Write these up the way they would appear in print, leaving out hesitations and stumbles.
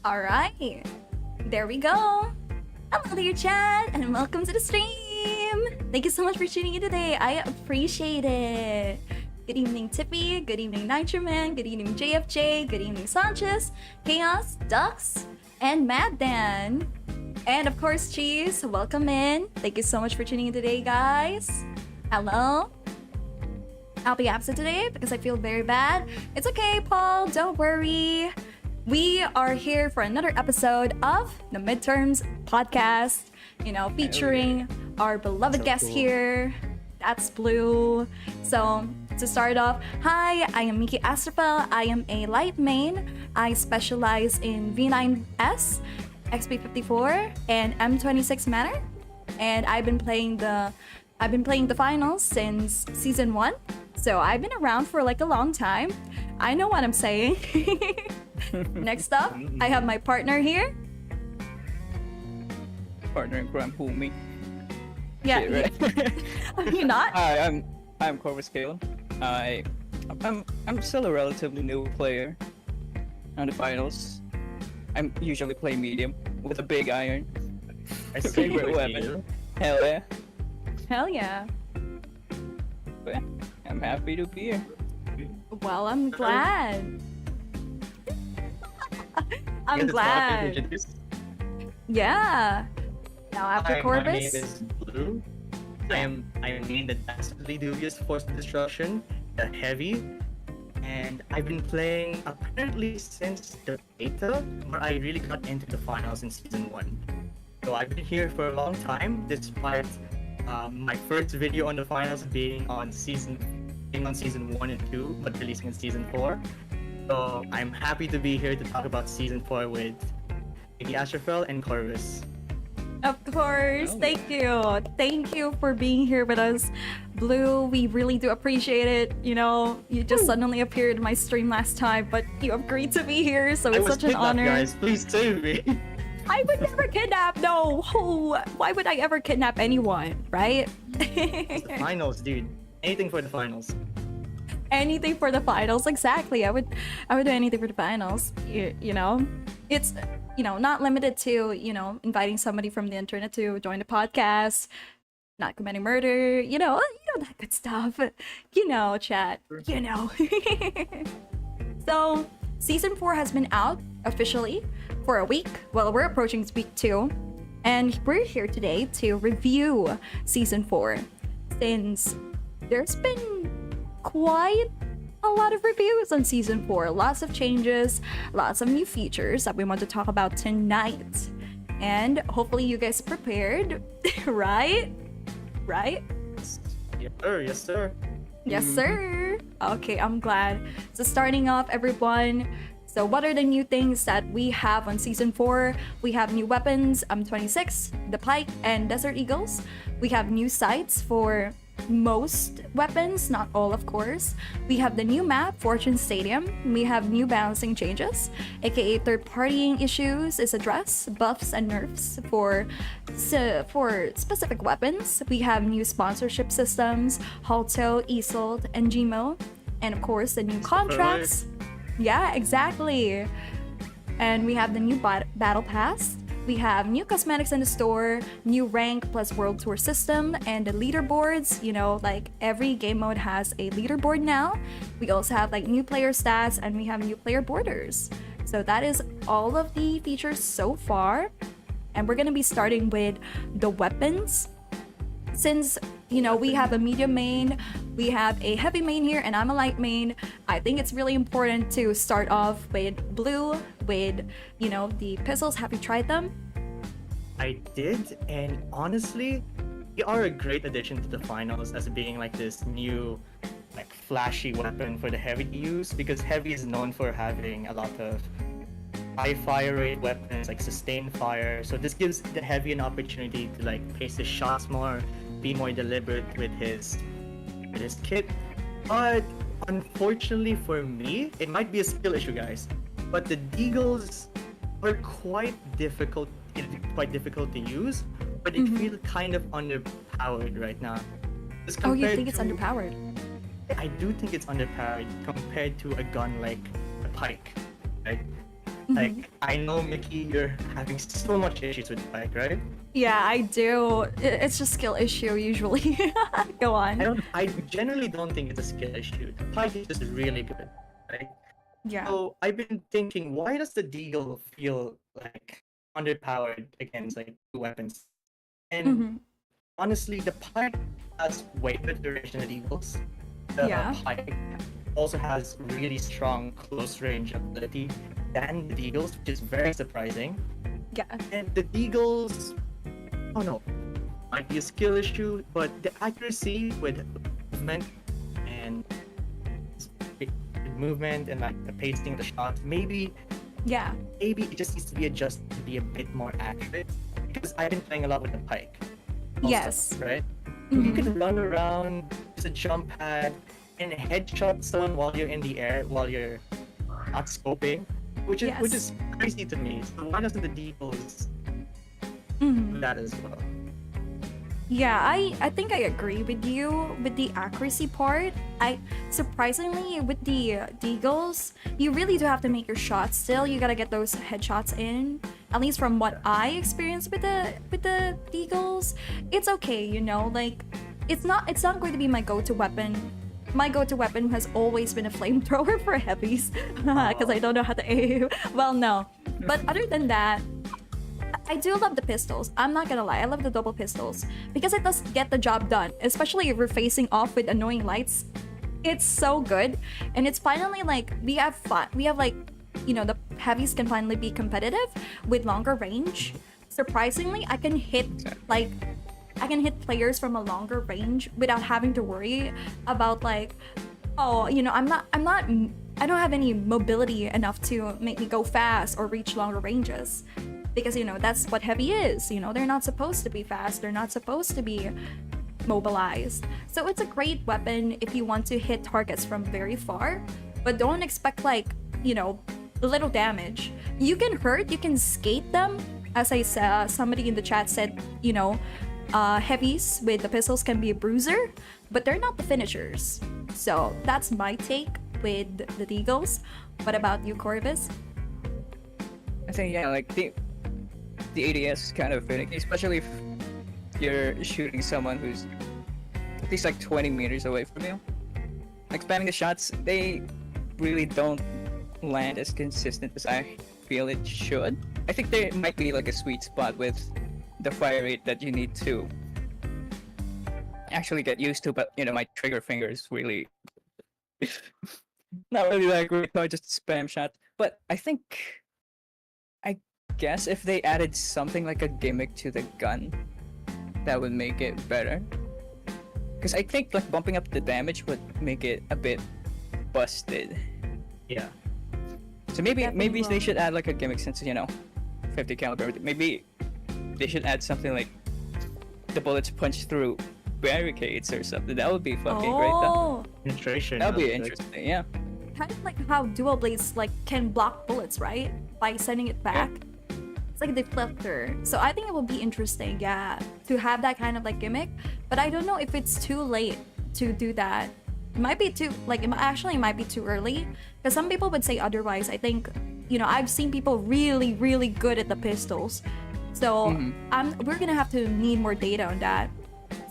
Alright, there we go. Hello there, chat, and welcome to the stream. Thank you so much for tuning in today. I appreciate it. Good evening, Tippy. Good evening, Nitroman. Good evening, JFJ. Good evening, Sanchez, Chaos, Dux, and Mad Dan. And of course, Cheese. Welcome in. Thank you so much for tuning in today, guys. Hello. I'll be absent today because I feel very bad. It's okay, Paul. Don't worry. We are here for another episode of the Midterms podcast, featuring our beloved guest here, ThatsBlue. So, to start off, hi, I am Miki Astrafel. I am a light main. I specialize in V9S, XP54, and M26 manner. And I've been playing the finals since season 1. So I've been around for like a long time. I know what I'm saying. Next up, I have my partner here. Partner in crime, pull me. Yeah, Shit, right? Are you not? Hi, I'm Corvus Gale. I'm still a relatively new player on the finals. I'm usually play medium with a big iron. My favorite weapon. Hell yeah. Hell yeah. But yeah, I'm happy to be here. Well, I'm glad. I'm glad. Yeah. Now after Hi, Corvus. my name is Blue. I'm in the dastardly dubious force of destruction, the heavy, and I've been playing apparently since the beta, where I really got into the finals in season 1. So I've been here for a long time, despite my first video on the finals being on season 1 and 2, but releasing in season 4. So I'm happy to be here to talk about season 4 with Iggy Astrafel and Corvus. Of course. Thank you. Thank you for being here with us, Blue. We really do appreciate it. You just suddenly appeared in my stream last time, but you agreed to be here, so it's such an honor. Guys, please save me. I would never kidnap. No. Why would I ever kidnap anyone, right? It's the finals, dude. Anything for the finals. Anything for the finals, exactly. I would do anything for the finals. It's not limited to inviting somebody from the internet to join the podcast, not committing murder, that good stuff. Chat. So season 4 has been out officially for a week. Well, we're approaching week 2, and we're here today to review season 4 since there's been quite a lot of reviews on season 4. Lots of changes, lots of new features that we want to talk about tonight. And hopefully you guys prepared, right? Right? Yes, sir. Yes, sir. Okay, I'm glad. So starting off, everyone. So what are the new things that we have on season 4? We have new weapons, M26, the Pike, and Desert Eagles. We have new sights for most weapons, not all of course. We have the new map, Fortune Stadium. We have new balancing changes, aka third-partying issues is addressed, buffs and nerfs for specific weapons. We have new sponsorship systems, Halto, Isolt, and Gmo, and of course the new contracts. Yeah, exactly. And we have the new battle pass. We have new cosmetics in the store, new rank plus world tour system, and the leaderboards. Like every game mode has a leaderboard now. We also have like new player stats, and we have new player borders. So that is all of the features so far. And we're gonna be starting with the weapons. Since we have a medium main, we have a heavy main here, and I'm a light main. I think it's really important to start off with Blue, with the pistols. Have you tried them? I did, and honestly, they are a great addition to the finals as being like this new, like flashy weapon for the heavy to use, because heavy is known for having a lot of high fire rate weapons, like sustained fire. So this gives the heavy an opportunity to like pace his shots more, be more deliberate with his kit. But unfortunately for me, it might be a skill issue, guys, but the Deagles are quite difficult to use, but it feels kind of underpowered right now. Oh, you think it's underpowered? I do think it's underpowered compared to a gun like the Pike, right? Like, I know, Mickey, you're having so much issues with Pike, right? Yeah, I do. It's just skill issue usually. Go on. I generally don't think it's a skill issue. The Pike is just really good, right? Yeah. So I've been thinking, why does the Deagle feel like underpowered against like two weapons? And Mhm. honestly, the Pike has way better duration than the Eagles. The Yeah. Pike also has really strong close range ability than the Eagles, which is very surprising. Yeah. And the Eagles, oh no, might be a skill issue, but the accuracy with movement and movement and like the pacing of the shots, maybe Yeah. it just needs to be adjusted to be a bit more accurate. Because I've been playing a lot with the Pike. also, Yes. Right? Mhm. You can run around, use a jump pad, and headshot someone while you're in the air, while you're not scoping, which Yes. is crazy to me. So why doesn't the Deagles Mhm. do that as well? Yeah, I think I agree with you with the accuracy part. I surprisingly with the Deagles, you really do have to make your shots still. You gotta get those headshots in. At least from what I experienced with the Deagles. It's okay, you know, like it's not going to be my go-to weapon. My go-to weapon has always been a flamethrower for heavies. Because I don't know how to aim. Well, no. But other than that, I do love the pistols. I'm not gonna lie, I love the double pistols because it does get the job done, especially if we're facing off with annoying lights. It's so good, and it's finally like we have fun. We have like, you know, the heavies can finally be competitive with longer range. Surprisingly, I can hit players from a longer range without having to worry about like, oh, you know, I don't have any mobility enough to make me go fast or reach longer ranges. Because, you know, that's what heavy is. You know, they're not supposed to be fast. They're not supposed to be mobilized. So it's a great weapon if you want to hit targets from very far. But don't expect, like, you know, little damage. You can hurt, you can skate them. As I said, somebody in the chat said, you know, heavies with the pistols can be a bruiser, but they're not the finishers. So that's my take with the Deagles. What about you, Corvus? I think yeah, like the ADS is kind of finicky, especially if you're shooting someone who's at least like 20 meters away from you. Like spamming the shots, they really don't land as consistent as I feel it should. I think there might be like a sweet spot with the fire rate that you need to actually get used to, but you know, my trigger finger is really not really that great, so I just spam shot. But I guess if they added something like a gimmick to the gun, that would make it better. Because I think like bumping up the damage would make it a bit busted. Yeah. So maybe Definitely they will. should add like a gimmick since, you know, 50 caliber. Maybe they should add something like the bullets punch through barricades or something. That would be fucking great though. Oh, Penetration. That would be like, interesting, yeah. kind of like how dual blades like can block bullets, right? By sending it back. It's like a deflector. So I think it will be interesting, yeah, to have that kind of like gimmick. But I don't know if it's too late to do that. It might be too like it might be too early because some people would say otherwise. I think, you know, I've seen people really good at the pistols. So we're gonna have to need more data on that.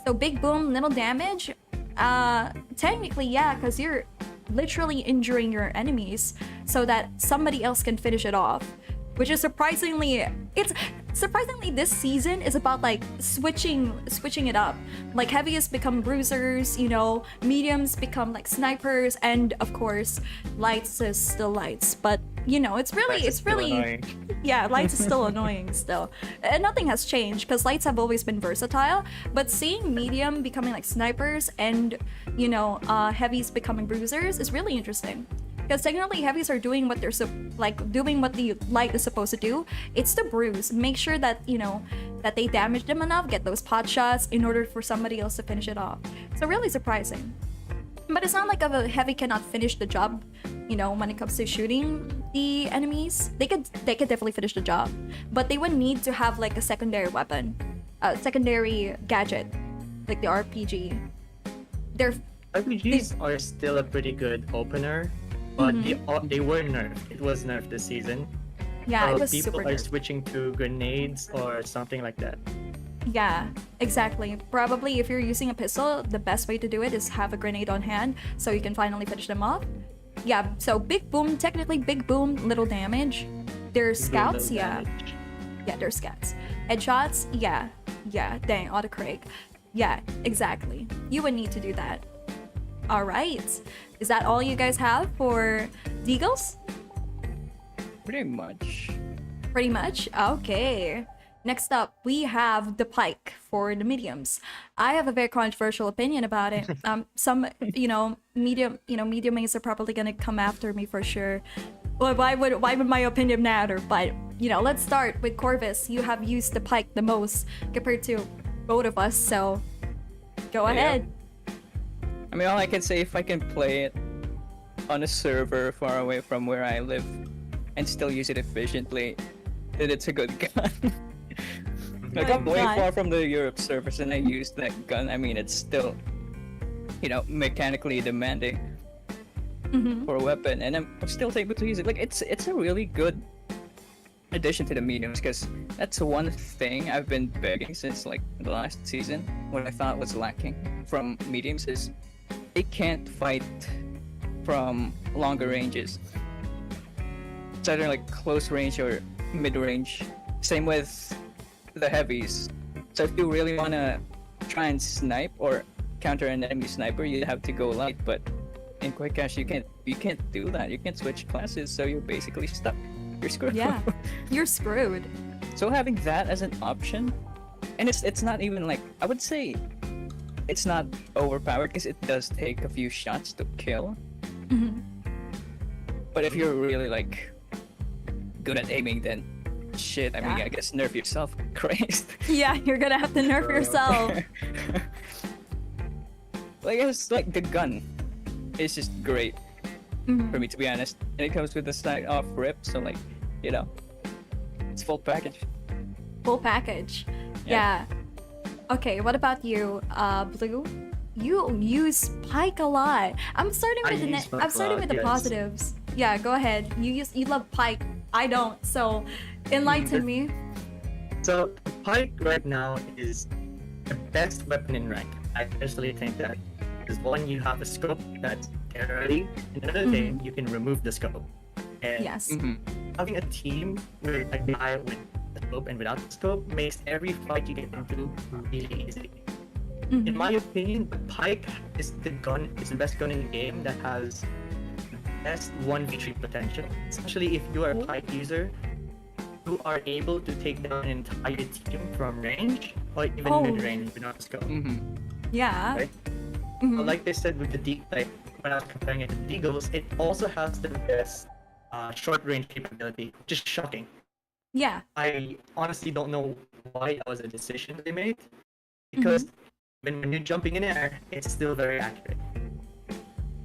So big boom, little damage. Technically, yeah, because you're literally injuring your enemies so that somebody else can finish it off. Which is surprisingly this season is about like switching it up. Like heavies become bruisers, you know, mediums become like snipers, and of course lights is still lights. But you know, it's really annoying. yeah, lights is still annoying still. And nothing has changed because lights have always been versatile. But seeing medium becoming like snipers and, you know, heavies becoming bruisers is really interesting. Because technically heavies are doing what they're doing what the light is supposed to do. It's to bruise. Make sure that, you know, that they damage them enough, get those pot shots in order for somebody else to finish it off. So really surprising. But it's not like a heavy cannot finish the job, you know, when it comes to shooting the enemies. They could definitely finish the job. But they would need to have like a secondary weapon, a secondary gadget, like the RPG. RPGs are still a pretty good opener, but they were nerfed. It was nerfed this season. Yeah, it was people super are nerfed. switching to grenades or something like that. Yeah, exactly. Probably if you're using a pistol, the best way to do it is have a grenade on hand so you can finally finish them off. Yeah, so big boom, technically big boom, little damage. There's Do scouts, little yeah. damage. Yeah, there's scouts. Headshots, yeah. Yeah, dang, autocrate. Yeah, exactly. You would need to do that. Alright. Is that all you guys have for Deagles? Pretty much. Pretty much? Okay. Next up, we have the pike for the mediums. I have a very controversial opinion about it. Some, medium mates are probably gonna come after me for sure. Well, why would my opinion matter? But let's start with Corvus. You have used the pike the most compared to both of us, so go ahead. I mean, all I can say, if I can play it on a server far away from where I live and still use it efficiently, then it's a good gun. Like, My I'm way God. far from the Europe servers and I use that gun. I mean, it's still, mechanically demanding for a weapon, and I'm still able to use it. Like, it's a really good addition to the mediums, because that's one thing I've been begging since like the last season. What I thought was lacking from mediums is they can't fight from longer ranges. It's either like close range or mid range. Same with the heavies. So if you really wanna try and snipe or counter an enemy sniper, you have to go light. But in Quick Cash, you can't do that. You can't switch classes, so you're basically stuck. You're screwed. Yeah, you're screwed. So having that as an option, and it's not even like, I would say it's not overpowered, because it does take a few shots to kill. But if you're really like good at aiming, then shit, I mean, Yeah. I guess nerf yourself. Christ. Yeah, you're gonna have to nerf Bro. yourself. Like, it's like the gun is just great for me, to be honest. And it comes with the side off rip, so like, it's full package. Full package. Yeah. Yeah. Okay, what about you, Blue? You use Pike a lot. I'm starting I with use Pike I'm a starting lot, with the yes. positives. Yeah, go ahead. You love Pike. I don't. So enlighten me. So pike right now is the best weapon in rank. I personally think that is one, you have a scope that's there already, and another thing, you can remove the scope. And Yes. having a team with a guy with the scope and without the scope makes every fight you get into really easy. In my opinion, the pike is the best gun in the game that has the best 1v3 potential. Especially if you are a pike user, you are able to take down an entire team from range or even Oh. mid-range without a scope. Yeah. Right? But like they said with the when I was comparing it to Deagles, it also has the best short range capability, which is shocking. Yeah. I honestly don't know why that was a decision they made, because when you're jumping in air, it's still very accurate.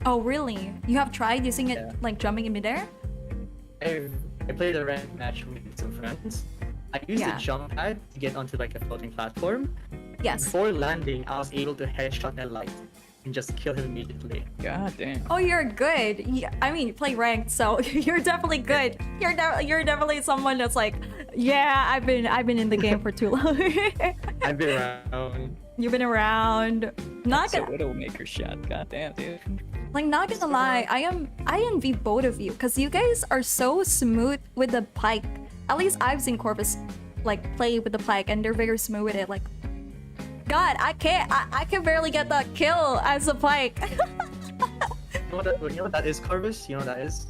Oh, really? You have tried using it Yeah. like jumping in midair? I played a ranked match with some friends. I used Yeah. a jump pad to get onto like a floating platform. Yes. Before landing, I was able to headshot a light and just kill him immediately. God damn. Oh, you're good. I mean, you play ranked, so you're definitely good. You're definitely someone that's like, yeah, I've been in the game for too long. I've been around. You've been around. Not It's a gonna Widowmaker shot. God damn, dude. not gonna lie. I envy both of you because you guys are so smooth with the pike. At least I've seen Corvus like play with the pike, and they're very smooth with it. Like, God, I can barely get that kill as a pike. You know what that is, Corvus? You know what that is?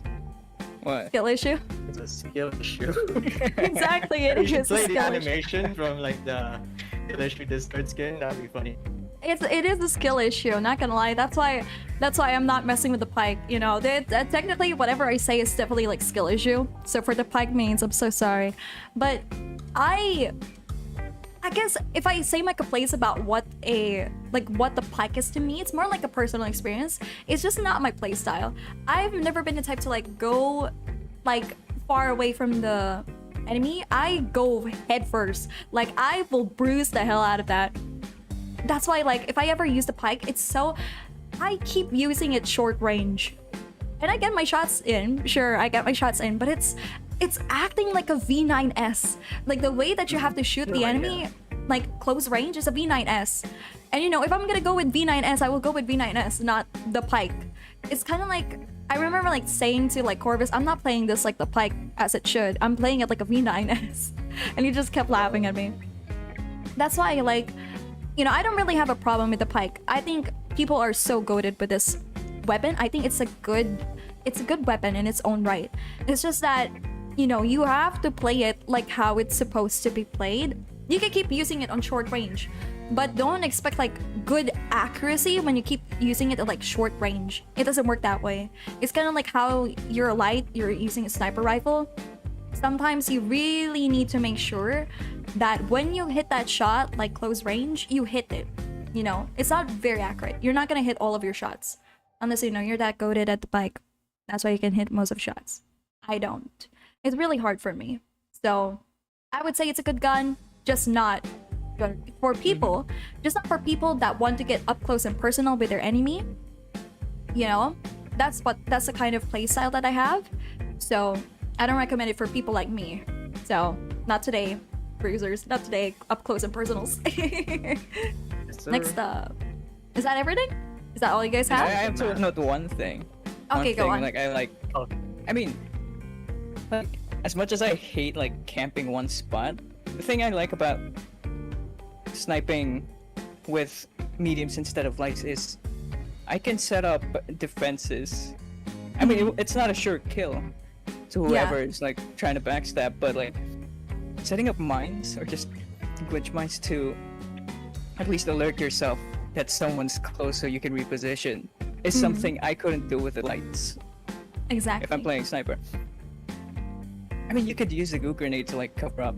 What? Skill issue. It's a skill issue. Exactly, it You should is a play the skill issue. animation from like the skill issue Discord skin. That'd be funny. It is a skill issue. Not gonna lie. That's why I'm not messing with the pike. You know, technically whatever I say is definitely like skill issue. So for the pike mains, I'm so sorry, but I guess if I say my complaints about what the pike is to me, it's more like a personal experience. It's just not my playstyle. I've never been the type to like go like far away from the enemy. I go head first. Like I will bruise the hell out of that. That's why like if I ever use the pike, I keep using it short range. And I get my shots in, sure, I get my shots in, but it's acting like a V9S. Like the way that you have to shoot the enemy, like close range, is a V9S. And you know, if I'm gonna go with V9S, I will go with V9S, not the pike. It's kind of like, I remember like saying to like Corvus, I'm not playing this like the pike as it should. I'm playing it like a V9S. And he just kept laughing at me. That's why, like, you know, I don't really have a problem with the pike. I think people are so goated with this weapon. I think it's a good weapon in its own right. It's just that, you know, you have to play it like how it's supposed to be played. You can keep using it on short range, but don't expect like good accuracy when you keep using it at like short range. It doesn't work that way. It's kind of like how you're using a sniper rifle. Sometimes you really need to make sure that when you hit that shot, like close range, you hit it. You know, it's not very accurate. You're not gonna hit all of your shots. Unless, you know, you're that goated at the pike. That's why you can hit most of shots. I don't. It's really hard for me. So, I would say it's a good gun, just not for people. Just not for people that want to get up close and personal with their enemy. You know? That's the kind of playstyle that I have. So, I don't recommend it for people like me. So, not today, bruisers. Not today, up close and personals. Yes, Next up. Is that everything? Is that all you guys have? I have to note one thing. Okay, go on. Like I mean, like, as much as I hate like camping one spot, the thing I like about sniping with mediums instead of lights is I can set up defenses. I mean, it's not a sure kill to whoever is like trying to backstab, but like setting up mines or just glitch mines to at least alert yourself that someone's close so you can reposition is something I couldn't do with the lights. Exactly. If I'm playing sniper. I mean, you could use a goo grenade to like cover up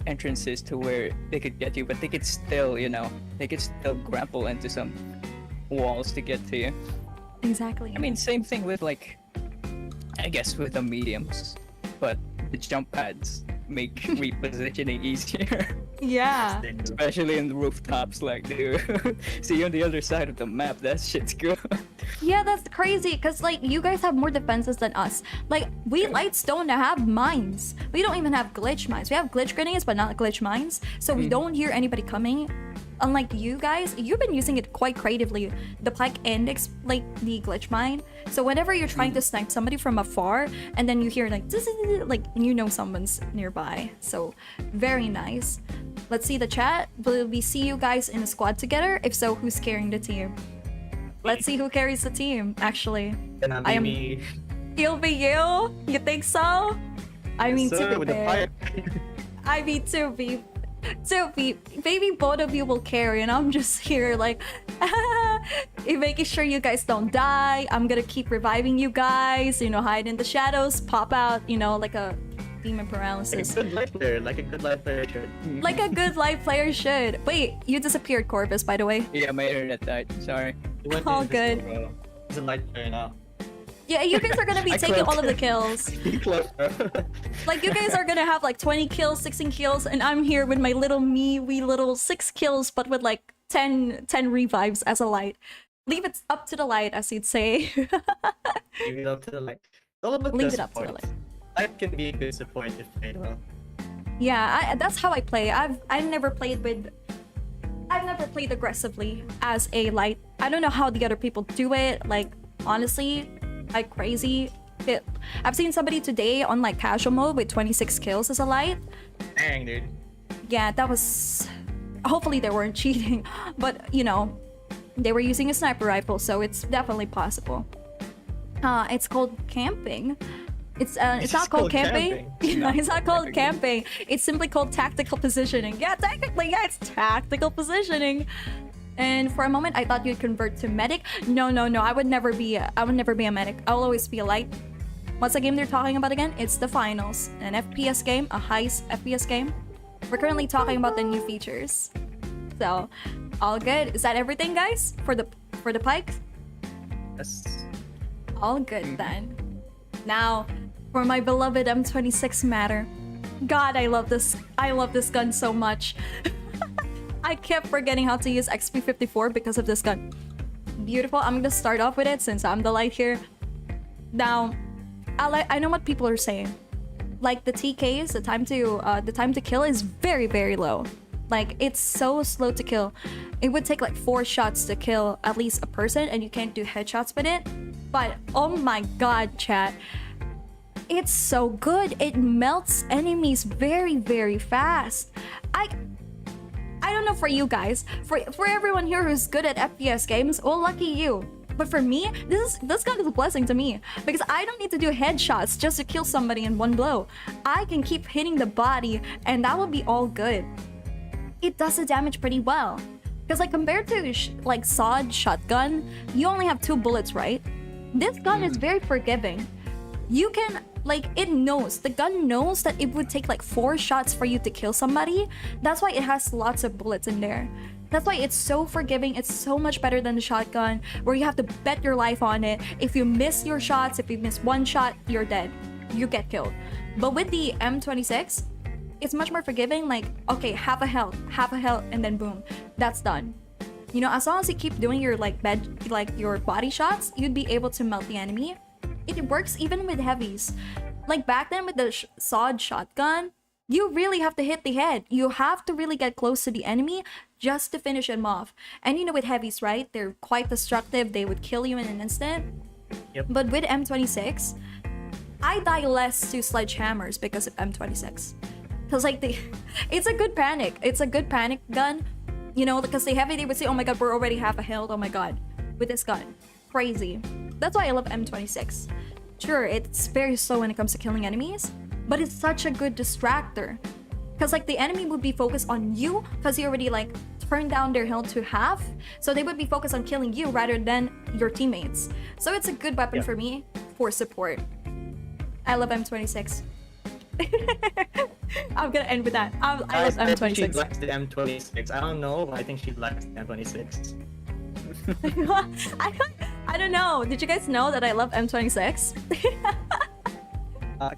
entrances to where they could get you, but they could still, you know, they could still grapple into some walls to get to you. Exactly. I mean, same thing with like, I guess with the mediums, but the jump pads make repositioning easier. Yeah. Especially in the rooftops, like, dude. See you on the other side of the map, that shit's good. Yeah, that's crazy, because, like, you guys have more defenses than us. Like, we lights don't have mines. We don't even have glitch mines. We have glitch grenades, but not glitch mines. So we don't hear anybody coming. Unlike you guys, you've been using it quite creatively. The pike and, like, the glitch mine. So whenever you're trying to snipe somebody from afar, and then you hear, like, you know someone's nearby. So, very nice. Let's see the chat. Will we see you guys in a squad together? If so, who's carrying the team? Let's see who carries the team, actually. I am me. It'll be you? You think so? I mean, Sir, to be with the fair. fire. I mean, maybe both of you will carry, and I'm just here like, making sure you guys don't die. I'm gonna keep reviving you guys, you know, hide in the shadows, pop out, you know, like a demon paralysis. Like a good life player, like a good life player should. Like a good live player should. Wait, you disappeared, Corvus, by the way. Yeah, my internet died. Sorry. He went All invisible, good. bro. He's a light player now. Yeah, you guys are gonna be I taking cloaked. all of the kills. He close, bro. Like, you guys are gonna have like 20 kills, 16 kills, and I'm here with my little wee little 6 kills, but with like 10 revives as a light. Leave it up to the light, as you'd say. Leave it up to the light. It's all about Leave the it up to the support. light. Light can be a good support if played well. Yeah, that's how I play. I've never played aggressively as a light. I don't know how the other people do it. Like, honestly, like crazy. I've seen somebody today on like casual mode with 26 kills as a light. Dang, dude. Yeah, that was... Hopefully they weren't cheating, but you know, they were using a sniper rifle, so it's definitely possible. It's called camping. It's not called camping. Yeah, it's not called camping. It's simply called tactical positioning. Yeah, technically, yeah, it's tactical positioning. And for a moment, I thought you'd convert to medic. No. I would never be a medic. I'll always be a light. What's the game they're talking about again? It's the finals, an FPS game, a heist FPS game. We're currently talking about the new features. So, all good. Is that everything, guys? For the pike? Yes. All good then. Now, for my beloved M26 matter. God, I love this gun so much. I kept forgetting how to use XP54 because of this gun. Beautiful. I'm gonna start off with it since I'm the light here. Now, I know what people are saying. like the TKs, the time to kill is very, very low. Like, it's so slow to kill. It would take like 4 shots to kill at least a person, and you can't do headshots with it. But oh my god, chat, it's so good. It melts enemies very, very fast. I don't know for you guys, for everyone here who's good at FPS games, well, lucky you. But for me, this gun is a blessing to me, because I don't need to do headshots just to kill somebody in one blow. I can keep hitting the body, and that will be all good. It does the damage pretty well, because like compared to like SOD shotgun, you only have 2 bullets, right? This gun is very forgiving. You can, like, the gun knows that it would take like 4 shots for you to kill somebody. That's why it has lots of bullets in there. That's why it's so forgiving. It's so much better than the shotgun, where you have to bet your life on it. If you miss your shots, if you miss 1 shot, you're dead. You get killed. But with the M26, it's much more forgiving. Like, okay, half a health, and then boom, that's done. You know, as long as you keep doing your your body shots, you'd be able to melt the enemy. It works even with heavies. Like back then with the SOD shotgun, you really have to hit the head. You have to really get close to the enemy just to finish him off. And you know, with heavies, right? They're quite destructive. They would kill you in an instant. Yep. But with M26, I die less to sledgehammers because of M26. Because like it's a good panic. It's a good panic gun. You know, because the heavy, they would say, oh my god, we're already half a health. Oh my god. With this gun. Crazy. That's why I love M26. Sure, it's very slow when it comes to killing enemies, but it's such a good distractor. Because like the enemy would be focused on you, because you already like turned down their health to half, so they would be focused on killing you rather than your teammates. So it's a good weapon for me for support. I love M26. I'm gonna end with that. I love M26. She likes the M26. I don't know, but I think she likes the M26. I don't know. Did you guys know that I love M26?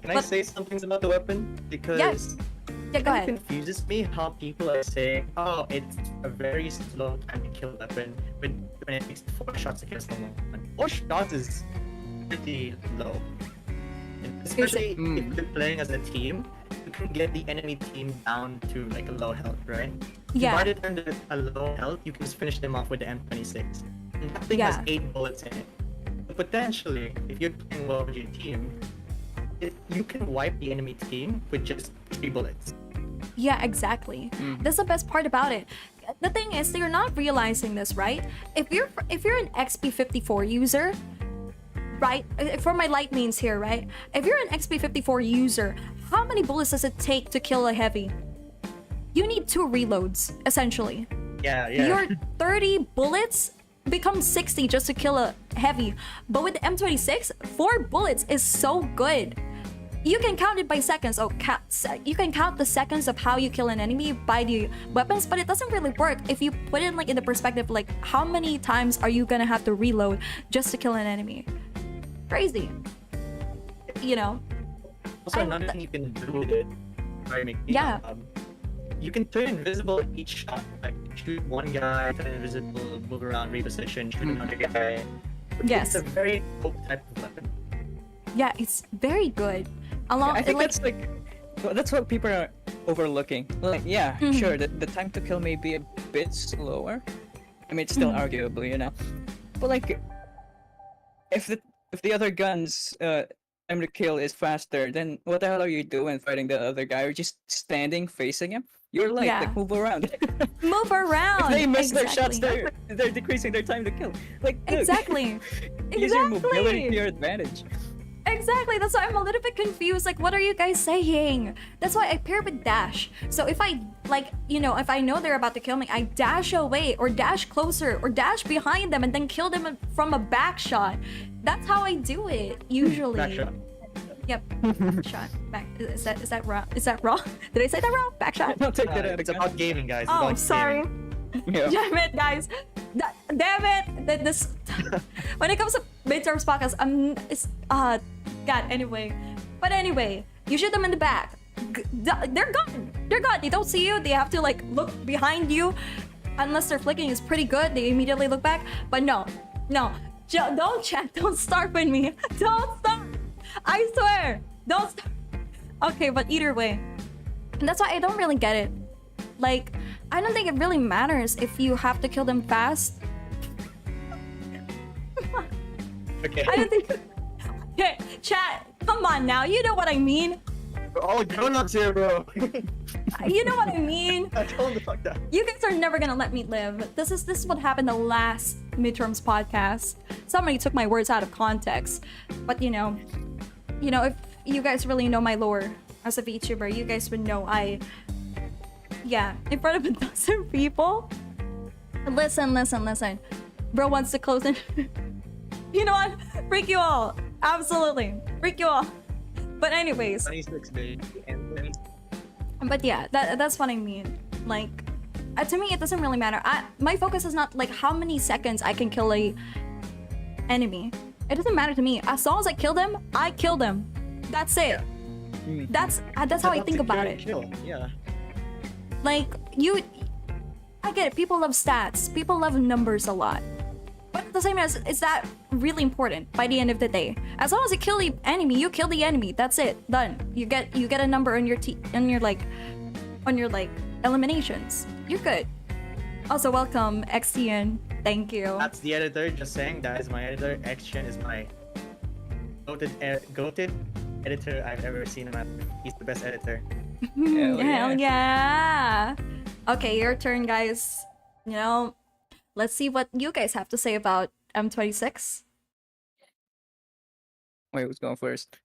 Can I say something about the weapon? Because yeah, go ahead. it confuses me how people are saying, oh, it's a very slow time to kill weapon when it takes 4 shots to kill someone. 4 shots is pretty low. And especially if you're playing as a team, you can get the enemy team down to like a low health, right? Yeah. By the time they're a low health, you can just finish them off with the M26. And that thing has 8 bullets in it. So potentially, if you're playing well with your team, you can wipe the enemy team with just 3 bullets. Yeah, exactly. That's the best part about it. The thing is, they're not realizing this, right? If you're an XP54 user, right? For my light mains here, right? If you're an XP54 user, how many bullets does it take to kill a heavy? You need 2 reloads, essentially. Yeah. Your 30 bullets become 60 just to kill a heavy. But with the M26, 4 bullets is so good. You can count it by seconds. You can count the seconds of how you kill an enemy by the weapons, but it doesn't really work if you put it like in the perspective, like how many times are you gonna have to reload just to kill an enemy? Crazy. You know. Also, another thing you can do with it, you can turn invisible each shot. Like shoot one guy, turn invisible, move around, reposition, shoot another guy. Yes. It's a very cool type of weapon. Yeah, it's very good. I think that's what people are overlooking. Like, sure, the time to kill may be a bit slower. I mean, it's still arguable, you know. But like, if the other gun's time to kill is faster, then what the hell are you doing fighting the other guy? Or just standing facing him? You're like move around. Move around. If they miss their shots, they're decreasing their time to kill. Like, look, exactly. use your mobility to your advantage. Exactly, that's why I'm a little bit confused. Like, what are you guys saying? That's why I pair with dash. So if I, like, you know, if I know they're about to kill me, I dash away or dash closer or dash behind them and then kill them from a back shot. That's how I do it usually. Back shot. Yep. Back shot. Back. Is that wrong? Is that wrong? Did I say that wrong? Back shot. Don't take that out. It's about gaming, guys. It's Oh, about sorry. gaming. Yeah. Damn it, guys. Damn it. This when it comes to midterms podcast, God, anyway. But anyway, you shoot them in the back. They're gone. They're gone. They don't see you. They have to like look behind you. Unless their flicking is pretty good, they immediately look back. But no. Don't chat. Don't start with me. Don't start. I swear. Don't start. Okay, but either way, and that's why I don't really get it. Like, I don't think it really matters if you have to kill them fast. Okay. I don't think. Okay, chat, come on now. You know what I mean. We're all grown-ups here, bro. You know what I mean. Tell them the fuck that. You guys are never gonna let me live. This is what happened the last midterms podcast. Somebody took my words out of context, but you know, if you guys really know my lore as a VTuber, you guys would know yeah, in front of a dozen people. Listen. Bro wants to close in. You know what? Freak you all. Absolutely. Freak you all. But anyways. 26, baby. And But yeah, that's what I mean. Like, to me, it doesn't really matter. My focus is not like how many seconds I can kill a enemy. It doesn't matter to me. As long as I kill them, I kill them. That's it. That's how I think about it. Kill. Yeah. Like, I get it. People love stats. People love numbers a lot. But at the same time, is that really important by the end of the day? As long as you kill the enemy, you kill the enemy. That's it. Done. You get a number on your eliminations. You're good. Also, welcome XTN. Thank you. That's the editor. Just saying, that is my editor. XTN is my goated editor I've ever seen in my life. He's the best editor. Hell yeah. Okay, your turn, guys. Let's see what you guys have to say about M26. Wait, who's going first?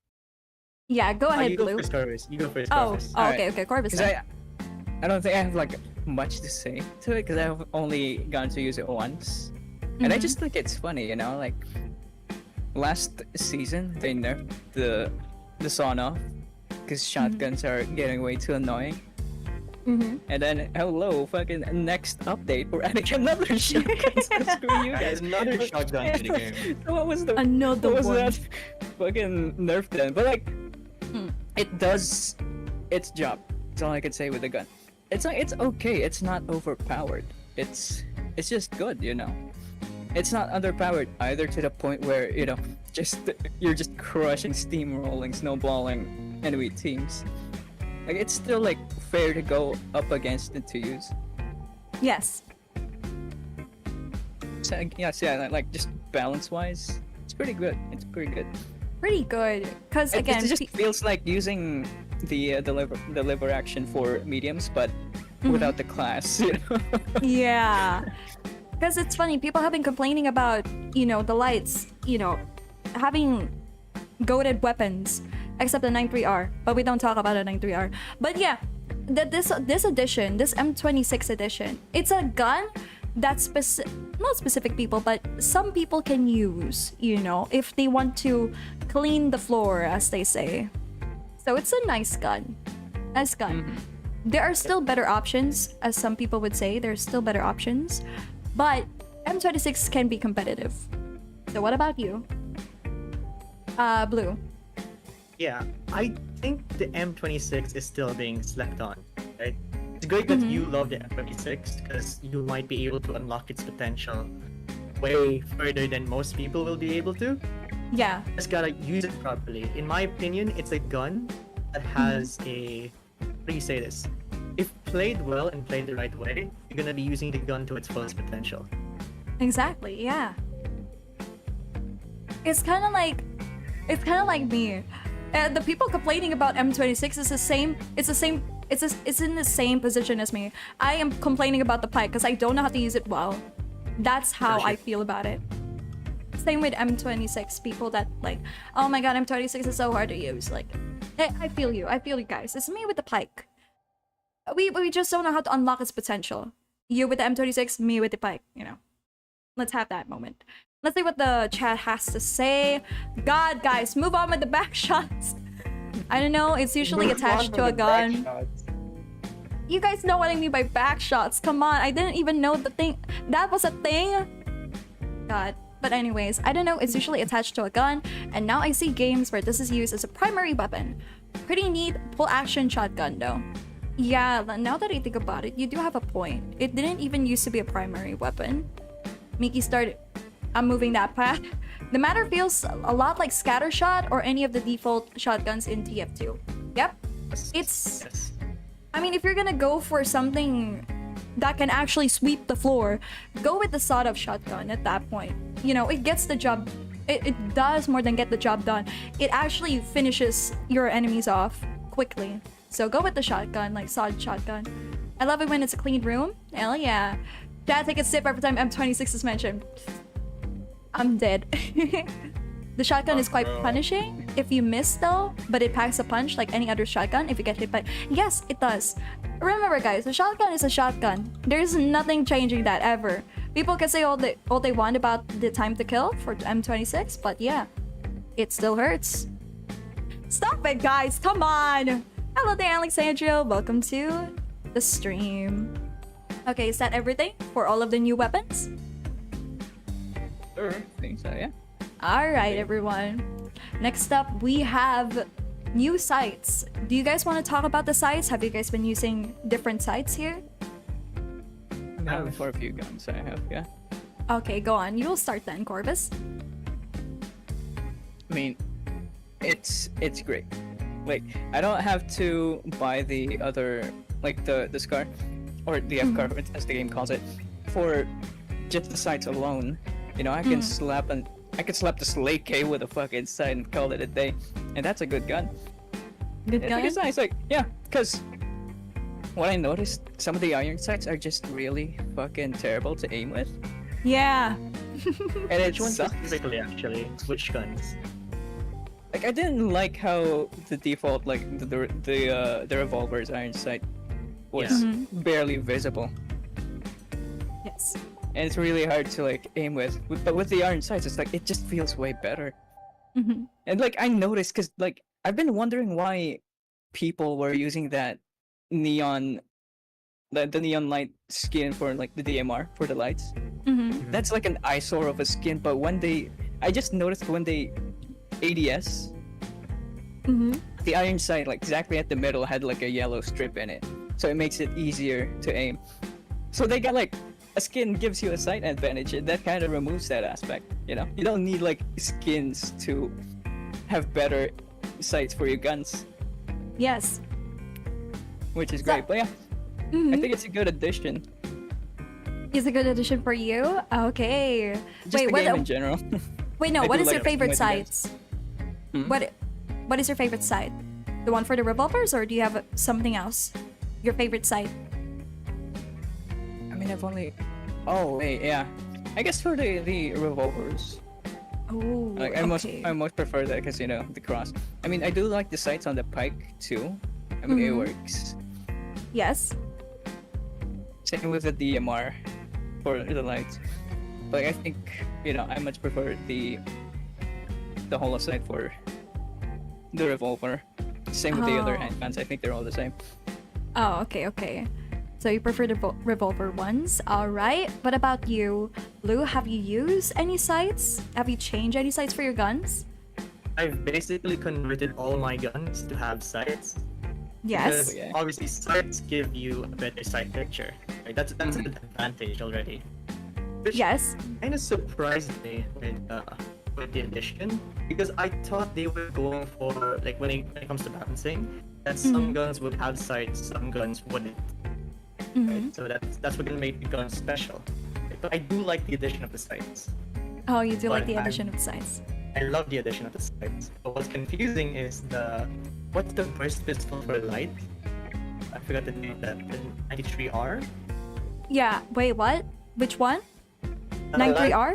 Yeah, go ahead, You go Blue. first, Corvus. You go first, Oh, Corvus. okay, Corvus. Because I don't think I have like much to say to it because I've only gotten to use it once, and I just think it's funny, like last season they nerfed the sauna because shotguns are getting way too annoying. And then fucking next update we're adding another shotgun. So screw you guys. There's another shotgun to the game. So what was Another what was one. that fucking nerf then? But like, it does its job. That's all I can say with the gun. It's okay. It's not overpowered. It's just good, It's not underpowered either to the point where you're just crushing, steamrolling, snowballing enemy teams. Like, it's still like fair to go up against it to use. Yes. So, yeah, like just balance-wise, it's pretty good. It's pretty good. Pretty good. Because again, it just feels like using the deliver action for mediums, but without the class. yeah. Because it's funny, people have been complaining about, the lights, having goated weapons, except the 93R. But we don't talk about the 93R. But yeah, this edition, this M26 edition, it's a gun that not specific people, but some people can use, if they want to clean the floor, as they say. So it's a nice gun. Nice gun. There are still better options, as some people would say. There's still better options. But M26 can be competitive. So what about you? Blue. Yeah, I think the M26 is still being slept on, right? It's great that you love the M26 because you might be able to unlock its potential way further than most people will be able to. Yeah. Just gotta use it properly. In my opinion, it's a gun that has how do you say this? If played well and played the right way, you're gonna be using the gun to its fullest potential. Exactly, yeah. It's kind of like me. The people complaining about M26 is the same. It's in the same position as me. I am complaining about the pike because I don't know how to use it well. That's how I feel about it. Same with M26 people that like, oh my god, M26 is so hard to use. Like, I feel you guys. It's me with the pike. We just don't know how to unlock its potential. You with the M26, me with the pike. Let's have that moment. Let's see what the chat has to say. God, guys, move on with the back shots. I don't know, it's usually attached to a gun. You guys know what I mean by back shots. Come on, I didn't even know that was a thing. God. But anyways, I don't know, it's usually attached to a gun. And now I see games where this is used as a primary weapon. Pretty neat full action shotgun though. Yeah, now that I think about it, you do have a point. It didn't even used to be a primary weapon. Miki started... I'm moving that path. The matter feels a lot like Scattershot or any of the default shotguns in TF2. Yep, It's Yes. I mean, if you're gonna go for something that can actually sweep the floor, go with the sawed-off shotgun at that point. You know, it gets the job. It does more than get the job done. It actually finishes your enemies off quickly. So go with the shotgun, like sawed shotgun. I love it when it's a clean room. Hell yeah. Dad, take a sip every time M26 is mentioned. I'm dead. The shotgun is quite punishing if you miss though, but it packs a punch like any other shotgun if you get hit by. Yes, it does. Remember guys, a shotgun is a shotgun. There's nothing changing that ever. People can say all they want about the time to kill for M26, but yeah, it still hurts. Stop it guys, come on! Hello there Alexandria, welcome to the stream. Okay, is that everything for all of the new weapons? Sure, I think so, yeah. Alright everyone. Next up we have new sights. Do you guys want to talk about the sights? Have you guys been using different sights here? I have for a few guns, I have, yeah. Okay, go on. You'll start then, Corvus. I mean, it's great. Like, I don't have to buy the other, like the SCAR, or the F-car, as the game calls it, for just the sights alone. You know, I can slap the Slay K with a fucking sight and call it a day, and that's a good gun. Good gun? It's nice, like, yeah, because what I noticed, some of the iron sights are just really fucking terrible to aim with, Yeah. and it Which ones sucks. specifically, actually? Which guns? Like, I didn't like how the default, like the revolver's iron sight was Yeah. barely visible, Yes. and it's really hard to like aim with. But with the iron sights, it's like it just feels way better. And like I noticed, cause like I've been wondering why people were using that neon, the neon light skin for like the DMR for the lights. That's like an eyesore of a skin, but I just noticed when they ADS, the iron sight like exactly at the middle had like a yellow strip in it, so it makes it easier to aim. So they got like a skin gives you a sight advantage, and that kind of removes that aspect. You know, you don't need like skins to have better sights for your guns, Yes. which is great. But yeah, I think it's a good addition. Is a good addition for you? Okay. Just Wait, the what? game in general. Wait, no. I What do is like your it favorite with the guns. sights? What is your favorite sight? The one for the revolvers, or do you have something else? Your favorite sight? I mean, I've only. Oh wait, yeah. I guess for the revolvers. Oh, Like I most prefer that because you know the cross. I mean, I do like the sights on the pike too. I mean, it works. Yes. Same with the DMR for the lights. But I think you know I much prefer the holo sight for the revolver. Same with the other Oh. handguns. I think they're all the same. Oh, okay. So you prefer the revolver ones. Alright. What about you, Blue? Have you used any sights? Have you changed any sights for your guns? I've basically converted all my guns to have sights. Yes. Because Yeah. obviously sights give you a better sight picture. Right? That's an advantage already. Which Yes. kind of surprised me with the addition, because I thought they were going for like when it comes to balancing, that some guns would have sights, some guns wouldn't. Right? So that's what gonna make the gun special. But I do like the addition of the sights. Oh, you do like But the addition of sights. I love the addition of the sights. But what's confusing is what's the burst pistol for light? I forgot the name of that. The 93R? Yeah. Wait, what? Which one? The 93R?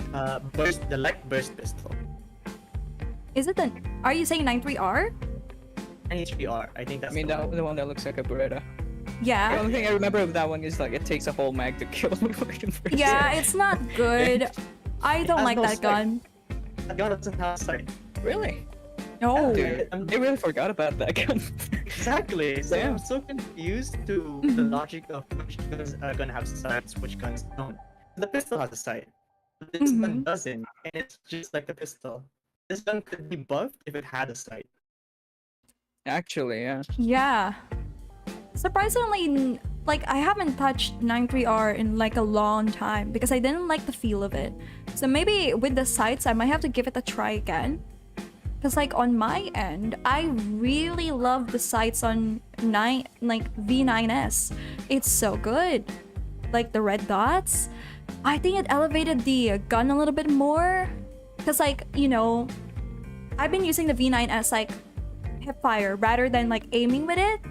The light burst pistol. Is it the? Are you saying 93R? 93R. I think I that's mean, the one. the one that looks like a Beretta. The Yeah. only thing I remember of that one is like it takes a whole mag to kill the fucking person. Yeah, it's not good. I don't has like no that sight. gun. That gun doesn't have sight. Really? No. Yeah. Dude, they really forgot about that gun. Exactly. So Yeah. I'm so confused to the logic of which guns are gonna have sights, which guns don't. The pistol has a sight. But this gun doesn't, and it's just like the pistol. This gun could be buffed if it had a sight. Actually, yeah. Yeah. Surprisingly, like I haven't touched 93R in like a long time because I didn't like the feel of it. So maybe with the sights, I might have to give it a try again. Because like on my end, I really love the sights on V9S. It's so good. Like the red dots. I think it elevated the gun a little bit more. Because like, you know, I've been using the V9S like hip fire rather than like aiming with it.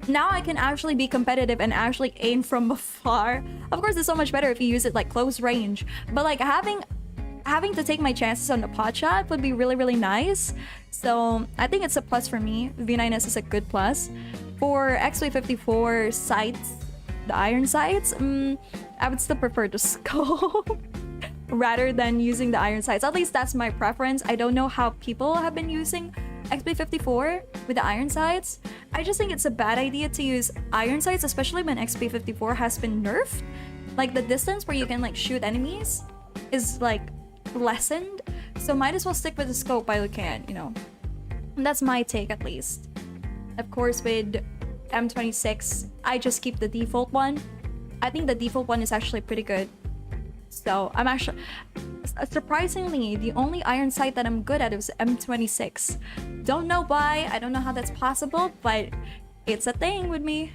Now I can actually be competitive and actually aim from afar. Of course, it's so much better if you use it like close range. But like having to take my chances on the pot shot would be really, really nice. So I think it's a plus for me. V9S is a good plus. For XP54 sights, the iron sights, I would still prefer to scope rather than using the iron sights. At least that's my preference. I don't know how people have been using XP54 with the iron sights. I just think it's a bad idea to use iron sights, especially when XP54 has been nerfed. Like the distance where you can like shoot enemies is like lessened, so might as well stick with the scope while you can, you know. And that's my take at least. Of course, with M26, I just keep the default one. I think the default one is actually pretty good. So I'm actually surprisingly the only iron sight that I'm good at is M26. Don't know why, I don't know how that's possible, but it's a thing with me.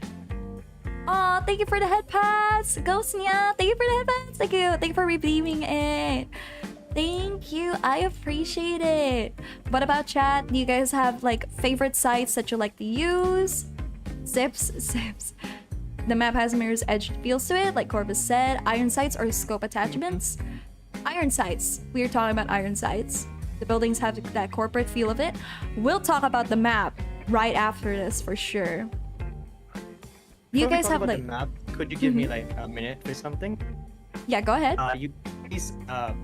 Aw, thank you for the head pass, Ghostnia. Thank you for the head pass. Thank you for redeeming it. Thank you, I appreciate it. What about chat? Do you guys have like favorite sites that you like to use? Zips. The map has mirror's edge feels to it, like Corvus said. Iron sights or scope attachments? Iron sights. We are talking about iron sights. The buildings have that corporate feel of it. We'll talk about the map right after this for sure. Do you guys have like the map? Could you give me like a minute or something? Yeah, go ahead. You please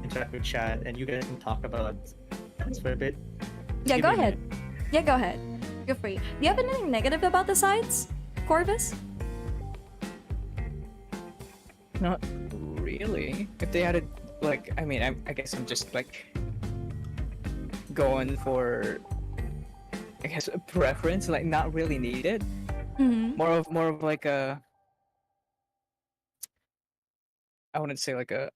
interact with chat and you guys can talk about this for a bit. Yeah, go ahead. Yeah, go ahead. Feel free. Do you have anything negative about the sides, Corvus? Not really. If they added, like, I mean, I guess I'm just like going for, I guess, a preference, like not really needed. More of like a, I wouldn't say like a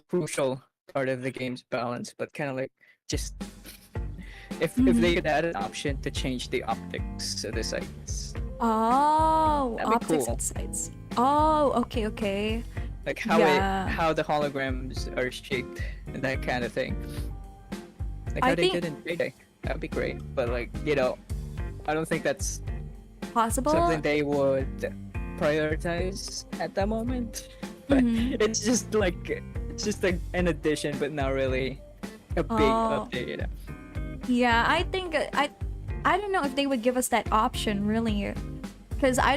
crucial part of the game's balance, but kind of like just if they could add an option to change the optics of the sights. Oh, That'd be optics cool. and sights. Oh, okay. Like how Yeah. how the holograms are shaped and that kind of thing. Like I how they think- did in Payday. That'd be great. But like, you know, I don't think that's Possible. something they would prioritize at the moment. But it's just like an addition, but not really a big Oh. update, you know. Yeah, I think I don't know if they would give us that option really, because I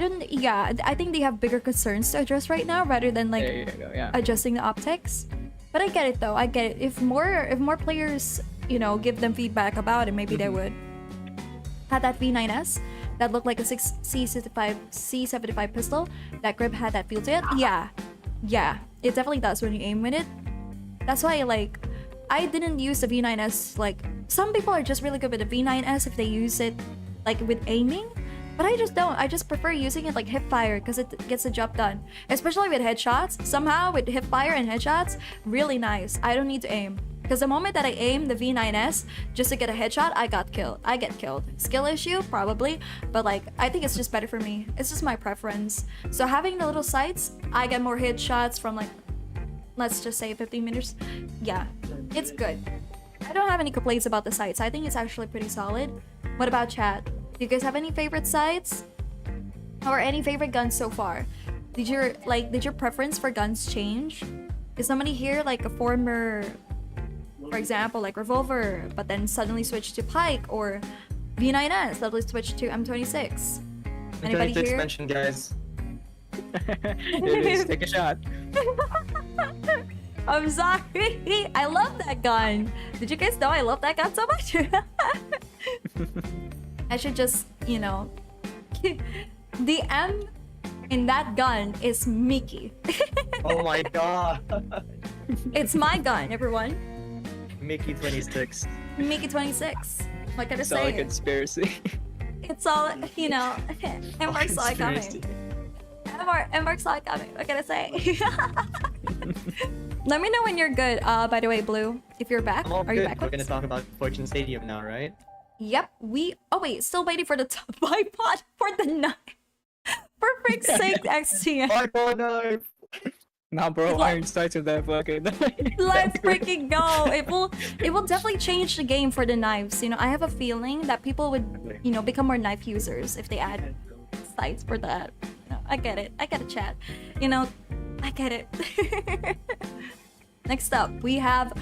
think they have bigger concerns to address right now rather than like There you go, yeah. adjusting the optics. But I get it though. I get it. If more players, you know, give them feedback about it, maybe they would. Had that V9S that looked like a C75 pistol. That grip had that feel to it. Yeah, it definitely does when you aim with it. That's why like I didn't use the V9S. Like some people are just really good with the V9S if they use it like with aiming. But I just don't. I just prefer using it like hip fire because it gets the job done. Especially with headshots. Somehow with hip fire and headshots, really nice. I don't need to aim. Because the moment that I aim the V9S just to get a headshot, I get killed. Skill issue? Probably. But like, I think it's just better for me. It's just my preference. So having the little sights, I get more headshots from like, let's just say 15 meters. Yeah, it's good. I don't have any complaints about the sights. I think it's actually pretty solid. What about chat? Do you guys have any favorite sights? Or any favorite guns so far? Did your preference for guns change? Is somebody here like a former, for example, like revolver, but then suddenly switched to pike, or V9S suddenly switched to M26? Anybody to here? expansion, guys. It is. Take a shot. I'm sorry. I love that gun. Did you guys know I love that gun so much? I should just, you know, the M in that gun is Mickey. Oh my god. It's my gun, everyone. Mickey 26. Mickey 26. What can I It's all a say? conspiracy. It's all, you know, M-Mark saw it coming. Conspiracy. M-Mark saw it coming. What can I say? Let me know when you're good. By the way, Blue, if you're back, I'm all are you good. back? We're gonna talk about Fortune Stadium now, right? Yep, oh wait, still waiting for the top bipod for the knife. For frick's sake, XTM. Bipod. Nah, bro, Like- Iron starts with that fucking. Let's freaking go. It will definitely change the game for the knives. You know, I have a feeling that people would, you know, become more knife users if they add sights for that. You know, I get it. I get it, chat. You know, I get it. Next up, we have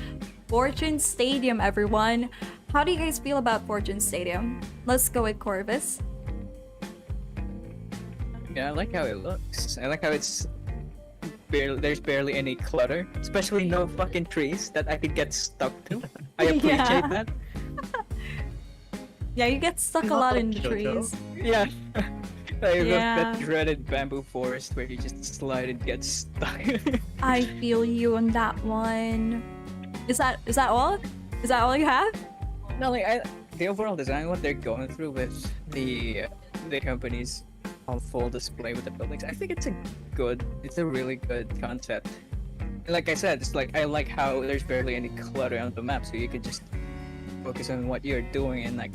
Fortune Stadium, everyone. How do you guys feel about Fortune Stadium? Let's go with Corvus. Yeah, I like how it looks. I like how it's there's barely any clutter, especially no fucking trees that I could get stuck to. I appreciate Yeah. that. Yeah, you get stuck a lot in the trees. Yeah. Like Yeah. that dreaded bamboo forest where you just slide and get stuck. I feel you on that one. Is that all? Is that all you have? No, like the overall design, what they're going through with the company's on full display with the buildings, I think it's a really good concept. Like I said, it's like I like how there's barely any clutter on the map, so you can just focus on what you're doing and like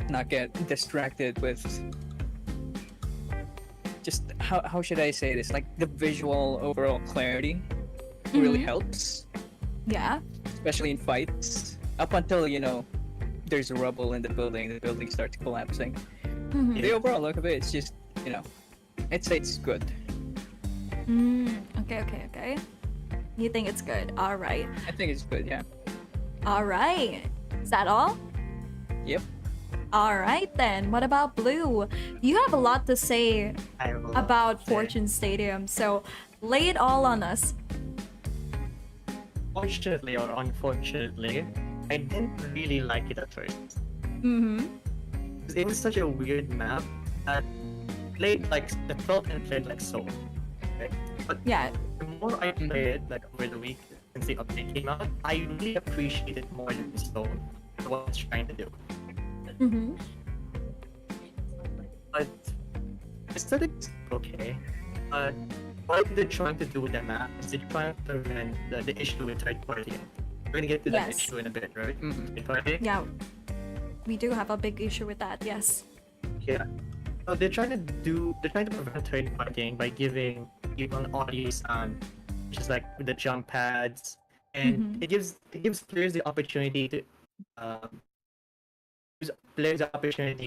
not get distracted with just how should I say this? Like the visual overall clarity really helps, Yeah. especially in fights. Up until there's rubble in the building starts collapsing. Mhm. The overall look of it, it's just I'd say it's good. Okay. You think it's good? All right. I think it's good, yeah. All right. Is that all? Yep. All right then. What about Blue? You have a lot to say I have a lot about to say. Fortune Stadium, so lay it all on us. Fortunately or unfortunately, I didn't really like it at first. Mm-hmm. It was such a weird map that it felt and played like Soul. Right? But Yeah. the more I played like over the week since the update came out, I really appreciate it more than Soul, what it's trying to do. Mm-hmm. But aesthetics okay. But what they're trying to do with the map is they're trying to prevent the issue with third party. We're gonna get to that Yes. issue in a bit, right? Mhm. Third party? Yeah. We do have a big issue with that. Yes. Yeah. So they're trying to prevent third partying by giving people an audio sound, which is like with the jump pads, and it gives players the opportunity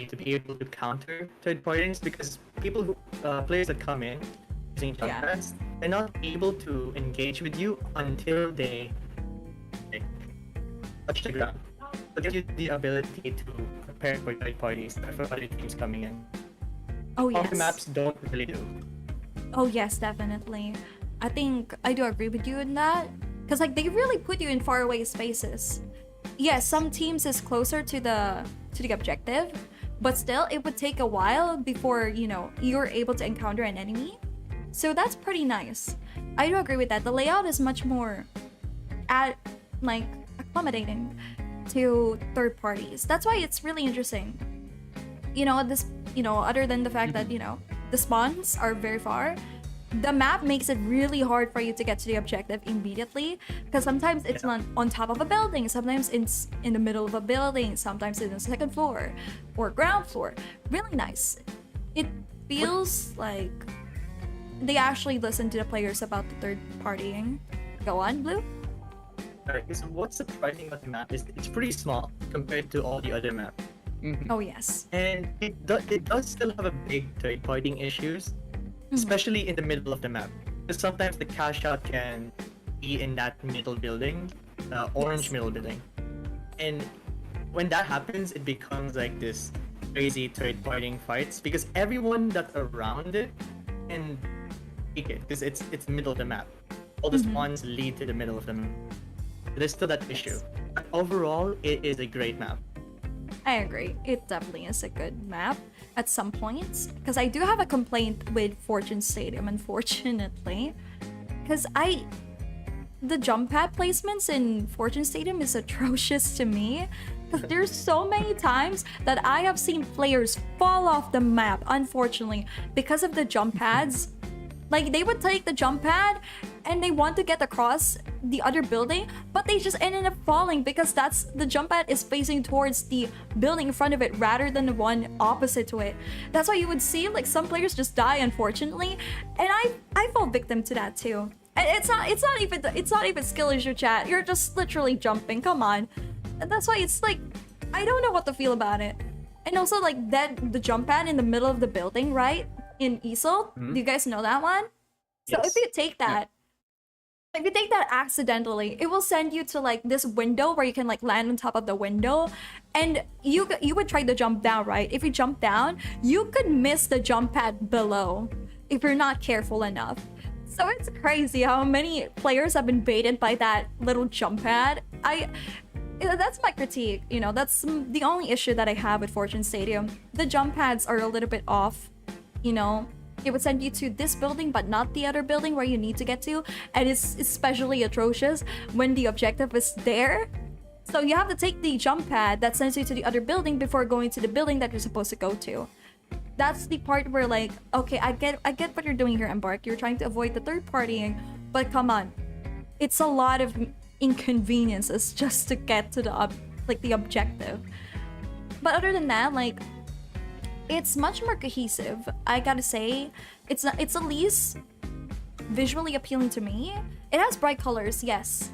to be able to counter third parties, because players that come in using jump Yeah. pads, they're not able to engage with you until they touch the ground. So it gives you the ability to prepare for third parties, for other teams coming in. Oh All yes. the maps don't really do. Oh yes, definitely. I think I do agree with you in that, because like they really put you in faraway spaces. Yes, some teams is closer to the objective, but still it would take a while before you're able to encounter an enemy. So that's pretty nice. I do agree with that. The layout is much more accommodating to third parties. That's why it's really interesting. Other than the fact that the spawns are very far, the map makes it really hard for you to get to the objective immediately, because sometimes it's not on top of a building, sometimes it's in the middle of a building, sometimes it's in the second floor or ground floor. Really nice. It feels like they actually listen to the players about the third partying. Go on, Blue. Alright, so what's surprising about the map is it's pretty small compared to all the other maps. Mhm. Oh yes. And it does still have a big third partying issues, especially in the middle of the map. Because sometimes the cash out can be in that middle building, orange middle building. And when that happens, it becomes like this crazy third partying fights, because everyone that's around it can take it, because it's middle of the map. All the spawns lead to the middle of the map. There's still that issue. But overall, it is a great map. I agree. It definitely is a good map at some points. Because I do have a complaint with Fortune Stadium, unfortunately. Because the jump pad placements in Fortune Stadium is atrocious to me. Because there's so many times that I have seen players fall off the map, unfortunately, because of the jump pads. Like, they would take the jump pad and they want to get across the other building, but they just ended up falling because the jump pad is facing towards the building in front of it rather than the one opposite to it. That's why you would see like some players just die, unfortunately, and I fall victim to that too. And it's not even skill issue, chat. You're just literally jumping. Come on. And that's why it's like, I don't know what to feel about it. And also like the jump pad in the middle of the building, right? In Easel, do you guys know that one? So Yes. if you take that, accidentally, it will send you to like this window where you can like land on top of the window, and you would try to jump down, right? If you jump down, you could miss the jump pad below if you're not careful enough. So it's crazy how many players have been baited by that little jump pad. That's my critique, you know, that's the only issue that I have with Fortune Stadium. The jump pads are a little bit off, you know. It would send you to this building but not the other building where you need to get to, and it's especially atrocious when the objective is there. So you have to take the jump pad that sends you to the other building before going to the building that you're supposed to go to. That's the part where like, okay, I get what you're doing here, Embark. You're trying to avoid the third partying, but come on. It's a lot of inconveniences just to get to the objective. But other than that, like, it's much more cohesive. I gotta say, it's at least visually appealing to me. It has bright colors, yes.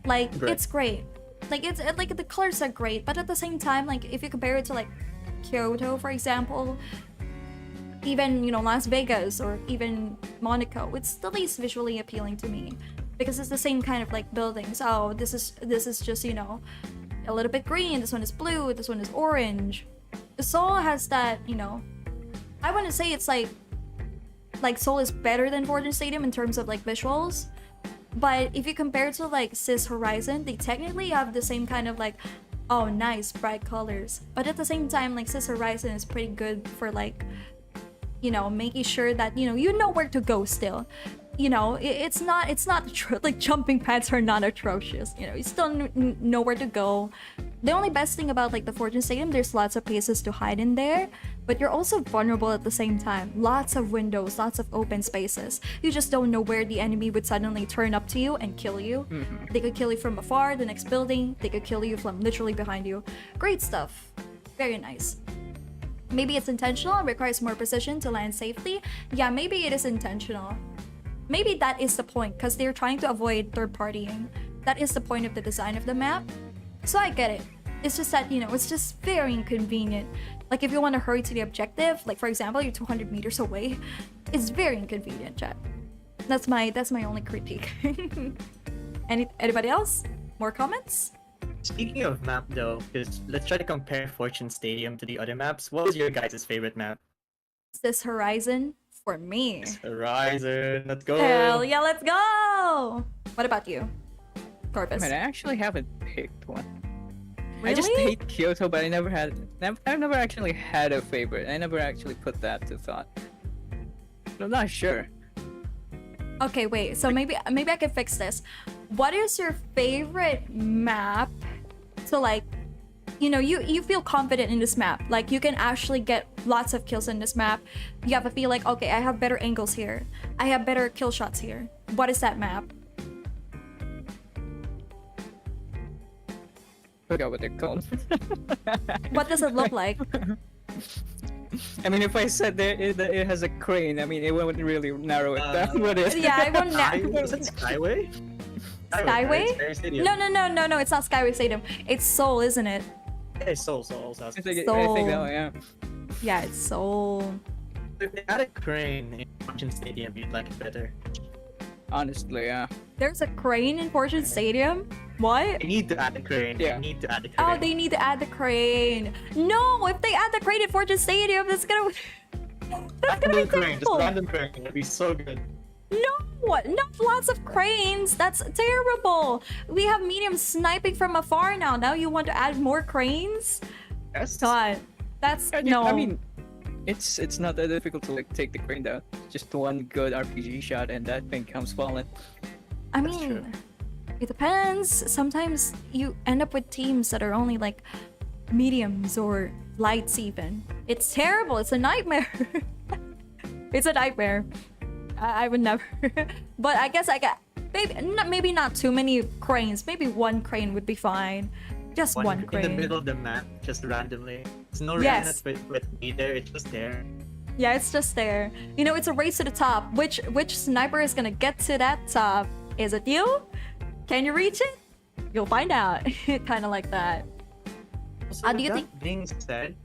Like, Right. it's great. Like, it's like the colors are great, but at the same time, like, if you compare it to like Kyoto, for example, even, you know, Las Vegas or even Monaco, it's still least visually appealing to me because it's the same kind of like buildings. Oh, this is just, you know, a little bit green. This one is blue. This one is orange. Seoul has that, you know, I want to say it's like Seoul is better than Fortune Stadium in terms of like visuals, but if you compare it to like Sis Horizon, they technically have the same kind of like, oh, nice bright colors, but at the same time, like, Sis Horizon is pretty good for like, you know, making sure that you know where to go still. You know, it's not like jumping pads are not atrocious. You know, you still know where to go. The only best thing about like the Fortune Stadium, there's lots of places to hide in there, but you're also vulnerable at the same time. Lots of windows, lots of open spaces. You just don't know where the enemy would suddenly turn up to you and kill you. They could kill you from afar, the next building. They could kill you from literally behind you. Great stuff. Very nice. Maybe it's intentional, requires more precision to land safely. Yeah, maybe it is intentional. Maybe that is the point, because they're trying to avoid third partying. That is the point of the design of the map. So I get it. It's just that, you know, it's just very inconvenient. Like, if you want to hurry to the objective, like, for example, you're 200 meters away, it's very inconvenient, chat. That's my only critique. Anybody else? More comments? Speaking of map though, because let's try to compare Fortune Stadium to the other maps. What was your guys' favorite map? This Horizon for me. Horizon, let's go! Hell yeah, let's go! What about you, Corpus? Man, I actually haven't picked one. Really? I just hate Kyoto, but I never actually had a favorite. I never actually put that to thought. But I'm not sure. Okay, wait. So maybe I can fix this. What is your favorite map to, like, you know, you feel confident in this map? Like, you can actually get lots of kills in this map. You have a feel like, okay, I have better angles here. I have better kill shots here. What is that map? Forgot what they're called. What does it look like? I mean, if I said that it has a crane, I mean, it wouldn't really narrow it down, would it? Yeah, I won't Was it Skyway? Skyway? Skyway Stadium. No, it's not Skyway Stadium. It's Seoul, isn't it? Yeah, it's Seoul. Also. I think Seoul. that one, yeah. Yeah, it's Seoul. If they had a crane in Fortune Stadium, you'd like it better. Honestly, yeah. There's a crane in Fortune Stadium? What? They need to add the crane. Yeah. They need to add the crane. Oh, they need to add the crane. No, if they add the crane in Fortune Stadium, that's gonna be Random crane, just terrible. random crane. It'd be so good. No, not lots of cranes. That's terrible. We have mediums sniping from afar now. Now you want to add more cranes? Yes. God, that's no. I mean, it's not that difficult to like take the crane down. Just one good RPG shot and that thing comes falling. I That's mean, true. it depends. Sometimes you end up with teams that are only like mediums or lights even. It's terrible. It's a nightmare. It's a nightmare. I would never. But I guess I got maybe not too many cranes. Maybe one crane would be fine. Just one crane. in the middle of the map, just randomly. There's no Yes. reason with me there. It's just there. Yeah, it's just there. You know, it's a race to the top. Which sniper is gonna get to that top? Is it you? Can you reach it? You'll find out. Kind of like that. Also, Do you with think? that being said,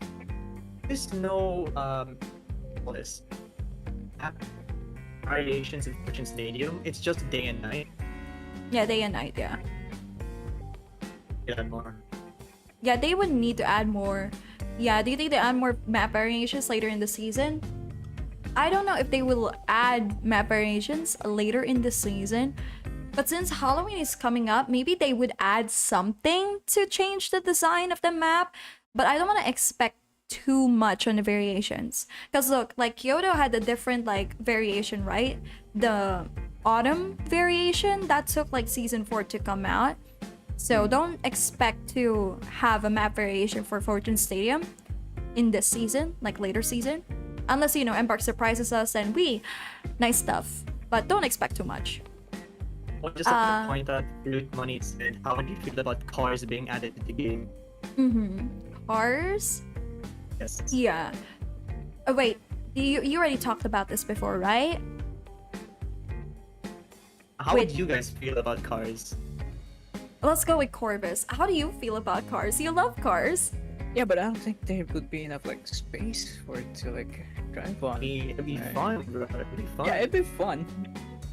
there's no what is map variations in Fortune Stadium. It's just day and night. Yeah, day and night. Yeah. Yeah, more. Yeah, they would need to add more. Yeah, do you think they add more map variations later in the season? I don't know if they will add map variations later in the season. But since Halloween is coming up, maybe they would add something to change the design of the map. But I don't want to expect too much on the variations. Because look, like Kyoto had a different like variation, right? The autumn variation, that took like season 4 to come out. So don't expect to have a map variation for Fortune Stadium in this season, like later season. Unless, you know, Embark surprises us and nice stuff. But don't expect too much. Well, just have to point out, Root Money said, how would you feel about cars being added to the game? Cars? Yes. Yeah. Oh, wait, you already talked about this before, right? How would Wait. you guys feel about cars? Let's go with Corvus. How do you feel about cars? You love cars. Yeah, but I don't think there would be enough like space for it to like drive on. It'd be Right. fun, bro. It'd be fun. Yeah, it'd be fun.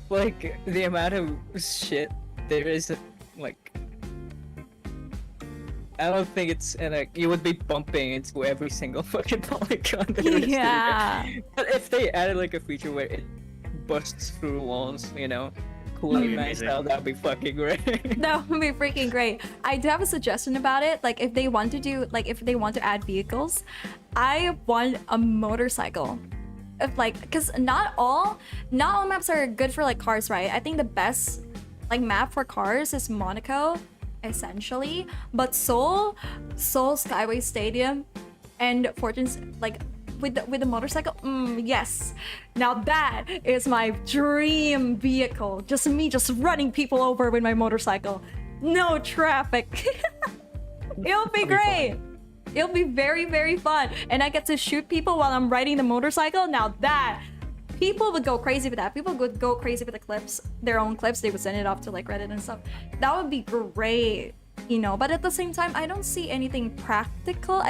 Like the amount of shit there is, like I don't think it's like you would be bumping into every single fucking polygon. There is Yeah. there. But if they added like a feature where it busts through walls, you know, cool That'd be man amazing. style, that'd be fucking great. That would be freaking great. I do have a suggestion about it. Like if they want to do if they want to add vehicles, I want a motorcycle. If because not all maps are good for like cars, right? I think the best like map for cars is Monaco, essentially. But Seoul Skyway Stadium, and Fortune's like with the motorcycle, yes. Now that is my dream vehicle. Just me just running people over with my motorcycle. No traffic. It'll be great. It'll be very, very fun. And I get to shoot people while I'm riding the motorcycle. Now that people would go crazy with that. People would go crazy with the clips, their own clips. They would send it off to like Reddit and stuff. That would be great, you know. But at the same time, I don't see anything practical.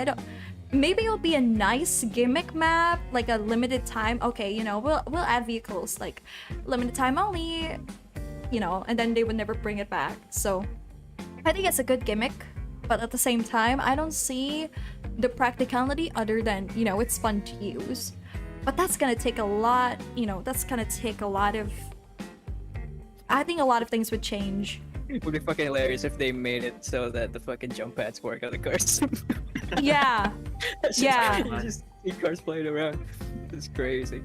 Maybe it'll be a nice gimmick map, like a limited time. Okay, you know, we'll add vehicles like limited time only, you know, and then they would never bring it back. So I think it's a good gimmick, but at the same time, I don't see the practicality other than, you know, it's fun to use. But that's gonna take a lot, you know, that's gonna take a lot of. I think a lot of things would change. It would be fucking hilarious if they made it so that the fucking jump pads work on the cars. Yeah. Yeah. You just see cars playing around. It's crazy.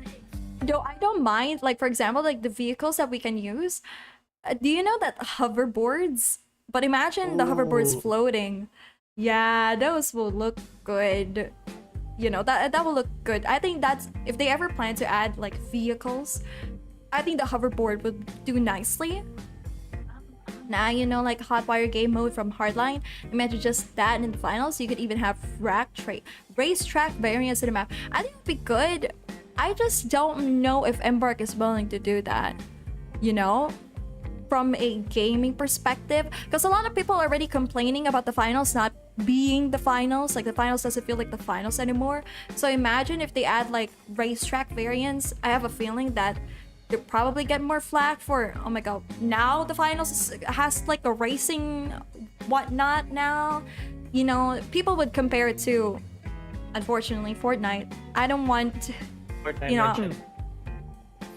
Though I don't mind, like for example, like the vehicles that we can use. Do you know that hoverboards? But imagine the hoverboards Ooh. floating. Yeah, those will look good. You know, that will look good. I think that's if they ever plan to add like vehicles, I think the hoverboard would do nicely. Now, you know, like hotwire game mode from Hardline. Imagine just that in the finals. You could even have racetrack variants in the map. I think it would be good. I just don't know if Embark is willing to do that. You know, from a gaming perspective, because a lot of people are already complaining about the finals not being the finals. Like the finals doesn't feel like the finals anymore. So imagine if they add like racetrack variants. I have a feeling that you'll probably get more flack for, oh my god, now the finals has like a racing whatnot now. You know, people would compare it to, unfortunately, Fortnite. I don't want, Fortnite you know, mentioned.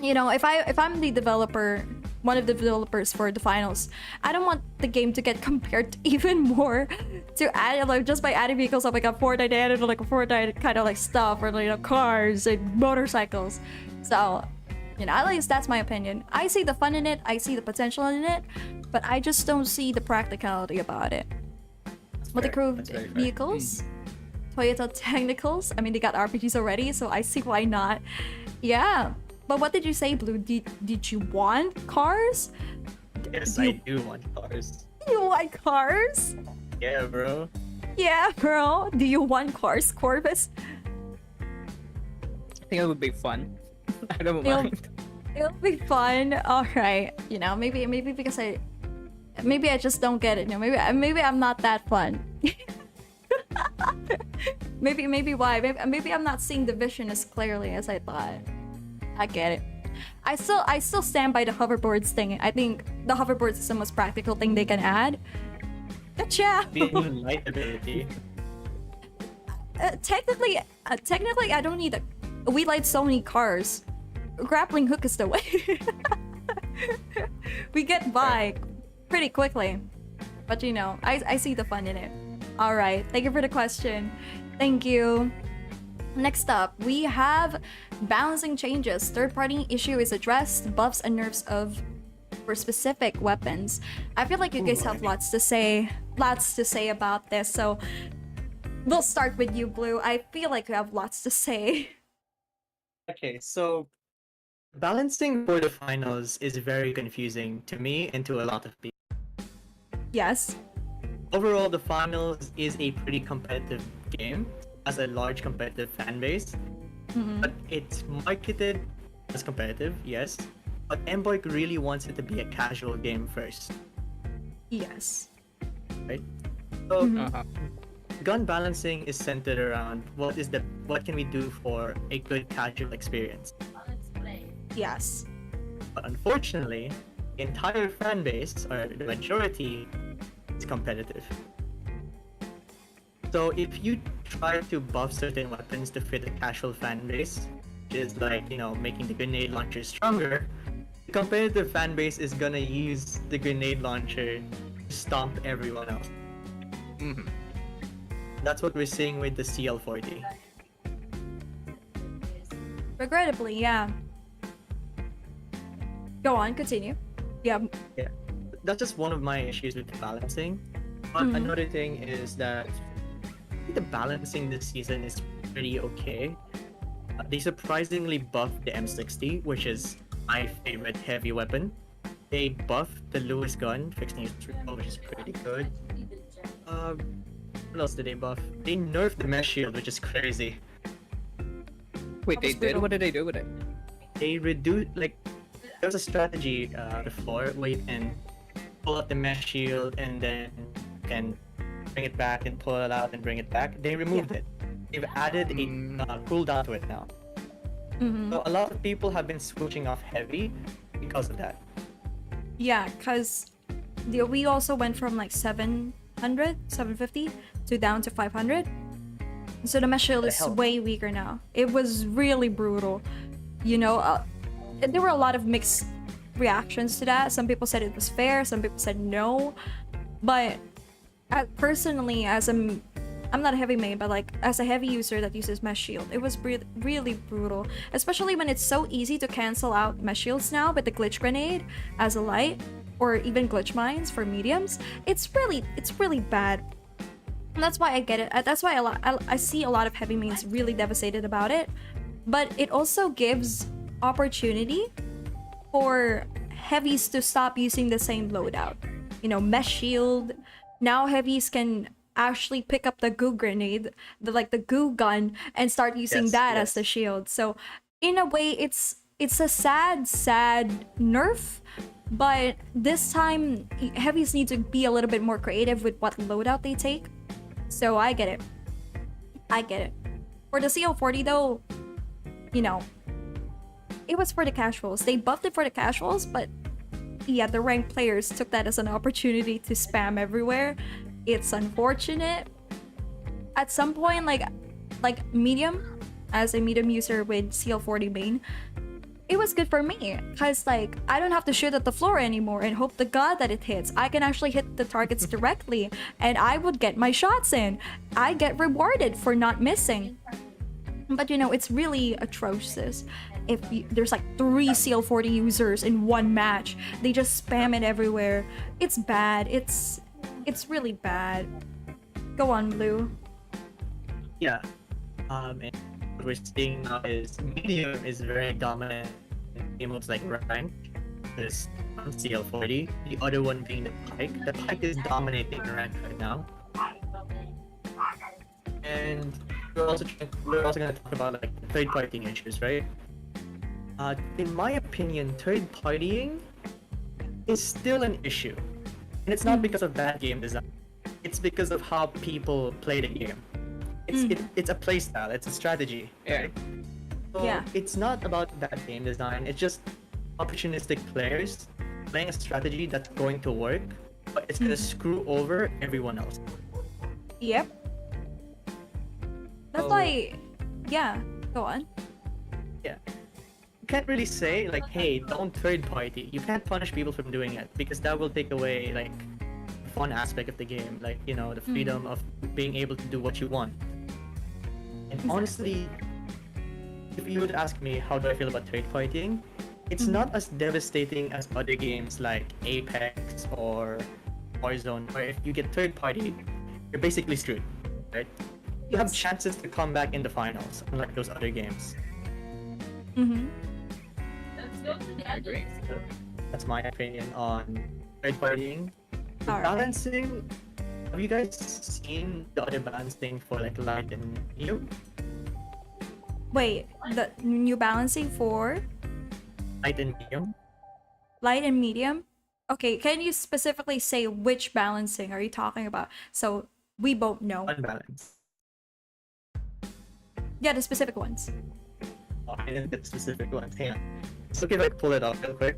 you know, if I'm the developer, one of the developers for the finals, I don't want the game to get compared even more to add, like just by adding vehicles. Oh my god, Fortnite added like a Fortnite kind of like stuff, or you know, cars and motorcycles. So, you know, at least that's my opinion. I see the fun in it, I see the potential in it, but I just don't see the practicality about it. But the fair. crew That's very fair. vehicles, Toyota Technicals, I mean, they got RPGs already, so I see why not. Yeah. But what did you say, Blue? Did you want cars? Yes, Do I you- do want cars. You want cars? Yeah, bro. Yeah, bro. Do you want cars, Corvus? I think it would be fun. I don't It'll, mind. it'll be fun. All right. You know, maybe because maybe I just don't get it. No, maybe I'm not that fun. maybe why? Maybe I'm not seeing the vision as clearly as I thought. I get it. I still stand by the hoverboards thing. I think the hoverboards is the most practical thing they can add. Gotcha. The new light ability. Technically, I don't need a. We light so many cars. Grappling hook is the way. We get by pretty quickly, but you know, I see the fun in it. All right, thank you for the question. Thank you. Next up, we have balancing changes. Third-party issue is addressed. Buffs and nerfs for specific weapons. I feel like you guys have lots to say about this. So we'll start with you, Blue. I feel like you have lots to say. Okay, so balancing for the finals is very confusing to me and to a lot of people. Yes. Overall, the finals is a pretty competitive game, has a large competitive fan base, but it's marketed as competitive, yes. But Mboik really wants it to be a casual game first, Yes. right? So Uh-huh. gun balancing is centered around what can we do for a good casual experience. Yes. But unfortunately, the entire fan base, or the majority, is competitive. So if you try to buff certain weapons to fit a casual fan base, which is like, you know, making the grenade launcher stronger, the competitive fan base is gonna use the grenade launcher to stomp everyone else. Mhm. That's what we're seeing with the CL40. Regrettably, yeah. Go on, continue. Yeah. Yeah, that's just one of my issues with the balancing. But another thing is that I think the balancing this season is pretty okay. They surprisingly buffed the M60, which is my favorite heavy weapon. They buffed the Lewis gun, fixing its recoil, which is pretty good. What else did they buff? They nerfed the mesh shield, which is crazy. Wait, they did? What did they do with it? They reduced, like, there's a strategy on the floor where you can pull out the mesh shield and then you can bring it back and pull it out and bring it back. They removed it. They've added a cooldown to it now. So a lot of people have been switching off heavy because of that. Yeah, because we also went from like 750 to down to 500. So the mesh shield is hell? way weaker now. It was really brutal. You know, there were a lot of mixed reactions to that. Some people said it was fair, some people said no. But personally, I'm not a heavy main, but like as a heavy user that uses mesh shield, it was really brutal. Especially when it's so easy to cancel out mesh shields now with the glitch grenade as a light, or even glitch mines for mediums. It's really bad. And that's why I get it. That's why I see a lot of heavy mains really devastated about it. But it also gives opportunity for heavies to stop using the same loadout. You know, mesh shield. Now heavies can actually pick up the goo grenade, the goo gun, and start using that as the shield. So in a way, it's a sad nerf. But this time, heavies need to be a little bit more creative with what loadout they take. So I get it. For the CL40 though, you know, it was for the casuals. They buffed it for the casuals, but yeah, the ranked players took that as an opportunity to spam everywhere. It's unfortunate. At some point, like medium, as a medium user with CL40 main, it was good for me, because like I don't have to shoot at the floor anymore and hope to god that it hits. I can actually hit the targets directly and I would get my shots in. I get rewarded for not missing. But you know, it's really atrocious if there's like 3 CL40 users in one match. They just spam it everywhere. It's bad. It's really bad. Go on, Blue. Yeah. And what we're seeing now is medium is very dominant game modes like rank, this CL40. The other one being the Pike. The Pike is dominating rank right now. And we're also going to talk about like third-party issues, right? In my opinion, third-partying is still an issue, and it's not because of bad game design. It's because of how people play the game. It's a playstyle. It's a strategy. Yeah. Right? So it's not about bad game design. It's just opportunistic players playing a strategy that's going to work, but it's gonna screw over everyone else. Yep. That's So- why, yeah, go on. Yeah. You can't really say like, hey, don't third party. You can't punish people from doing it because that will take away like the fun aspect of the game, like the freedom of being able to do what you want. And honestly, if you would ask me how do I feel about third partying, it's not as devastating as other games like Apex or Warzone, where if you get third party, you're basically screwed, right? You have chances to come back in the finals, unlike those other games. Mm-hmm. I agree. That's my opinion on third partying. Alright. Balancing. Have you guys seen the other balancing for like light and medium? Wait, the new balancing for Light and medium. light and medium? Okay, can you specifically say which balancing are you talking about? So we both know. Unbalanced. Yeah, the specific ones. Oh, I didn't get specific ones. Hang on. It's okay if I pull it up real quick.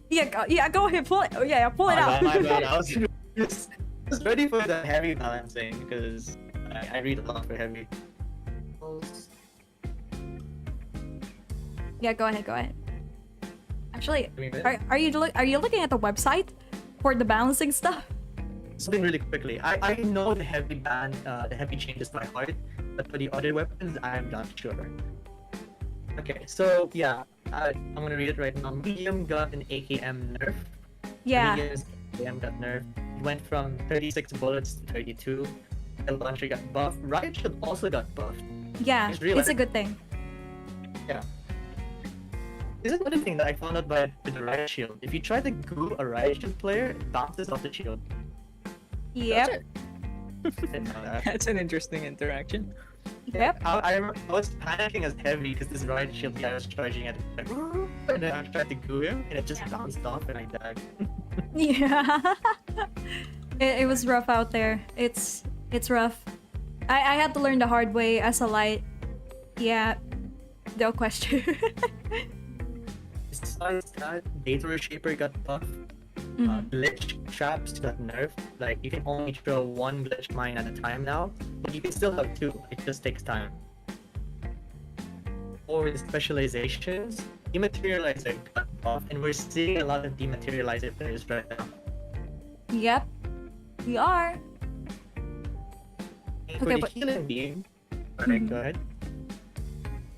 Yeah, go ahead, pull it. Oh, yeah, pull it out. My bad. I was just ready for the heavy balancing because I read a lot for heavy. Yeah, go ahead. Actually, Give me a minute. are you looking at the website for the balancing stuff? Something really quickly. I know the heavy changes by heart, but for the other weapons, I'm not sure. Okay, so yeah, I'm gonna read it right now. Medium got an AKM nerf. Yeah. Medium's AKM got nerfed. It went from 36 bullets to 32. The launcher got buffed. Riot Shield also got buffed. Yeah, Just realized- it's a good thing. Yeah. This is another thing that I found out with the Riot Shield. If you try to goo a Riot Shield player, it bounces off the shield. Yep. I didn't know that. That's an interesting interaction. Yep. I remember I was panicking as heavy because this Riot Shield guy was charging at like, and then I tried to goo him and it just bounced off and I died. Yeah. it was rough out there. It's rough. I had to learn the hard way as a light. Yeah. No question. Besides that, Data Shaper got buffed. Glitch traps got nerfed. Like you can only throw one glitch mine at a time now, but you can still have two. It just takes time. For the specializations, Dematerializer got buffed, and we're seeing a lot of Dematerializer players right now. Yep. We are. And for Okay, the but- healing beam, alright, go ahead.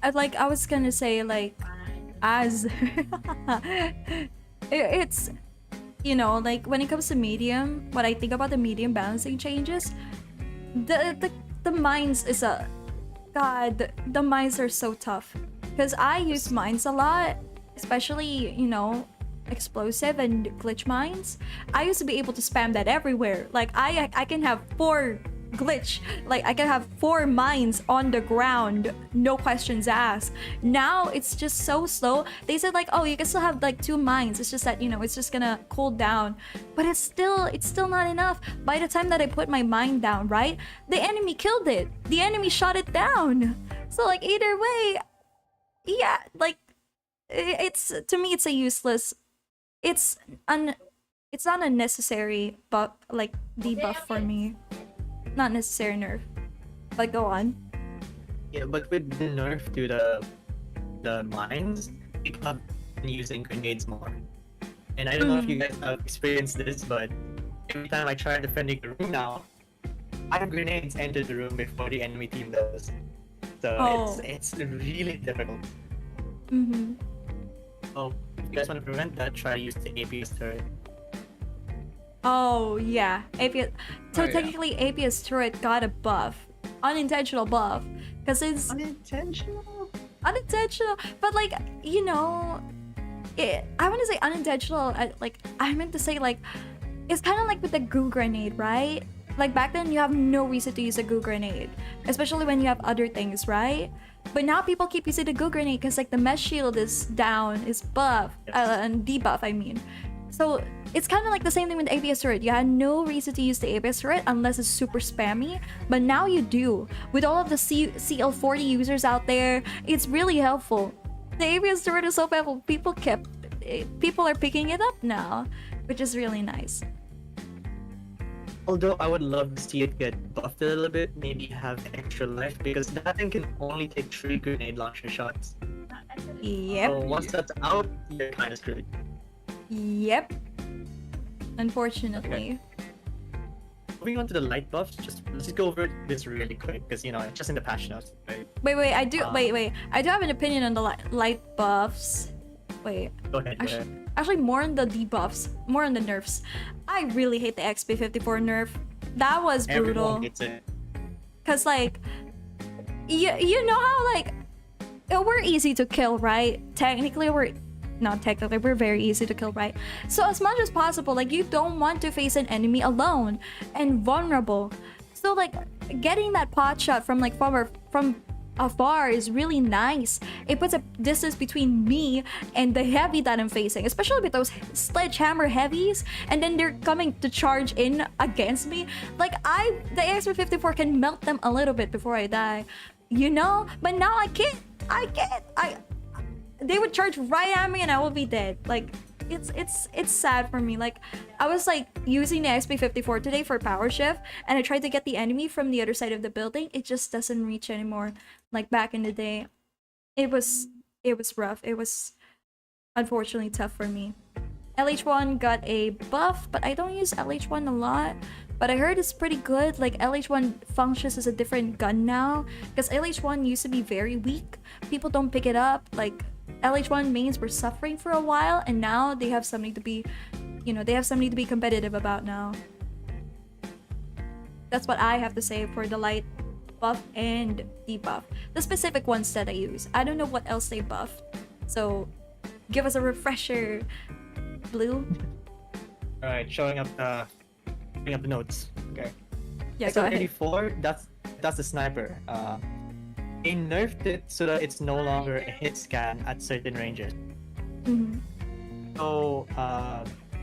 I was gonna say like as it's like when it comes to medium, what I think about the medium balancing changes, the mines is the mines are so tough because I use mines a lot, especially explosive and glitch mines. I used to be able to spam that everywhere. Like I can have 4 glitch, like I can have 4 mines on the ground, no questions asked. Now it's just so slow. They said like, oh, you can still have like 2 mines, it's just that it's just gonna cool down, but it's still not enough. By the time that I put my mine down, right, the enemy killed it, the enemy shot it down. So like either way, yeah, like it's, to me, it's a useless, it's not a necessary buff, like debuff for me. Not necessary nerf. But go on. Yeah, but with the nerf to the mines, people have been using grenades more. And I don't know if you guys have experienced this, but every time I try defending the room now, 5 grenades enter the room before the enemy team does. So it's really difficult. Mm-hmm. So if you guys want to prevent that, try to use the APS turret. Oh yeah, APS. So Oh, yeah. technically, APS turret got a buff, unintentional buff, because it's Unintentional? unintentional. But like I want to say unintentional. I meant to say like, it's kind of like with the goo grenade, right? Like back then, you have no reason to use a goo grenade, especially when you have other things, right? But now people keep using the goo grenade because like the mesh shield is down, is buff, and debuff, I mean. So it's kind of like the same thing with the ABS turret. You had no reason to use the ABS turret unless it's super spammy, but now you do. With all of the CL40 users out there, it's really helpful. The ABS turret is so helpful. People are picking it up now, which is really nice. Although I would love to see it get buffed a little bit, maybe have extra life, because that thing can only take 3 grenade launcher shots. Yep. So once that's out, you're kind of screwed. Yep. Unfortunately. Moving on to the light buffs, let's just go over this really quick, because it's just in the patch notes, right? Wait. I do have an opinion on the light buffs. Wait. Go ahead. Actually, more on the debuffs, more on the nerfs. I really hate the XP54 nerf. That was brutal. Everyone hates it. Cause like, you know how like, we're easy to kill, right? Technically, we're very easy to kill, right? So as much as possible, like you don't want to face an enemy alone and vulnerable. So like, getting that pot shot from like from afar is really nice. It puts a distance between me and the heavy that I'm facing, especially with those sledgehammer heavies, and then they're coming to charge in against me. Like the XP54 can melt them a little bit before I die, but now I can't. They would charge right at me and I will be dead. Like it's sad for me. Like I was like using the XP54 today for power shift, and I tried to get the enemy from the other side of the building. It just doesn't reach anymore. Like back in the day, it was rough. It was unfortunately tough for me. LH1 got a buff, but I don't use LH1 a lot. But I heard it's pretty good. Like LH1 functions as a different gun now, because LH1 used to be very weak. People don't pick it up. Like LH1 mains were suffering for a while, and now they have something to be, competitive about now. That's what I have to say for the light buff and debuff. The specific ones that I use. I don't know what else they buffed. So give us a refresher, Blue. Alright, showing up the notes. Okay. Yeah, go ahead. 84, that's the sniper. They nerfed it so that it's no longer a hit scan at certain ranges. Mm-hmm. So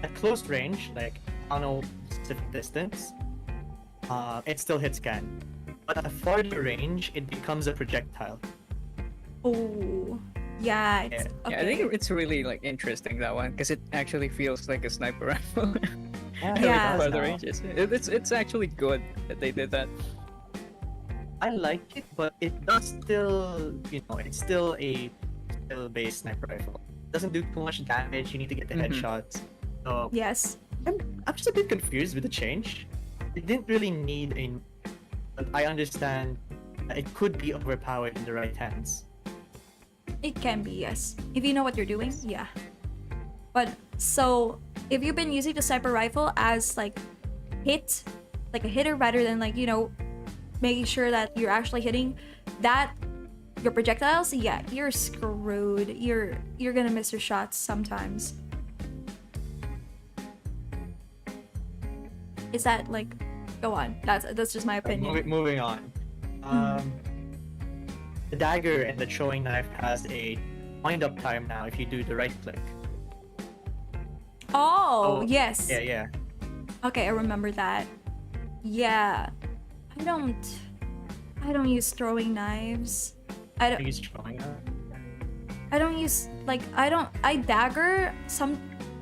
at close range, like on a specific distance, it's still hit scan. But at a farther range, it becomes a projectile. Oh, yeah. Okay. Yeah, I think it's really like interesting, that one, because it actually feels like a sniper rifle. Yeah. Farther ranges. It's actually good that they did that. I like it, but it does still, it's still a skill-based sniper rifle. It doesn't do too much damage. You need to get the headshots. So Yes. I'm just a bit confused with the change. It didn't really need but I understand that it could be overpowered in the right hands. It can be, yes. If you know what you're doing, yeah. But so if you've been using the sniper rifle as like a hitter rather than like, making sure that you're actually hitting your projectiles, yeah, you're screwed. You're gonna miss your shots sometimes. Is that like, go on. That's just my opinion. Moving on. The dagger and the throwing knife has a wind-up time now if you do the right click. Oh, yes. Yeah. Okay, I remember that. Yeah. I don't use throwing knives. I Use throwing knife. I don't use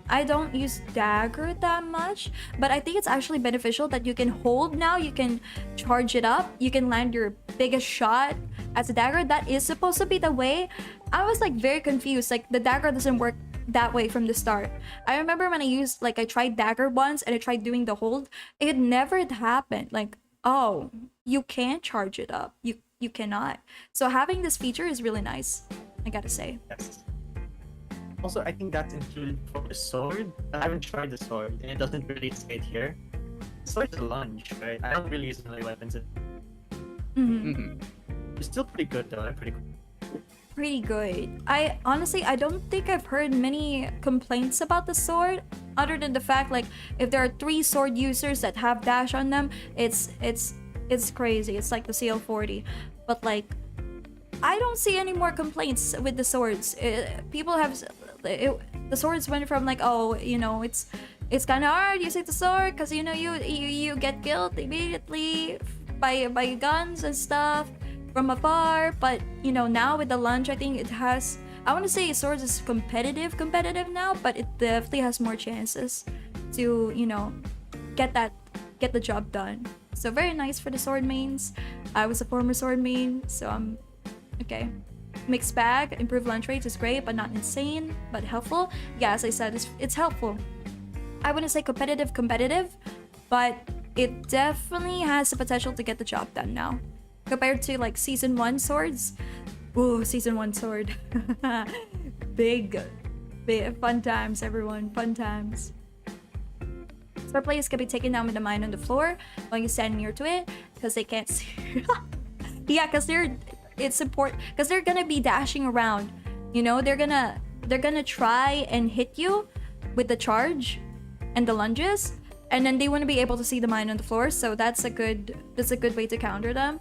I don't use dagger that much, but I think it's actually beneficial that you can hold now, you can charge it up, you can land your biggest shot as a dagger. That is supposed to be the way. I was like very confused, like the dagger doesn't work that way from the start. I remember when I tried dagger once and I tried doing the hold, it never happened. Like, oh, you can't charge it up. You cannot. So having this feature is really nice, I gotta say. Yes. Also, I think that's included for the sword. I haven't tried the sword, and it doesn't really state here. The sword is a lunge, right? I don't really use melee weapons. Mm-hmm. It's still pretty good though. Pretty cool. pretty good. I honestly, I don't think I've heard many complaints about the sword, other than the fact like if there are 3 sword users that have dash on them, it's crazy. It's like the CL40, but like I don't see any more complaints with the swords. People have the swords went from like, oh, you know, it's kind of hard using the sword because you know you get killed immediately by guns and stuff from afar. But you know, now with the lunge, I think it has. I want to say swords is competitive now, but it definitely has more chances to, you know, get the job done. So very nice for the sword mains. I was a former sword main, so I'm okay. Mixed bag, improved lunge rates is great, but not insane, but helpful. Yeah, as I said, it's helpful. I wouldn't say competitive, but it definitely has the potential to get the job done now. Compared to like season 1 swords. Ooh, season 1 sword. big fun times, everyone. Fun times. Sword players can be taken down with the mine on the floor when you stand near to it, because they can't see. Yeah, because it's important because they're gonna be dashing around. You know, they're gonna try and hit you with the charge and the lunges, and then they want to be able to see the mine on the floor. So that's a good way to counter them.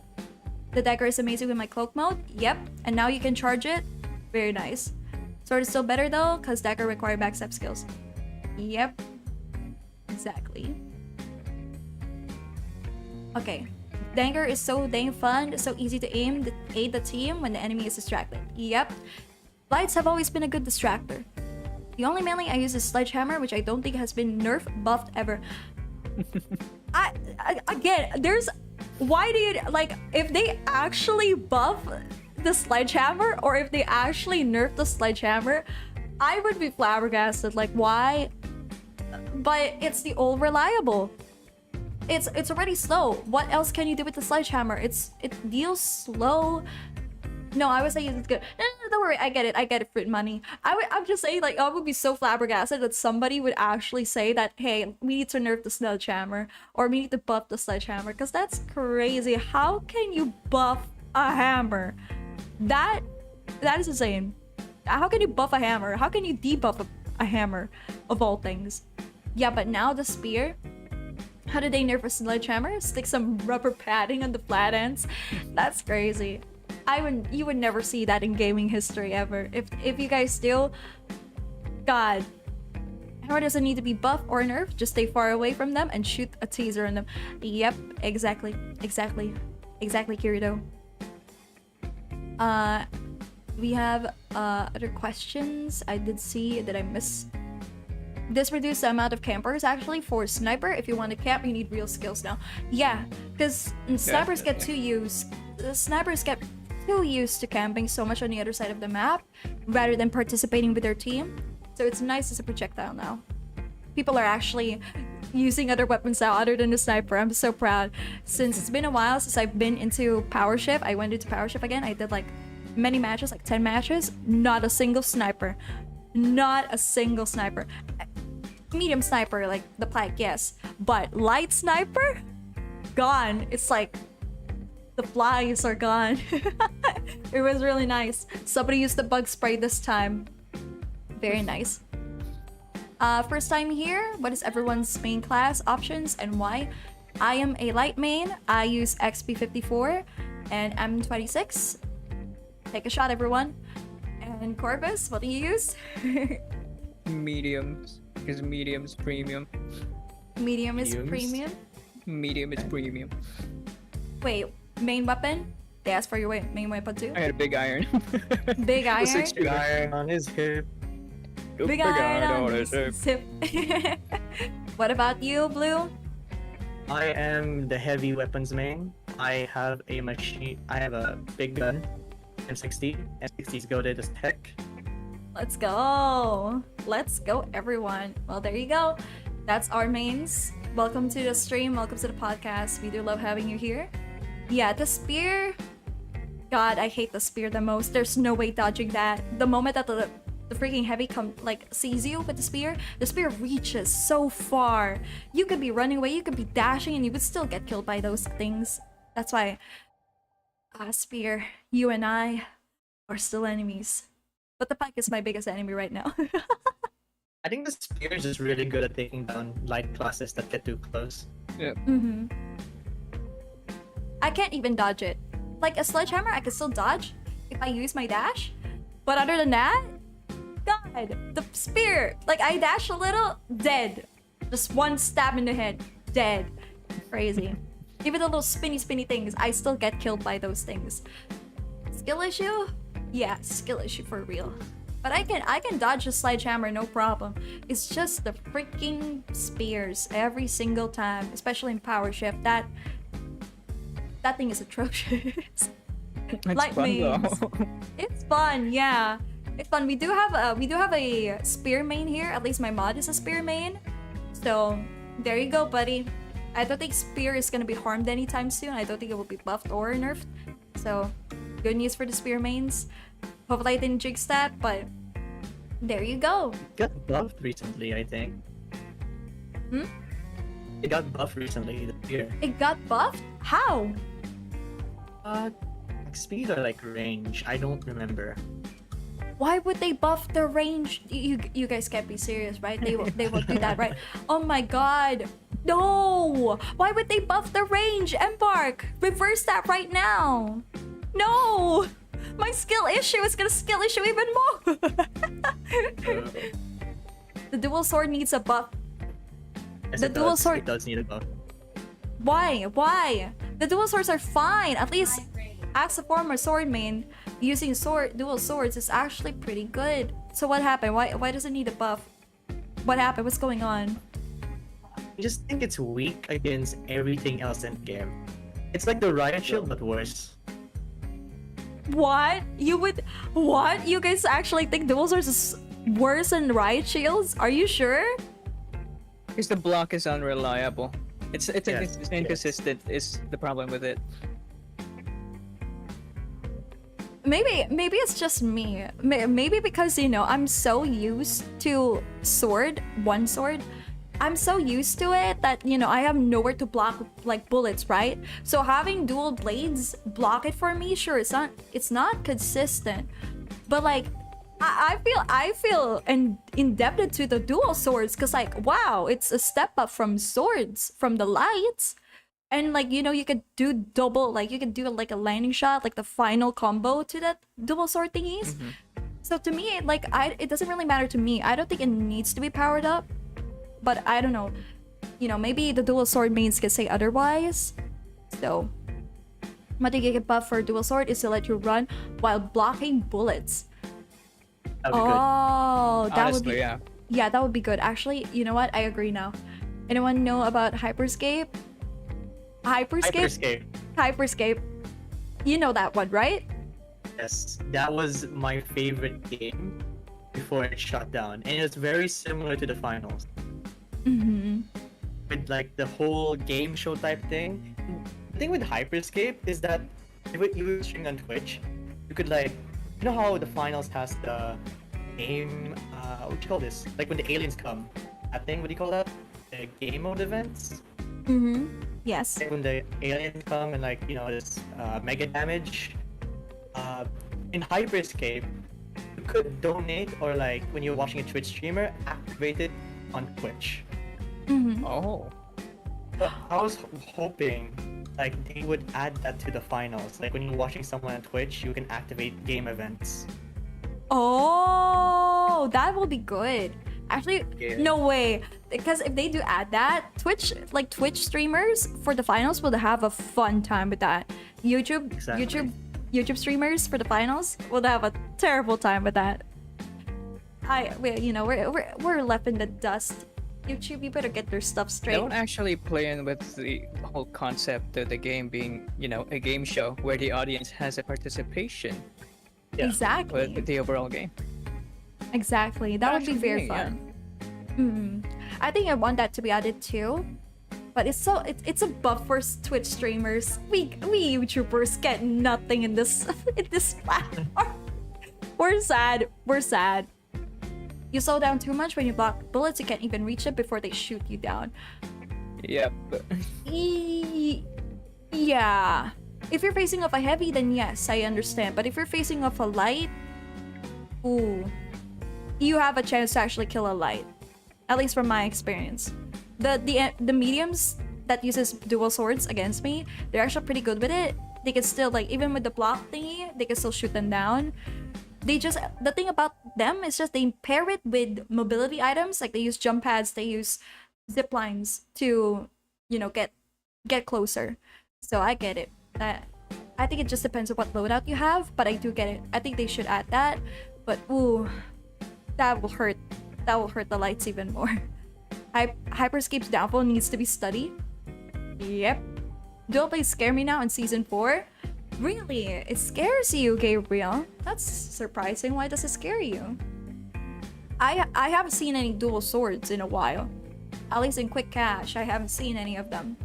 The dagger is amazing with my cloak mode. Yep, and now you can charge it. Very nice. Sword is still better though, because dagger require backstep skills. Yep, exactly. Okay. Dagger is so dang fun, so easy to aid the team when the enemy is distracted. Yep. Lights have always been a good distractor. The only melee I use is sledgehammer, which I don't think has been nerf buffed ever. Again, there's why do you like if they actually buff the sledgehammer or if they actually nerf the sledgehammer, I would be flabbergasted. Like why? But it's the old reliable. It's already slow. What else can you do with the sledgehammer? It deals slow. No, I would say it's good. No, don't worry. I get it, fruit money. I'm just saying, like, I would be so flabbergasted that somebody would actually say that, hey, we need to nerf the sledgehammer or we need to buff the sledgehammer, because that's crazy. How can you buff a hammer? That is insane. How can you buff a hammer? How can you debuff a hammer, of all things? Yeah, but now the spear. How did they nerf a sledgehammer? Stick some rubber padding on the flat ends? That's crazy. You would never see that in gaming history ever. If you guys still, God, hammer doesn't need to be buff or nerfed. Just stay far away from them and shoot a teaser on them. Yep, exactly, Kirito. We have other questions. I did see that I missed. This reduced the amount of campers actually for sniper. If you want to camp, you need real skills now. Yeah, because snipers get too used. Snipers get too used to camping so much on the other side of the map rather than participating with their team. So it's nice as a projectile now. People are actually using other weapons now other than the sniper. I'm so proud. Since it's been a while since I've been into power shift, I went into power shift again. I did like many matches, like 10 matches. Not a single sniper. Not a single sniper. Medium sniper, like the pike, yes. But light sniper? Gone. It's like the flies are gone. It was really nice. Somebody used the bug spray this time. Very nice. First time here. What is everyone's main class options and why? I am a light main. I use XP54 and M26. Take a shot, everyone. And Corvus, what do you use? Mediums, because medium's premium. Medium is premium? Medium is premium. Wait, main weapon? They asked for your main weapon too? I had a big iron. Big iron? Big iron on his hip. Big iron on his hip. What about you, Blue? I am the heavy weapons main. I have a machine. I have a big gun. M60. M60 is goated as heck. Let's go. Let's go, everyone. Well, there you go. That's our mains. Welcome to the stream. Welcome to the podcast. We do love having you here. Yeah, the spear. God, I hate the spear the most. There's no way dodging that. The moment that the freaking heavy sees you with the spear reaches so far. You could be running away, you could be dashing, and you would still get killed by those things. That's why, spear, you and I are still enemies. But the Pike is my biggest enemy right now. I think the spear is just really good at taking down light classes that get too close. Yeah. Mm-hmm. I can't even dodge it. Like a sledgehammer, I can still dodge if I use my dash. But other than that, God, the spear. Like I dash a little, dead. Just one stab in the head, dead. Crazy. Even the little spinny things, I still get killed by those things. Skill issue? Yeah, skill issue for real. But I can dodge a sledgehammer, no problem. It's just the freaking spears every single time, especially in power shift. That thing is atrocious. It's Light fun mains. though. It's fun, yeah. It's fun. We do have a spear main here. At least my mod is a spear main. So there you go, buddy. I don't think spear is gonna be harmed anytime soon. I don't think it will be buffed or nerfed. So good news for the spear mains. Hopefully I didn't jinx that, but there you go. It got buffed recently, I think. It got buffed recently, the spear. It got buffed? How? Like speed or like range? I don't remember. Why would they buff the range? You guys can't be serious, right? They will do that, right? Oh my god. No! Why would they buff the range? Embark! Reverse that right now! No! My skill issue is gonna skill issue even more! The dual sword needs a buff. Yes, The it dual does. sword- It does need a buff. Why? Why? The dual swords are fine. At least as a former sword main, using dual swords is actually pretty good. So what happened? Why does it need a buff? What happened? What's going on? I just think it's weak against everything else in the game. It's like the riot shield, but worse. What? What? You guys actually think dual swords is worse than riot shields? Are you sure? Because the block is unreliable. It's Yes, inconsistent is the problem with it. Maybe it's just me. Maybe because I'm so used to one sword. I'm so used to it that I have nowhere to block like bullets, right? So having dual blades block it for me, sure, it's not consistent. But like I feel indebted to the dual swords because like wow, it's a step up from swords from the lights. And like you could do double, like you could do like a lightning shot, like the final combo to that dual sword thingies. So to me, it doesn't really matter to me. I don't think it needs to be powered up, but I don't know. Maybe the dual sword mains can say otherwise. So, what you get buff for dual sword is to let you run while blocking bullets. That would be good. Oh, that would Honestly, be yeah. yeah, that would be good. Actually, you know what? I agree now. Anyone know about Hyperscape? Hyperscape. Hyperscape. You know that one, right? Yes, that was my favorite game before it shut down, and it was very similar to the finals. With like the whole game show type thing. The thing with Hyperscape is that if you were streaming on Twitch, you could like, how the finals has the game, what do you call this? Like when the aliens come, that thing, what do you call that? The game mode events? Yes. Like when the aliens come and like, this mega damage. In Hyperscape, you could donate or like when you're watching a Twitch streamer, activate it on Twitch. Oh. But I was hoping like they would add that to the finals. Like when you're watching someone on Twitch, you can activate game events. Oh, that will be good. Actually, Yeah. no way. Because if they do add that, Twitch streamers for the finals will have a fun time with that. Exactly. YouTube streamers for the finals will have a terrible time with that. We're left in the dust. YouTube, you better get their stuff They straight. don't actually play in with the whole concept of the game being, a game show where the audience has a participation Yeah. Exactly. with the overall game. Exactly. That would be very Actually, fun. I think I want that to be added too. But it's a buff for Twitch streamers. We YouTubers get nothing in this in this platform. We're sad. You slow down too much when you block bullets. You can't even reach it before they shoot you down. Yep. Yeah. If you're facing off a heavy, then yes, I understand. But if you're facing off a light, ooh, you have a chance to actually kill a light. At least from my experience. The mediums that uses dual swords against me, they're actually pretty good with it. They can still, like, even with the block thingy, they can still shoot them down. The thing about them is just they pair it with mobility items. Like, they use jump pads, they use zip lines to, you know, get closer. So I get it. I think it just depends on what loadout you have, but I do get it. I think they should add that. But ooh, that will hurt. That will hurt the lights even more. Hyperscape's downfall needs to be studied. Yep. Dual plays scare me now in season 4. Really? It scares you, Gabriel? That's surprising. Why does it scare you? I haven't seen any dual swords in a while. At least in Quick Cash, I haven't seen any of them.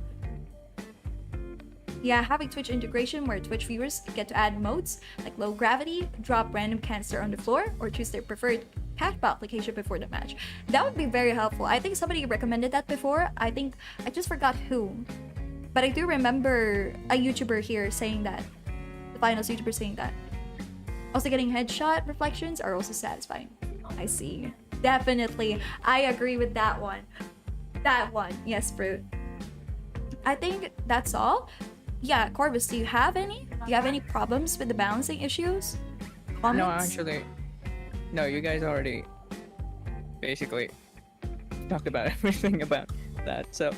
Yeah, having Twitch integration where Twitch viewers get to add modes like low gravity, drop random canister on the floor, or choose their preferred catch application before the match. That would be very helpful. I think somebody recommended that before. I just forgot who. But I do remember a YouTuber here saying that. The finals YouTuber saying that. Also getting headshot reflections are also satisfying. I see. Definitely. I agree with that one. That one. Yes, Fruit. I think that's all. Yeah, Corvus, do you have any? Do you have any problems with the balancing issues? Comments? No, actually, no. You guys already basically talked about everything about that. So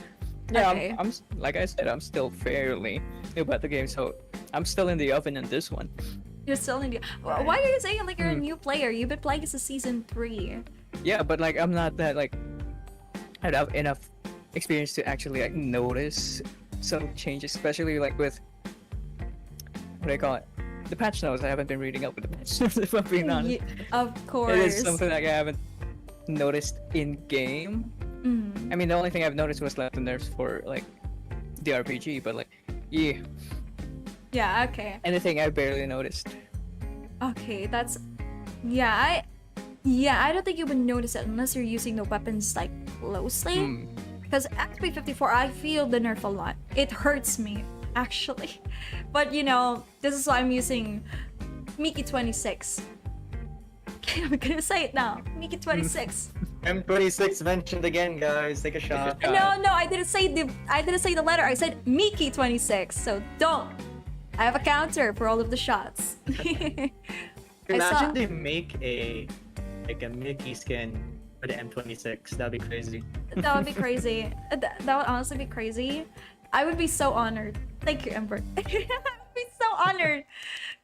yeah, Okay. I'm like I said, I'm still fairly new about the game, so I'm still in the oven in this one. You're still in the... Why are you saying like you're a new player? You've been playing since season 3. Yeah, but like I'm not that like I don't have enough experience to actually like notice some changes, especially like with what do you call it? The patch notes. I haven't been reading up with the patch notes if I'm being honest. Of course. It is something like I haven't noticed in game. I mean, the only thing I've noticed was like the nerfs for like the RPG, but like yeah, Yeah, okay. anything I barely noticed. Okay, that's... Yeah, I don't think you would notice it unless you're using the weapons like closely. Because XP54, I feel the nerf a lot. It hurts me, actually. But you know, this is why I'm using Mickey26. Okay, I'm gonna say it now. Mickey26. M26 mentioned again, guys. Take a shot. No, I didn't say the letter. I said Mickey26. So don't. I have a counter for all of the shots. Imagine they make a Mickey skin for the M26. That'd be crazy. That would be crazy. That would honestly be crazy. I would be so honored. Thank you, Ember. I would be so honored.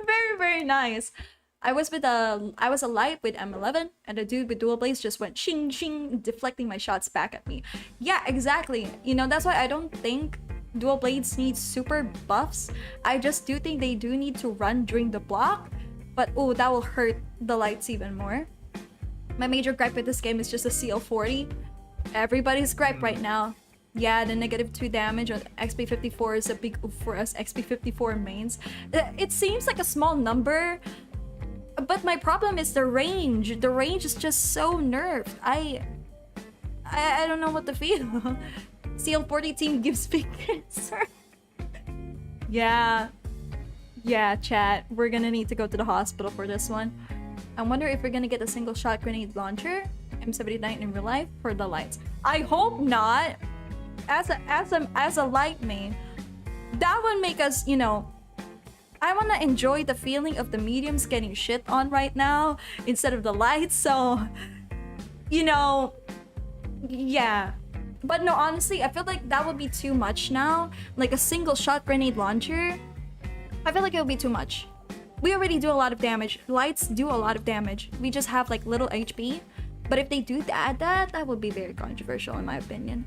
Very, very nice. I was a light with M11, and the dude with dual blades just went shing shing, deflecting my shots back at me. Yeah, exactly. You know, that's why I don't think dual blades need super buffs. I just do think they do need to run during the block. But oh, that will hurt the lights even more. My major gripe with this game is just a CL40. Everybody's gripe right now. Yeah, the -2 damage on XP54 is a big oof for us XP54 mains. It seems like a small number, but my problem is the range. The range is just so nerfed. I don't know what to feel. CL40 team gives me cancer. Yeah, chat. We're gonna need to go to the hospital for this one. I wonder if we're gonna get a single shot grenade launcher M79 in real life for the lights. I hope not. As a light main, that would make us, you know, I want to enjoy the feeling of the mediums getting shit on right now instead of the lights. So, you know, yeah. But no, honestly, I feel like that would be too much now. Like a single shot grenade launcher, I feel like it would be too much. We already do a lot of damage. Lights do a lot of damage. We just have like little HP. But if they do add that, that would be very controversial in my opinion.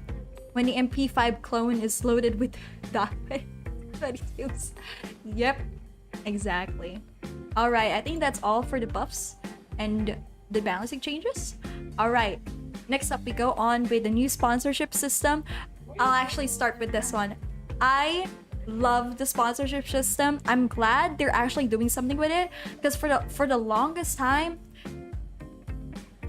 When the MP5 clone is loaded with .22s. Yep, exactly. Alright, I think that's all for the buffs and the balancing changes. Alright, next up we go on with the new sponsorship system. I'll actually start with this one. I love the sponsorship system. I'm glad they're actually doing something with it, because for the longest time,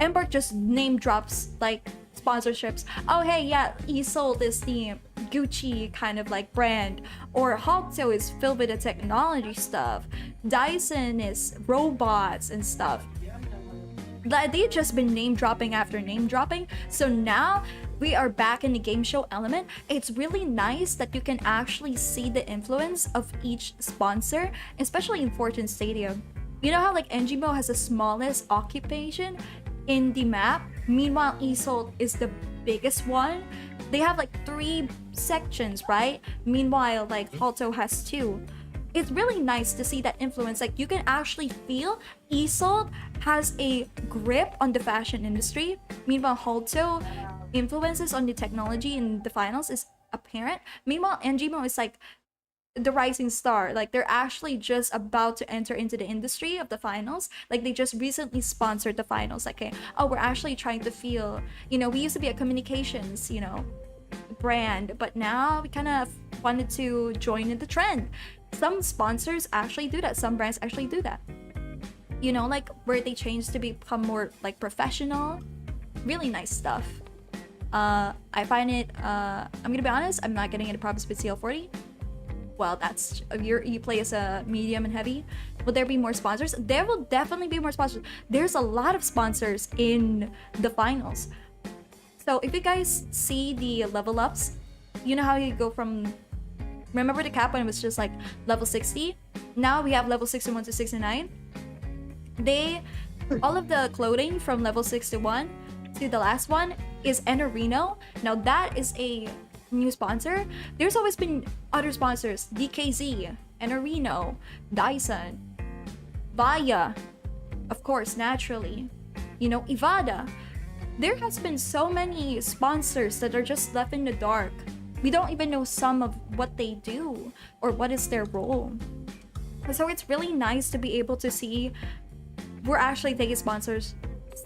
Embark just name drops like sponsorships. Oh hey, yeah, ESOL is the Gucci kind of like brand, or Halto is filled with the technology stuff. Dyson is robots and stuff. They've just been name dropping after name dropping. So now we are back in the game show element. It's really nice that you can actually see the influence of each sponsor, especially in Fortune Stadium. You know how like NGMO has the smallest occupation in the map? Meanwhile, Isolt is the biggest one. They have like 3 sections, right? Meanwhile, like Halto has 2. It's really nice to see that influence. Like you can actually feel Isolt has a grip on the fashion industry. Meanwhile, Halto influences on the technology in the finals is apparent. Meanwhile, NGMO is like the rising star. Like they're actually just about to enter into the industry of the finals. Like they just recently sponsored the finals. Like, okay, oh, we're actually trying to feel, you know, we used to be a communications, you know, brand, but now we kind of wanted to join in the trend. Some sponsors actually do that. Some brands actually do that. You know, like where they change to become more like professional. Really nice stuff. I find it, I'm gonna be honest, I'm not getting any problems with CL40. Well, that's, you play as a medium and heavy. Will there be more sponsors? There will definitely be more sponsors. There's a lot of sponsors in the finals. So if you guys see the level ups, you know how you go from, remember the cap when it was just like level 60? Now we have level 61 to 69. All of the clothing from level 61 to the last one is Enarino. Now that is a new sponsor. There's always been other sponsors: DKZ, Enarino, Dyson, Vaya, of course, naturally, you know, Ivada. There has been so many sponsors that are just left in the dark. We don't even know some of what they do or what is their role. So it's really nice to be able to see we're actually taking sponsors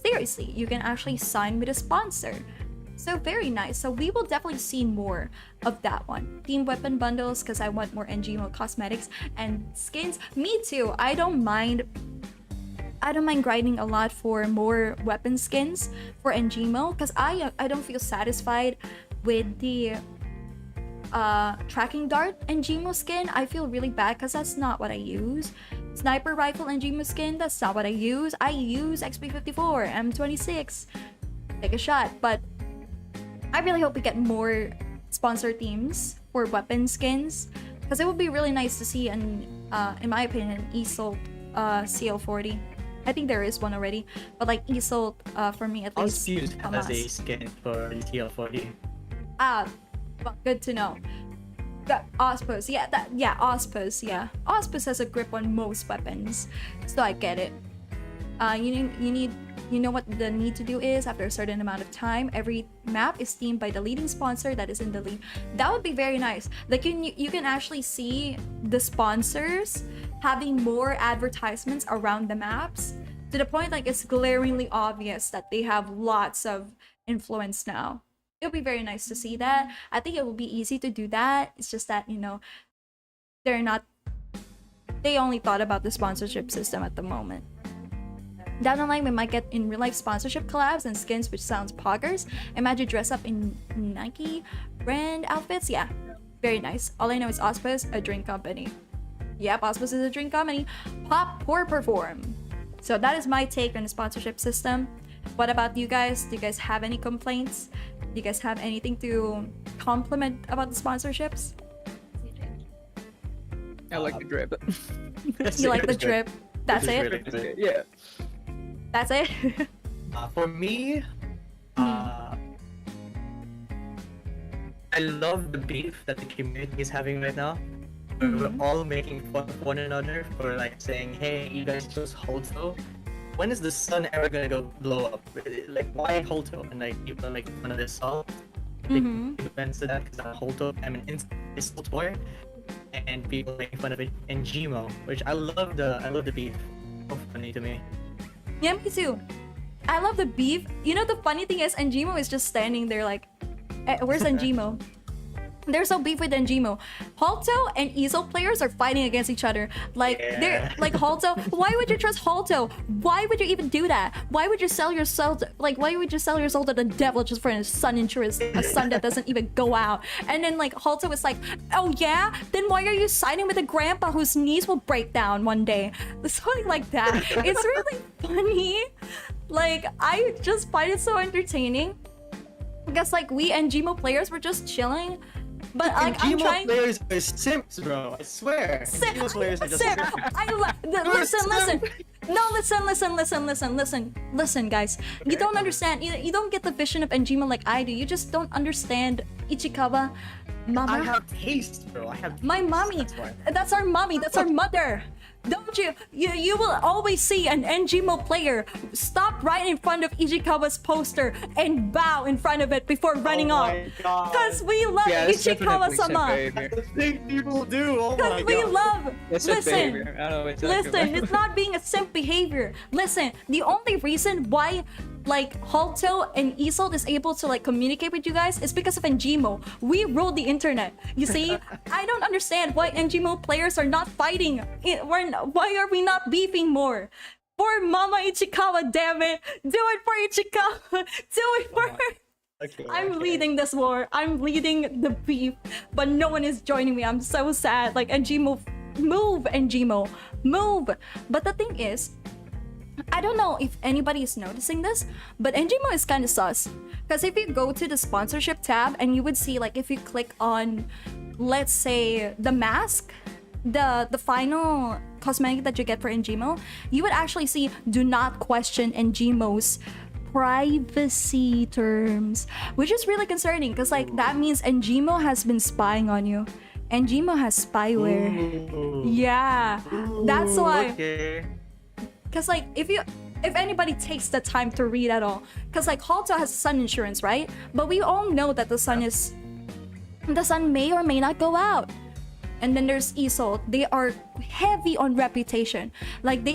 seriously. You can actually sign with a sponsor. So very nice. So we will definitely see more of that one. Team weapon bundles, because I want more NGMO cosmetics and skins. Me too. I don't mind grinding a lot for more weapon skins for NGMO, because I don't feel satisfied with the tracking dart NGMO skin. I feel really bad because that's not what I use. Sniper rifle NGMO skin, that's not what I use. I use XP54, M26. Take a shot. But I really hope we get more sponsor teams for weapon skins, because it would be really nice to see in my opinion, Isolt CL40. I think there is one already, but like Isolt, for me at least. Auspeus has a skin for the CL40. Well, good to know. Auspus, Auspus, yeah. Auspus has a grip on most weapons, so I get it. You know what the need to do is, after a certain amount of time, every map is themed by the leading sponsor that is in the lead. That would be very nice. Like you can actually see the sponsors having more advertisements around the maps, to the point like it's glaringly obvious that they have lots of influence now. It would be very nice to see that. I think it will be easy to do that. It's just that, you know, they only thought about the sponsorship system at the moment. Down the line, we might get in real life sponsorship collabs and skins, which sounds poggers. Imagine dress up in Nike brand outfits. Yeah, very nice. All I know is Auspus, a drink company. Yep, Auspus is a drink company. Pop, pour, perform. So that is my take on the sponsorship system. What about you guys? Do you guys have any complaints? Do you guys have anything to compliment about the sponsorships? I like the drip. You like the drip? That's it? Really Yeah. That's it? For me, I love the beef that the community is having right now. We're all making fun of one another for like saying, hey, you guys chose Holto. When is the sun ever gonna go blow up? Like, why Holto? And like people make fun of this all. People answer that because I'm Holto. I'm an insult toy, and people making fun of it in Gmo, which I love the beef. So funny to me. Yeah, me too. I love the beef. You know, the funny thing is, Njimo is just standing there like, where's Njimo? They're so beef with Enjimo. Halto and Easel players are fighting against each other. Like they're like Halto. Why would you trust Halto? Why would you even do that? Why would you sell your soul? Why would you sell your soul to the devil just for a sun insurance? A sun that doesn't even go out. And then like Halto is like, oh yeah, then why are you siding with a grandpa whose knees will break down one day? Something like that. It's really funny. Like I just find it so entertaining. Because like we Enjimo players were just chilling. But like I'm trying. Players are simps, bro. I swear. Enjimo players are just simps. Listen. No, listen, guys. You don't understand. You don't get the vision of Enjimo like I do. You just don't understand Ichikawa. Mama. I have taste, bro. I have. My mommy. That's why. That's our mommy. That's our mother. Don't you? You will always see an Enjimo player stop right in front of Ichikawa's poster and bow in front of it before running off. Because we love Ichikawa-sama. That's the thing people do. Oh my god. We love. That's Listen. I don't know what you're talking Listen, about. it's not being a simp behavior. Listen, the only reason why like Halto and Isolt is able to like communicate with you guys is because of Enjimo. We rule the internet. You see, I don't understand why Enjimo players are not fighting. Why are we not beefing more? For Mama Ichikawa, damn it! Do it for Ichikawa. Do it for her. Okay, I'm leading this war. I'm leading the beef, but no one is joining me. I'm so sad. Like Enjimo, move, Enjimo, move. But the thing is, I don't know if anybody is noticing this, but Enjimo is kind of sus. Because if you go to the sponsorship tab and you would see, like, if you click on, let's say, the mask, the final cosmetic that you get for Enjimo, you would actually see do not question Enjimo's privacy terms, which is really concerning because like that means Enjimo has been spying on you. Enjimo has spyware. Ooh. Yeah, that's why. Okay. Because like if anybody takes the time to read at all, because like Halto has sun insurance, right? But we all know that the sun may or may not go out. And then there's Isolt. They are heavy on reputation. Like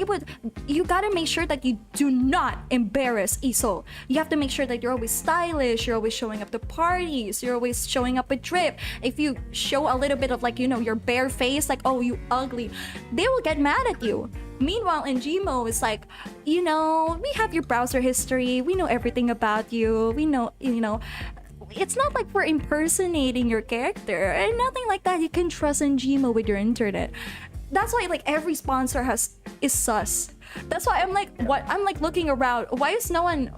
you gotta make sure that you do not embarrass Isolt. You have to make sure that you're always stylish, you're always showing up to parties, you're always showing up with drip. If you show a little bit of like, your bare face, like, oh, you ugly, they will get mad at you. Meanwhile, Enjimo is like, we have your browser history, we know everything about you, we know, it's not like we're impersonating your character and nothing like that. You can trust Enjimo with your internet. That's why like every sponsor is sus. That's why I'm like looking around. Why is no one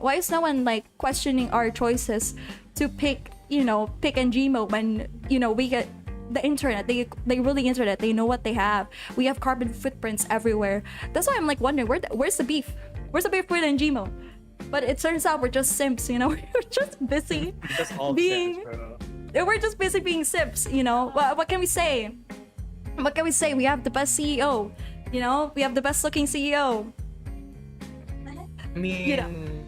like questioning our choices to pick Enjimo when we get the internet. They rule the internet. They know what they have. We have carbon footprints everywhere. That's why I'm like wondering where's the beef? Where's the beef with Enjimo? But it turns out we're just simps, We're just busy Just all being. simps, bro. We're just busy being simps, What can we say? What can we say? We have the best CEO, We have the best looking CEO. I mean,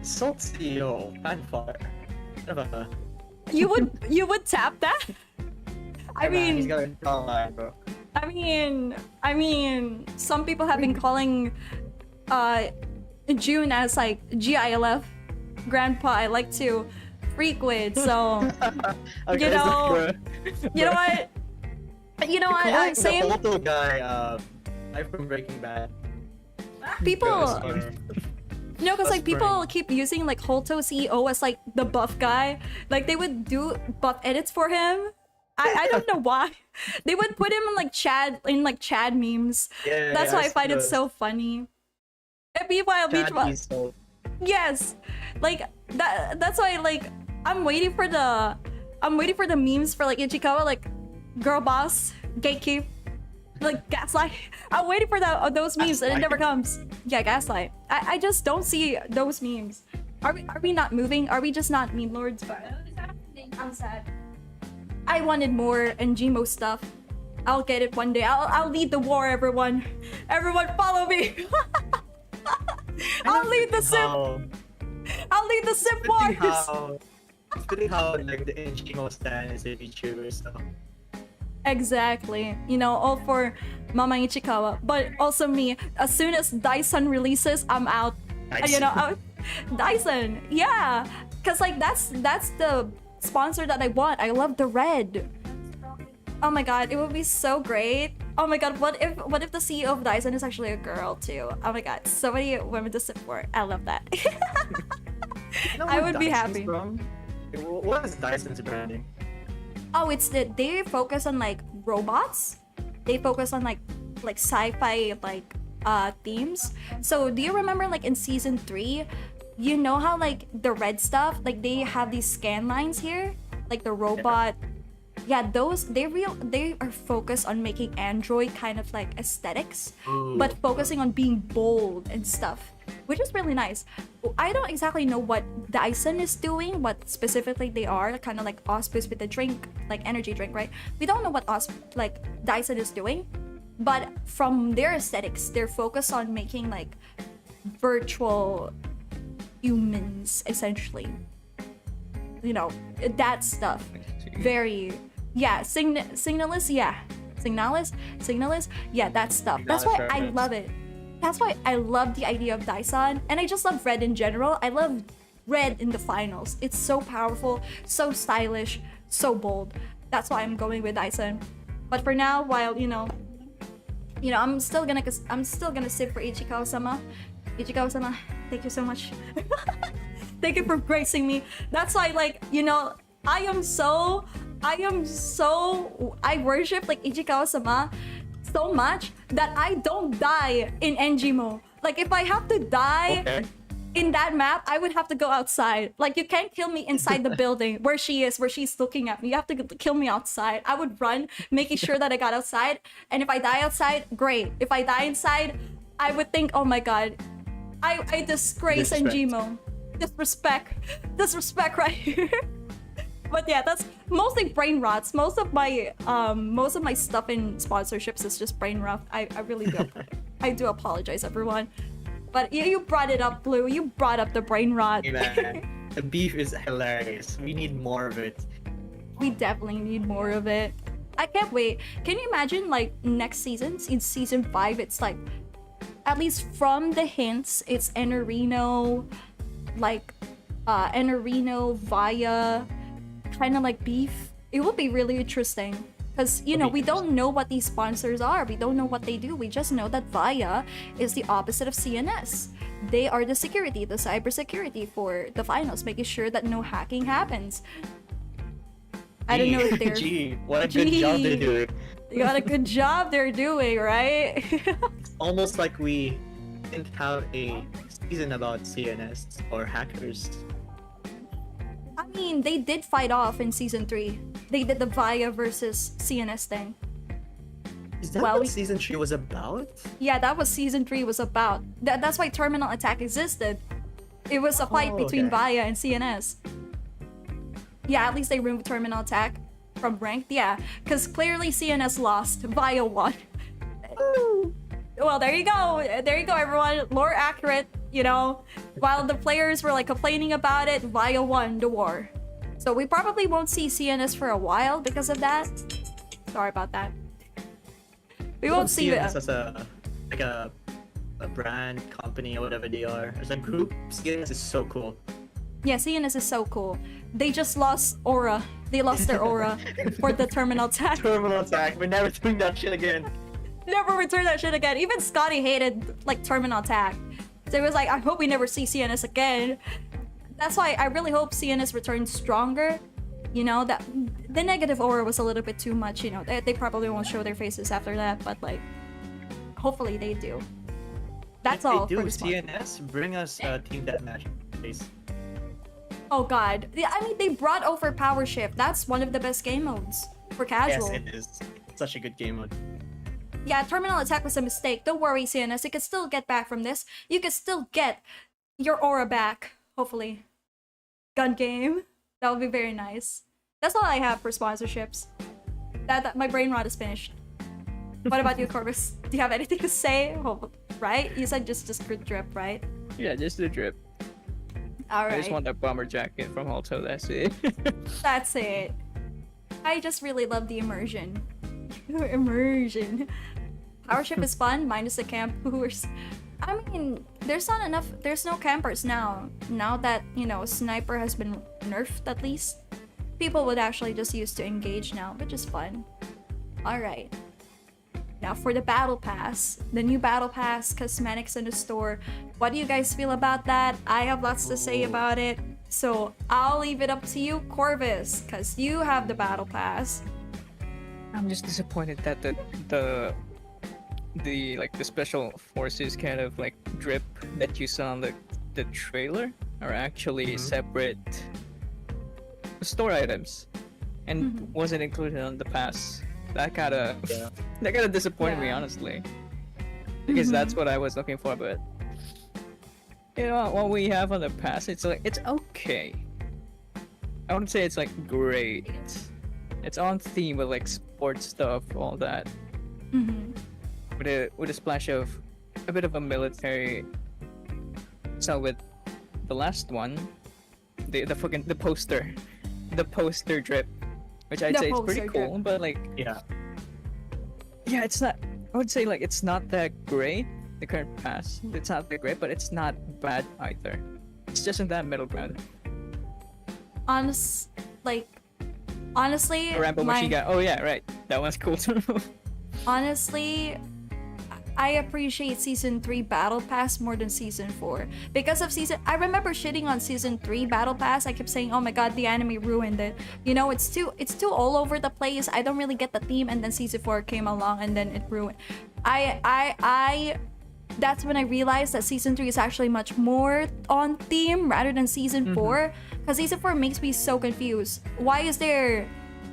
Salt CEO, kind of far. Kind of a. You would tap that? I Man, he's mean, got a strong line, bro. I mean, some people have been calling June as like GILF, Grandpa. I like to freak with, so Okay, you know bro. what? Calling Same the Balto guy, from Breaking Bad. people. Because That's like people funny. keep using like Halto CEO as like the buff guy. Like they would do buff edits for him. I don't know why. They would put him in like Chad memes. Yeah, That's why I find it the so funny. And meanwhile, Chad Salt. yes, like that's why like I'm waiting for the memes for like Ichikawa, like girl boss, gatekeep, like gaslight. I'm waiting for those memes and it never comes. Yeah, gaslight. I just don't see those memes. Are we not moving? Are we just not meme lords? But I'm sad. I wanted more Enjimo stuff. I'll get it one day. I'll lead the war, everyone. Everyone follow me. I'll lead the simp. I'll lead the simp wars. It's pretty how like the Enjimo stand is a VTuber, so. Exactly. All for Mama Ichikawa. But also me. As soon as Dyson releases, I'm out. Nice. Dyson. Yeah. Cause like that's the sponsor that I want. I love the red. Oh my god, it would be so great. Oh my god, what if the CEO of Dyson is actually a girl too? Oh my god, so many women to support. I love that. You know I where would be Dyson's happy. From? What is Dyson's branding? Oh, it's that they focus on like robots. They focus on like sci-fi like themes. So do you remember like in season 3, you know how like the red stuff, like they have these scan lines here, like the robot. Yeah, those they are focused on making Android kind of like aesthetics, Ooh. but focusing on being bold and stuff, which is really nice. I don't exactly know what Dyson is doing, what specifically they are, kind of like Auspice with the drink, like energy drink, right? We don't know what Dyson is doing, but from their aesthetics, they're focused on making like virtual humans, essentially. You know, that stuff. Very, yeah, Signalis, yeah. Signalis, yeah, that stuff. That's why I love it. That's why I love the idea of Dyson, and I just love red in general. I love red in the finals. It's so powerful, so stylish, so bold. That's why I'm going with Dyson. But for now, while you know, I'm still gonna sit for Ichikawa-sama. Ichikawa-sama, thank you so much. Thank you for gracing me. That's why, like, I worship like Ichikawa-sama so much that I don't die in Enjimo. Like if I have to die in that map, I would have to go outside. Like you can't kill me inside the building where she's looking at me. You have to kill me outside. I would run, making sure that I got outside. And if I die outside, great. If I die inside, I would think, oh my god, I disgrace Enjimo. Disrespect right here. But yeah, that's mostly brain rots. Most of my stuff in sponsorships is just brain rot. I really do. I do apologize, everyone. But you brought it up, Blue. You brought up the brain rot. Hey, man, the beef is hilarious. We need more of it. We definitely need more of it. I can't wait. Can you imagine like next season, in season 5, it's like, at least from the hints, it's Enerino, like Enerino via kind of like beef. It would be really interesting because we don't know what these sponsors are. We don't know what they do. We just know that Via is the opposite of CNS. They are the security, the cybersecurity for the finals, making sure that no hacking happens. I don't know if they're Gee, what a good job they're doing. What a good job they're doing, right? It's almost like we didn't have a season about CNS or hackers. I mean, they did fight off in season 3. They did the Via versus CNS thing. Is that what season 3 was about? Yeah, that was season 3 was about. That's why Terminal Attack existed. It was a fight between Via and CNS. Yeah, at least they removed Terminal Attack from ranked. Yeah, because clearly CNS lost. Via won. Well, there you go. There you go, everyone. Lore accurate. While the players were like complaining about it, Via won the war. So we probably won't see CNS for a while because of that. Sorry about that. We won't see CNS as a brand, company, or whatever they are. As a group, CNS is so cool. Yeah, CNS is so cool. They just lost aura. They lost their aura for the Terminal Attack. Terminal Attack. We're never doing that shit again. Never return that shit again. Even Scotty hated like Terminal Attack. So it was like, I hope we never see CNS again. That's why I really hope CNS returns stronger. That the negative aura was a little bit too much. They probably won't show their faces after that, but like, hopefully they do. That's all. If they for do, the sponsor. CNS, bring us Team Deathmatch, please. Oh god. Yeah, I mean, they brought over Power Shift. That's one of the best game modes for casual. Yes, it is. It's such a good game mode. Yeah, Terminal Attack was a mistake. Don't worry, CNS. You can still get back from this. You can still get your aura back, hopefully. Gun game. That would be very nice. That's all I have for sponsorships. That my brain rot is finished. What about you, Corvus? Do you have anything to say? Oh, right? You said just drip, right? Yeah, just the drip. Alright. I just want that bomber jacket from Alto, that's it. That's it. I just really love the immersion. Immersion. Power Ship is fun, minus the campers. I mean, there's no campers now. Now that, Sniper has been nerfed at least. people would actually just use to engage now, which is fun. All right. Now for the battle pass, the new battle pass cosmetics in the store. What do you guys feel about that? I have lots to say about it. So I'll leave it up to you, Corvus, because you have the battle pass. I'm just disappointed that the like the special forces kind of like drip that you saw on the trailer are actually separate store items and wasn't included on the pass. That kind of disappointed me, honestly, because that's what I was looking for. But you know what we have on the pass, it's like it's okay. I wouldn't say it's like great. It's on theme with like sports stuff, all that, with a splash of a bit of a military. So with the last one, the poster drip, which I'd say is pretty cool, but like yeah, it's not. I would say like it's not that great. The current pass, it's not that great, but it's not bad either. It's just in that middle ground. Honestly, Rambo machine gun. Oh yeah, right. That one's cool too. honestly, I appreciate season 3 battle pass more than season 4 because of I remember shitting on season 3 battle pass. I kept saying, oh my god, the anime ruined it. You know, it's too all over the place. I don't really get the theme, and then season 4 came along and then it ruined. That's when I realized that season 3 is actually much more on theme rather than season 4, because season 4 makes me so confused. Why is there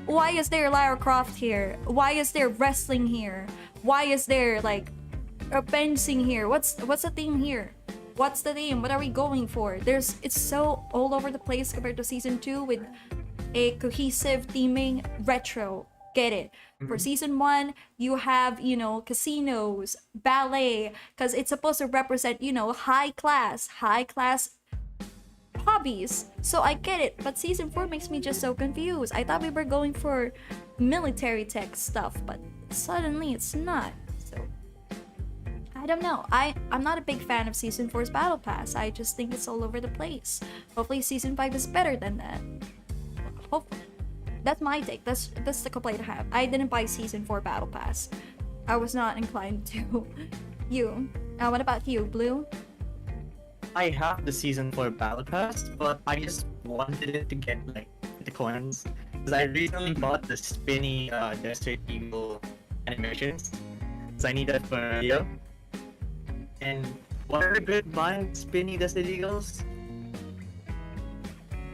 Lara Croft here? Why is there wrestling here? Why is there like a fencing here? What's the theme here? What's the theme? What are we going for? It's so all over the place compared to season 2 with a cohesive theming, retro. Get it? For season 1, you have, you know, casinos, ballet, because it's supposed to represent, you know, high class hobbies. So I get it, but season 4 makes me just so confused. I thought we were going for military tech stuff, but suddenly it's not. So I don't know. I'm not a big fan of season 4's battle pass. I just think it's all over the place. Hopefully season 5 is better than that. Hopefully. That's my take. That's the complaint I have. I didn't buy season 4 battle pass. I was not inclined to. You. What about you, Blue? I have the season 4 battle pass, but I just wanted it to get like the coins because I recently bought the spinny Desert Eagle animations, so I need that for a video. And what are good buying spinny Desert Eagles?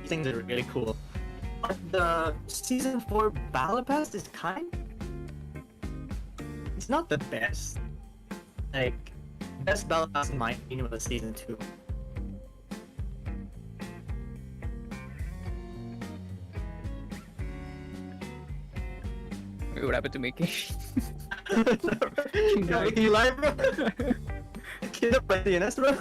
These things are really cool. But the season 4 battle pass is it's not the best. Like, best battle pass in my opinion was season 2. Wait, what happened to Mickey? Can you lie, bro? Kid up by the NS, bro?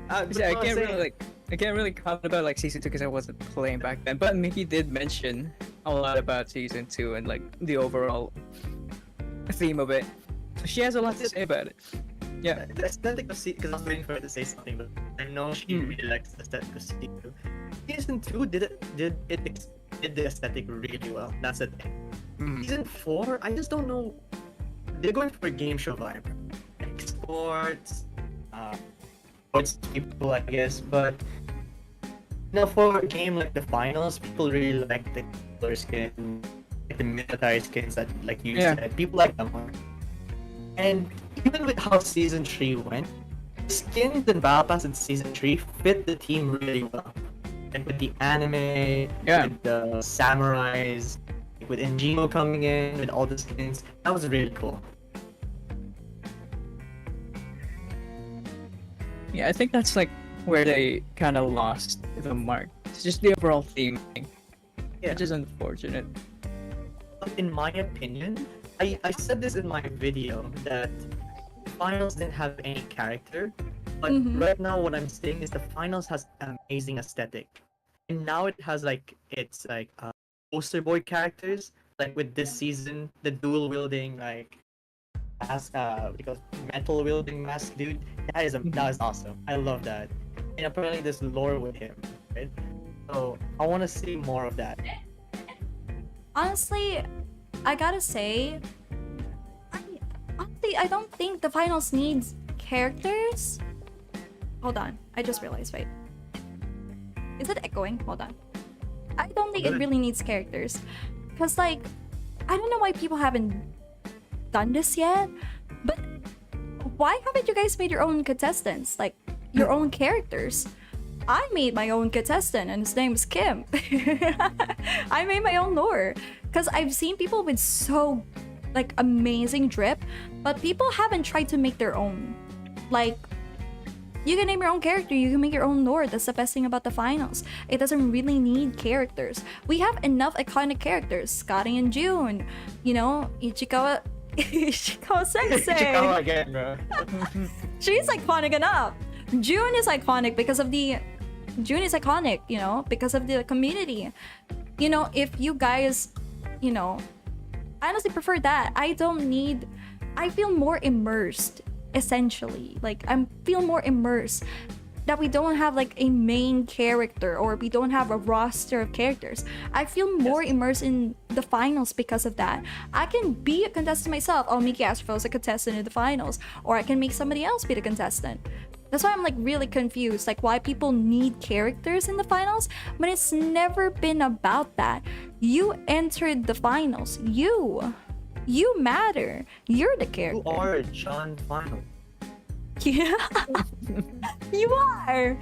I can't really comment about like season 2 because I wasn't playing back then. But Mickey did mention a lot about season 2 and like the overall theme of it. So she has a lot to say about it. Yeah. The aesthetic of season, because I was waiting for her to say something, but I know she really likes the aesthetic of season 2. Season 2 did the aesthetic really well. That's the thing. Season 4, I just don't know. They're going for a game show vibe, like sports people, I guess. But now for a game like the finals, people really like the color skin, like the military skins that, like you said, people like them more. And even with how season 3 went, the skins and battle pass in season 3 fit the team really well. And with the anime, with the samurais, with Njimo coming in, with all the skins, that was really cool. Yeah, I think that's like where they kind of lost the mark. It's just the overall theme, which is unfortunate. In my opinion, I said this in my video that finals didn't have any character, but right now what I'm saying is the finals has amazing aesthetic, and now it has like poster boy characters. Like with this season, the dual wielding metal wielding mask dude. That is awesome. I love that. And apparently there's lore with him, right? So I want to see more of that. Honestly, I gotta say, I don't think the finals needs characters. Hold on, I just realized. Wait, is it echoing? Hold on. I don't think it really needs characters, cause like, I don't know why people haven't done this yet, but why haven't you guys made your own contestants, like your own characters? I made my own contestant and his name is Kim. I made my own lore because I've seen people with so like amazing drip, but people haven't tried to make their own. Like, you can name your own character, you can make your own lore. That's the best thing about the finals. It doesn't really need characters. We have enough iconic characters. Scotty and June, you know, Ichikawa Sensei. Ichikawa again, bro. She's iconic enough. June is iconic because of the you know, because of the community. You know, if you guys, you know, I honestly prefer that. I feel more immersed, essentially. Like, I feel more immersed that we don't have like a main character or we don't have a roster of characters. I feel more immersed in the finals because of that. I can be a contestant myself. Oh, Miki Astrofil is a contestant in the finals. Or I can make somebody else be the contestant. That's why I'm like really confused, like why people need characters in the finals, but it's never been about that. You entered the finals. You matter. You're the character. You are John Final. Yeah. You are.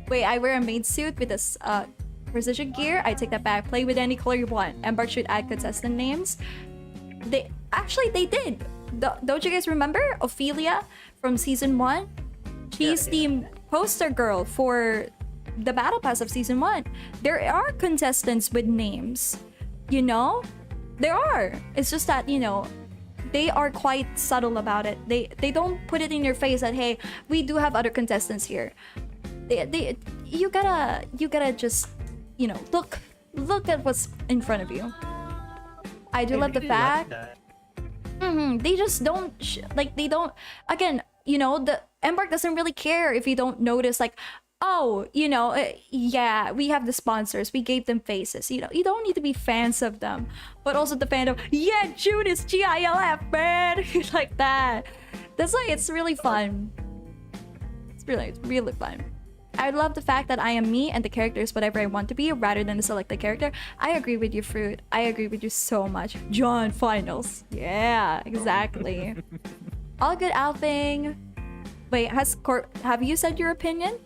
Wait, I wear a maid suit with this precision gear. I take that back. Play with any color you want. Embark should add contestant names. They did. Don't you guys remember Ophelia from season 1? She's the poster girl for the battle pass of season 1. There are contestants with names, you know? There are. It's just that, you know, they are quite subtle about it. They don't put it in your face that, hey, we do have other contestants here. You gotta just, you know, look at what's in front of you. I do love the fact. They just don't they don't. Again, you know, the Embark doesn't really care if you don't notice, like, oh, you know, yeah, we have the sponsors, we gave them faces. You know, you don't need to be fans of them, but also the fandom. Yeah, June is GILF, man. Like that. That's why it's really fun. It's really fun. I love the fact that I am me and the character is whatever I want to be rather than to select the character. I agree with you, Fruit. I agree with you so much. John Finals. Yeah, exactly. All good, Alfing. Wait, have you said your opinion?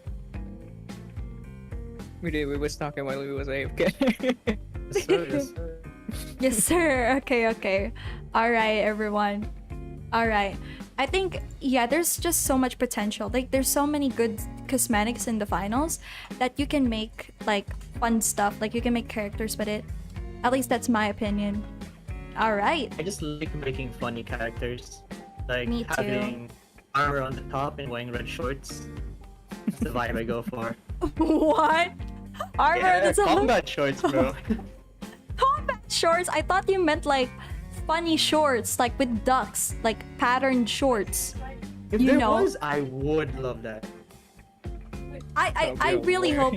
We did. We was talking while we was AFK. Yes, sir, yes, sir. Yes, sir. Okay. All right, everyone. All right. I think, yeah, there's just so much potential. Like, there's so many good cosmetics in the finals that you can make, like, fun stuff. Like, you can make characters with it. At least that's my opinion. All right. I just like making funny characters. Like Me too. having armor on the top and wearing red shorts. That's the vibe I go for. What? Armor that's combat shorts, bro. Combat shorts? I thought you meant like funny shorts, like with ducks, like patterned shorts. If you there know? was, I would love that. I really hope.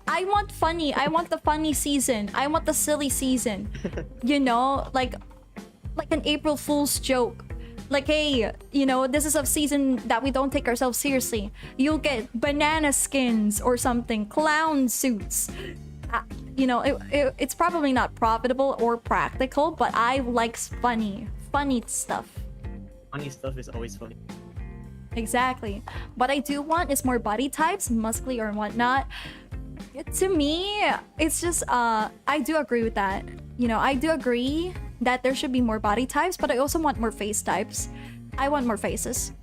I want funny. I want the funny season. I want the silly season. You know, like an April Fool's joke. Like, hey, you know, this is a season that we don't take ourselves seriously. You'll get banana skins or something, clown suits. You know, it's probably not profitable or practical, but I like funny stuff. Funny stuff is always funny. Exactly. What I do want is more body types, muscly or whatnot. To me, it's just, I do agree with that. You know, I do agree that there should be more body types, but I also want more face types. I want more faces.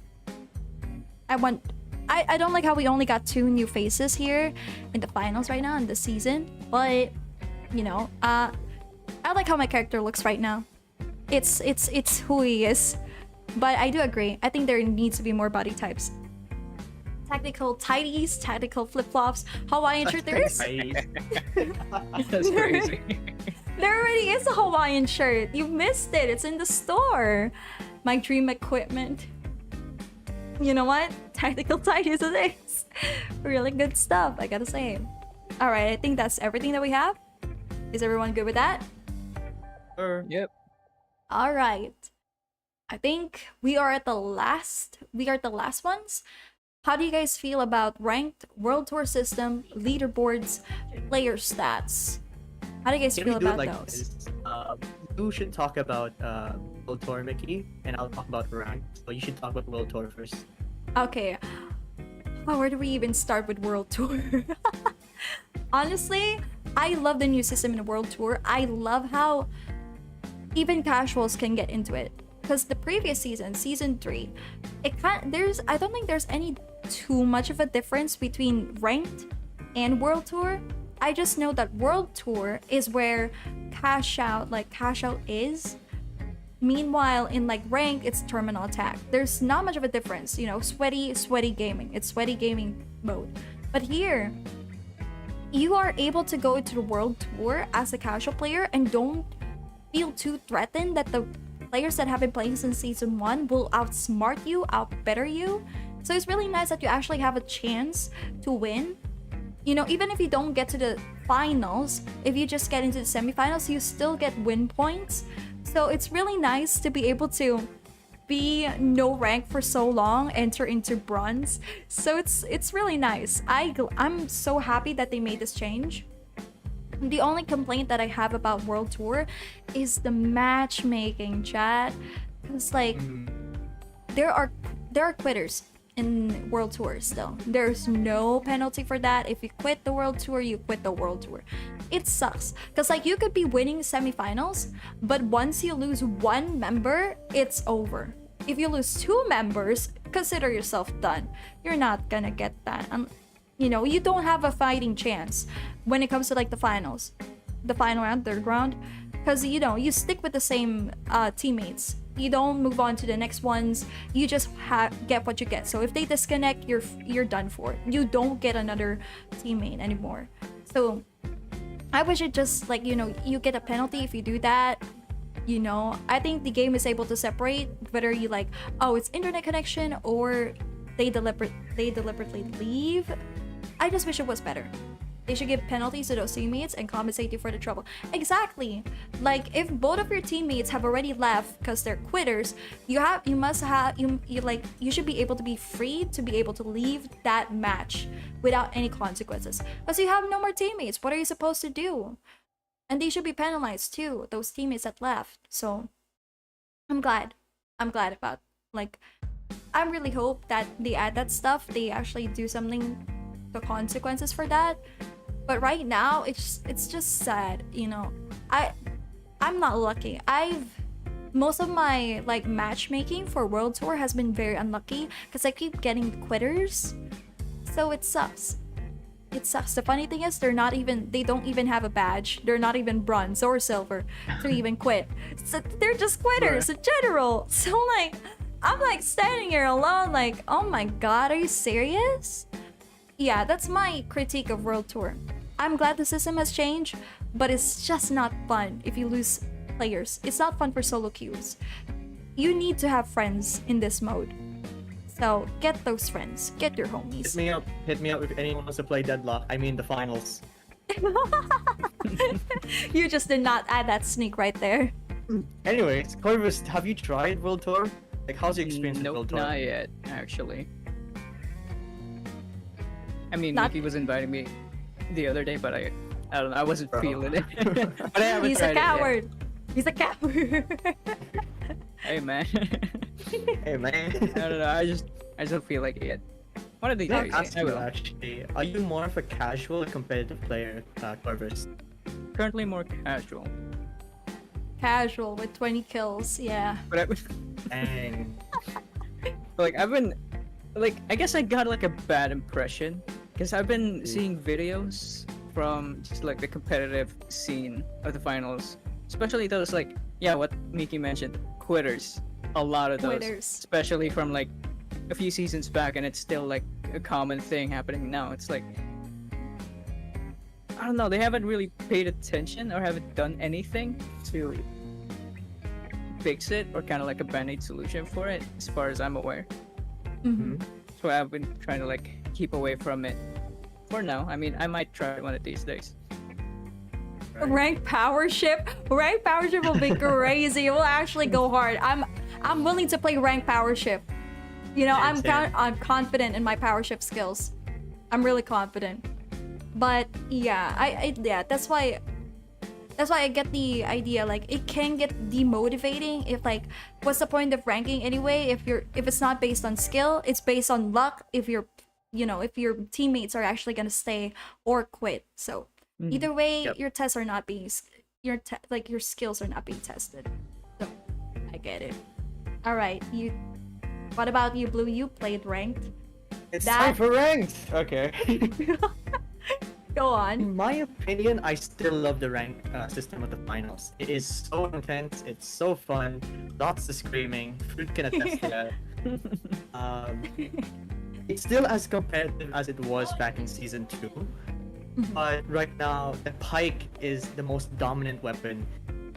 I don't like how we only got 2 new faces here in the finals right now in this season, but you know, I like how my character looks right now. It's who he is. But I do agree. I think there needs to be more body types. Tactical tighties, tactical flip-flops, Hawaiian shirt. There is. That's crazy. There already is a Hawaiian shirt. You missed it. It's in the store. My dream equipment. You know what? Tactical tighties it is. Really good stuff, I gotta say. All right, I think that's everything that we have. Is everyone good with that? Yep. All right. I think we are at the last ones. How do you guys feel about ranked world tour system, leaderboards, player stats? How do you guys Can feel we do it about like those? this? You should talk about World Tour, Mickey, and I'll talk about rank. So you should talk about World Tour first. Okay. Oh, where do we even start with World Tour? Honestly, I love the new system in World Tour. I love how even casuals can get into it. Because the previous season, season 3, I don't think there's any too much of a difference between ranked and World Tour. I just know that World Tour is where cash out is. Meanwhile, in like ranked, it's terminal attack. There's not much of a difference, you know, sweaty gaming. It's sweaty gaming mode. But here, you are able to go into the World Tour as a casual player and don't feel too threatened that the players that have been playing since season 1 will outsmart you, outbetter you. So it's really nice that you actually have a chance to win. You know, even if you don't get to the finals, if you just get into the semifinals, you still get win points. So it's really nice to be able to be no rank for so long, enter into bronze. So it's really nice. I'm so happy that they made this change. The only complaint that I have about World Tour is the matchmaking, chat. It's like there are quitters in World Tour still. There's no penalty for that. If you quit the World Tour, you quit the World Tour. It sucks. Because like you could be winning semifinals, but once you lose one member, it's over. If you lose 2 members, consider yourself done. You're not gonna get that. You know, you don't have a fighting chance when it comes to like the finals, the final round, third round, because you know you stick with the same teammates. You don't move on to the next ones. You just get what you get. So if they disconnect, you're done for. You don't get another teammate anymore. So I wish it just like, you know, you get a penalty if you do that. You know, I think the game is able to separate whether you like, oh, it's internet connection or they deliberately leave. I just wish it was better. They should give penalties to those teammates and compensate you for the trouble. Exactly. Like if both of your teammates have already left because they're quitters, you should be able to be free to be able to leave that match without any consequences. Because you have no more teammates. What are you supposed to do? And they should be penalized too, those teammates that left. So I'm glad about, like, I really hope that they add that stuff. They actually do something, the consequences for that. But right now it's just sad, you know. I'm not lucky. Most of my like matchmaking for World Tour has been very unlucky because I keep getting quitters. So it sucks. It sucks. The funny thing is they don't even have a badge. They're not even bronze or silver to even quit. So they're just quitters in general. So like I'm like standing here alone like, oh my god, are you serious? Yeah, that's my critique of World Tour. I'm glad the system has changed, but it's just not fun if you lose players. It's not fun for solo queues. You need to have friends in this mode. So get those friends, get your homies. Hit me up if anyone wants to play Deadlock. I mean the finals. You just did not add that sneak right there. Anyways, Corvus, have you tried World Tour? Like, how's your experience with World Tour? Not yet, actually. I mean, Not- Nikki was inviting me the other day, but I don't know, I wasn't feeling it. But I haven't He's tried a coward. He's a coward. it yet. Hey man. Hey man. I don't know, I just don't feel like it yet. One of these days, Ask I you will. actually, are you more of a casual or competitive player, Corvus? Currently more casual. Casual with 20 kills, yeah. But And like I've been, like I guess I got like a bad impression because I've been seeing videos from just like the competitive scene of the finals, especially those like what Miki mentioned, quitters. A lot of those, Quitters. especially from like a few seasons back, and it's still like a common thing happening now. It's like I don't know, they haven't really paid attention or haven't done anything to fix it or kind of like a band-aid solution for it, as far as I'm aware. Mm-hmm. So I've been trying to like keep away from it for now. I mean, I might try one of these days. Rank powership will be crazy. It will actually go hard. I'm willing to play rank powership. You know, I'm confident in my powership skills. I'm really confident. But yeah, yeah, that's why I get the idea. Like, it can get demotivating if, like, what's the point of ranking anyway if it's not based on skill, it's based on luck, if your teammates are actually gonna stay or quit. So either way, your tests are not being your skills are not being tested. So I get it. All right, what about you, Blue? You played ranked. It's time for ranked. Okay. Go on. In my opinion, I still love the rank system of the finals. It is so intense. It's so fun. Lots of screaming. Fruit can attest to that. It's still as competitive as it was back in season 2. But right now, the pike is the most dominant weapon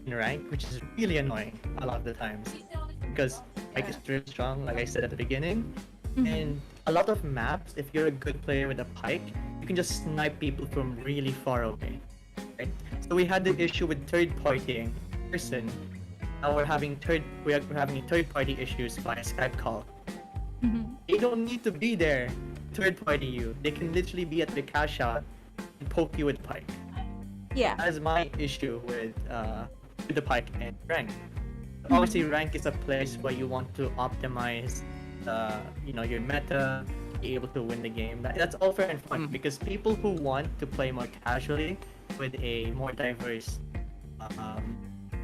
in rank, which is really annoying a lot of the times. Because pike is really strong, like I said at the beginning. And a lot of maps, if you're a good player with a pike, you can just snipe people from really far away. Right? So we had the issue with third-partying person. Now we're having third-party issues via Skype call. They don't need to be there, third-party you. They can literally be at the cash out and poke you with pike. Yeah. That is my issue with the pike and rank. Obviously, rank is a place where you want to optimize your meta, be able to win the game. That's all fair and fun because people who want to play more casually with a more diverse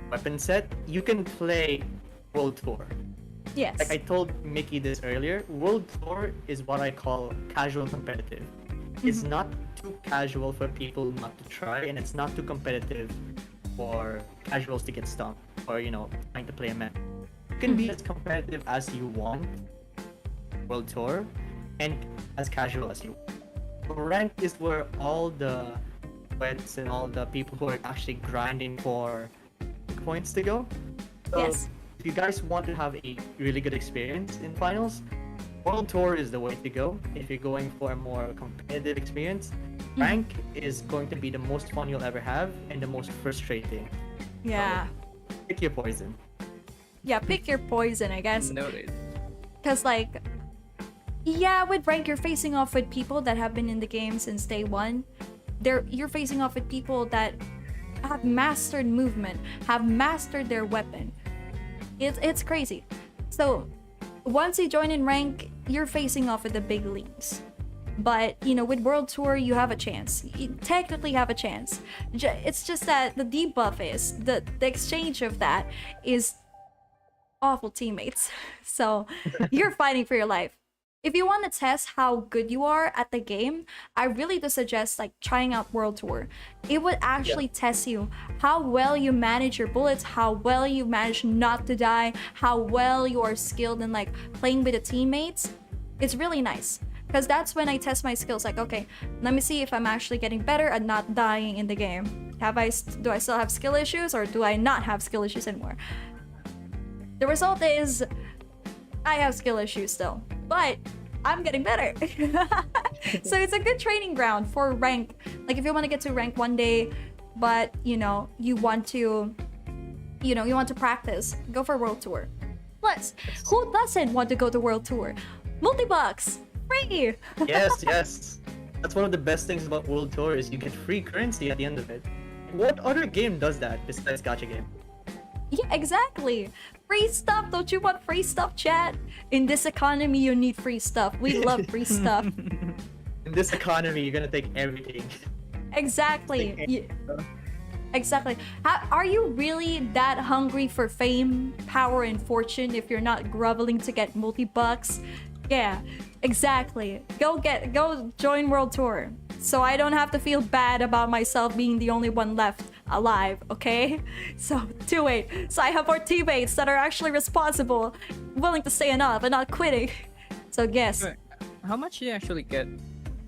weapon set, you can play World Tour. Yes. Like I told Mickey this earlier, World Tour is what I call casual competitive. It's not too casual for people not to try, and it's not too competitive for casuals to get stumped or trying to play a map. You can be as competitive as you want, World Tour, and as casual as you want. Rank is where all the wets and all the people who are actually grinding for points to go. So Yes. if you guys want to have a really good experience in finals, World Tour is the way to go. If you're going for a more competitive experience, rank is going to be the most fun you'll ever have and the most frustrating. Yeah. So, pick your poison. Yeah, pick your poison, I guess. Noted. Because, like, yeah, with rank, you're facing off with people that have been in the game since day one. You're facing off with people that have mastered movement, have mastered their weapon. It's crazy. So, once you join in rank, you're facing off with the big leagues. But, with World Tour, you have a chance. You technically have a chance. It's just that the debuff is, the exchange of that is awful teammates. So, you're fighting for your life. If you want to test how good you are at the game, I really do suggest trying out World Tour. It would actually test you how well you manage your bullets, how well you manage not to die, how well you are skilled in playing with the teammates. It's really nice because that's when I test my skills. Okay, let me see if I'm actually getting better at not dying in the game. Do I still have skill issues or do I not have skill issues anymore? The result is I have skill issues still, but I'm getting better. So it's a good training ground for rank. If you want to get to rank one day, but you want to practice, go for World Tour. Plus, who doesn't want to go to World Tour? Multi-bucks, free. Yes. That's one of the best things about World Tour is you get free currency at the end of it. What other game does that besides gacha game? Yeah, exactly. Free stuff. Don't you want free stuff, chat? In this economy, you need free stuff. We love free stuff. In this economy, you're gonna take everything. Exactly. Exactly. Are you really that hungry for fame, power, and fortune if you're not groveling to get multi-bucks? Yeah, exactly. Go join World Tour. So I don't have to feel bad about myself being the only one left alive, okay? So do it. So I have more teammates that are actually responsible, willing to stay enough and not quitting. So guess. How much do you actually get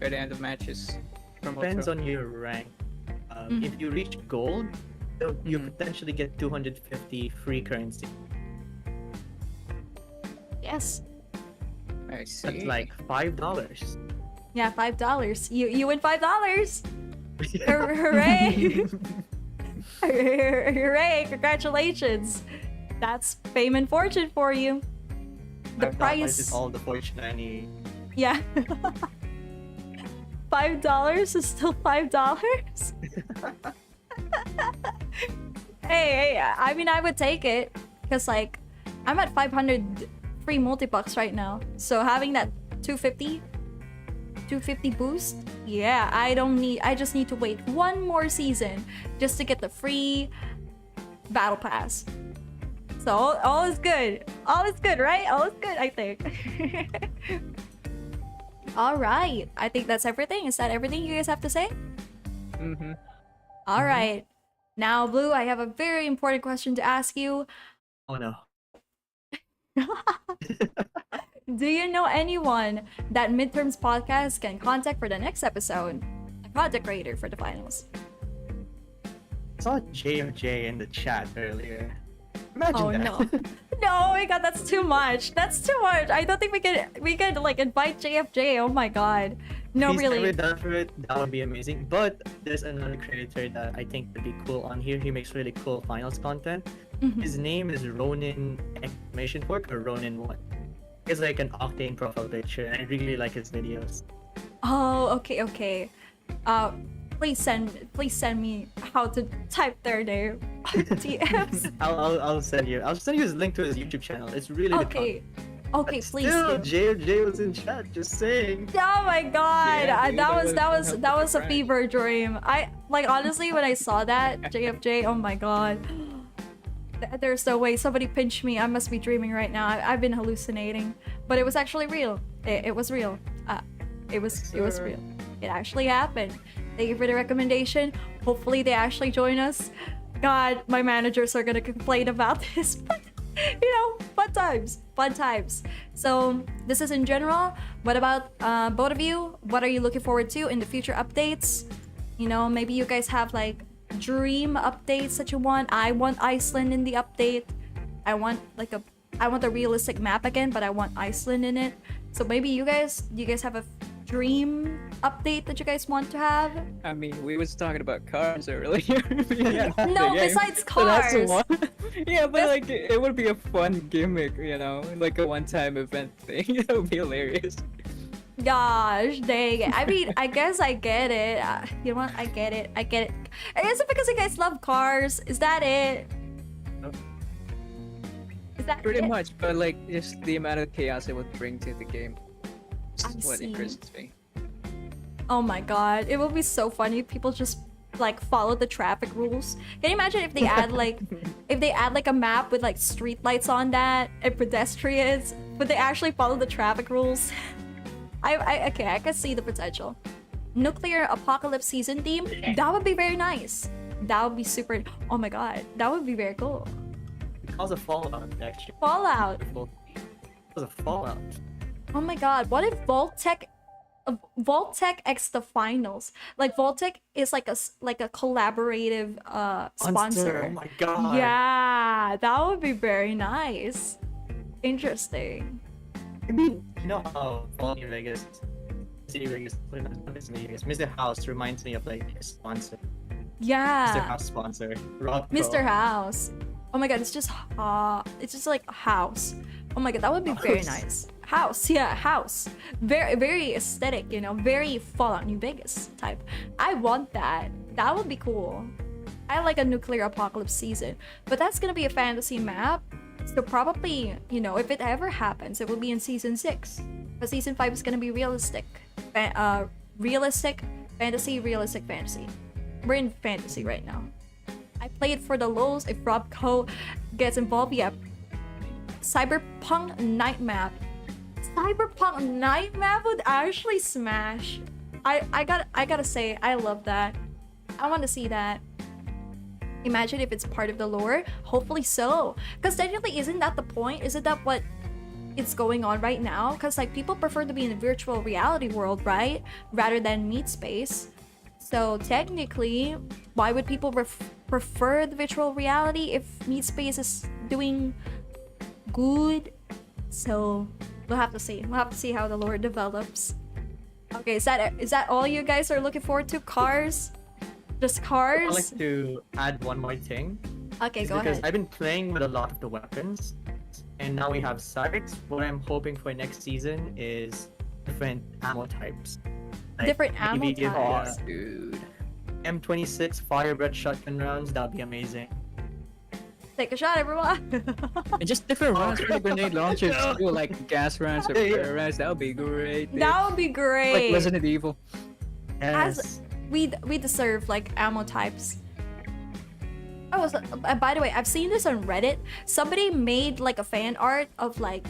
by the end of matches? Depends on your rank. If you reach gold, you potentially get 250 free currency. Yes. I see. That's like $5. Yeah, $5. You win $5. Hooray! Hooray! Congratulations. That's fame and fortune for you. The $5 price is all the fortune I need. Yeah. $5 is still $5. Hey, I mean, I would take it because like I'm at 500 free multi-bucks right now. So having that 250 boost, yeah, I just need to wait one more season just to get the free battle pass. So all is good. All is good, right? All is good, I think. All right. I think that's everything. Is that everything you guys have to say? Mm-hmm. All right. Now, Blue, I have a very important question to ask you. Oh no. Do you know anyone that Midterms podcast can contact for the next episode? A content creator for the finals. I saw JFJ in the chat earlier. Imagine Oh that. no. No, my god, that's too much. That's too much. I don't think we could like invite JFJ. Oh my god. No, He's really. never done for it. That would be amazing. But there's another creator that I think would be cool on here. He makes really cool finals content. Mhm. His name is Ronin exclamation mark or Ronin1. He has like an Octane profile picture, and I really like his videos. Oh, okay. Please send me how to type their name. TFs. I'll send you. I'll send you his link to his YouTube channel. It's really good Okay. content. Okay, But please. Still, do. JFJ was in chat. Just saying. Oh my god, Yeah, dude, that was a friend. fever dream. I like honestly when I saw that JFJ, oh my god. There's no way somebody pinched me. I must be dreaming right now. I've been hallucinating, but it was actually real. It was real. It was real. It actually happened. Thank you for the recommendation. Hopefully they actually join us. God, my managers are gonna complain about this, but you know, fun times. So this is in general. What about both of you? What are you looking forward to in the future updates? You know, maybe you guys have like dream updates that you want. I want Iceland in the update. I want a realistic map again, but I want Iceland in it. So maybe do you guys have a dream update that you guys want to have? I mean, we was talking about cars earlier. Yeah, No, the game. besides So that's the cars. one. Yeah, but like it would be a fun gimmick, you know, like a one-time event thing. It would be hilarious. Gosh, dang it. I mean, I guess I get it. You know what? I get it. Is it because you guys love cars? Is that it? Nope. Is that Pretty it? much, but like just the amount of chaos it would bring to the game. I Is what see. interests me. Oh my god, it would be so funny if people just like follow the traffic rules. Can you imagine if they add like a map with like street lights on that and pedestrians, but they actually follow the traffic rules? I can see the potential. Nuclear apocalypse season theme, that would be very nice. That would be super. Oh my god, that would be very cool. It calls a Fallout actually. Fallout. It was a Fallout. Oh my god, what if Vault-Tec X the finals? Like Vault-Tec is like a collaborative sponsor. Oh my god. Yeah, that would be very nice. Interesting. I mean, you know how Fallout New Vegas, City Vegas, not City Vegas, Mr. House reminds me of like a sponsor. Mr. Yeah, House sponsor. Rob Mr. House. Oh my god, it's just like a house. Oh my god, that would be very House. nice. House, yeah, house. Very aesthetic, you know, very Fallout New Vegas type. I want that. That would be cool. I like a nuclear apocalypse season, but that's gonna be a fantasy map. So probably, you know, if it ever happens, it will be in season 6. But season 5 is gonna be realistic. Realistic fantasy. We're in fantasy right now. I play it for the lows. If Robco gets involved, yeah. Cyberpunk night map. Cyberpunk night map would actually smash. I gotta say, I love that. I want to see that. Imagine if it's part of the lore. Hopefully so. Because technically, isn't that the point? Isn't that what it's going on right now? Because like people prefer to be in a virtual reality world, right? Rather than meat space. So technically, why would people prefer the virtual reality if meat space is doing good? So we'll have to see. We'll have to see how the lore develops. Okay, is that all you guys are looking forward to? Cars? Just cars? I'd like to add one more thing. Okay, It's go because ahead. I've been playing with a lot of the weapons, and now we have sights. What I'm hoping for next season is different ammo types. Different ammo maybe give, types. Dude. M26 fire breath shotgun rounds. That'd be amazing. Take a shot, everyone. And just different rounds for the grenade launchers too, like gas rounds or Yeah. fire rounds. That would be great. dude. That would be Like great. Resident Evil. Yes. we deserve like ammo types. Oh, so, by the way, I've seen this on Reddit. Somebody made like a fan art of like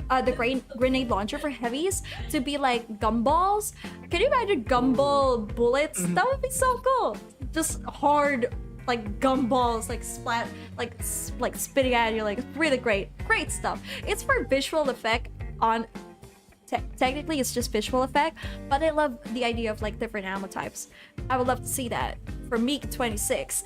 the grenade launcher for heavies to be like gumballs. Can you imagine gumball bullets? That would be so cool. Just hard like gumballs, like splat, like spitting at you. Like really great stuff. It's for visual effect on. Technically it's just visual effect, but I love the idea of like different ammo types. I would love to see that for Meek 26.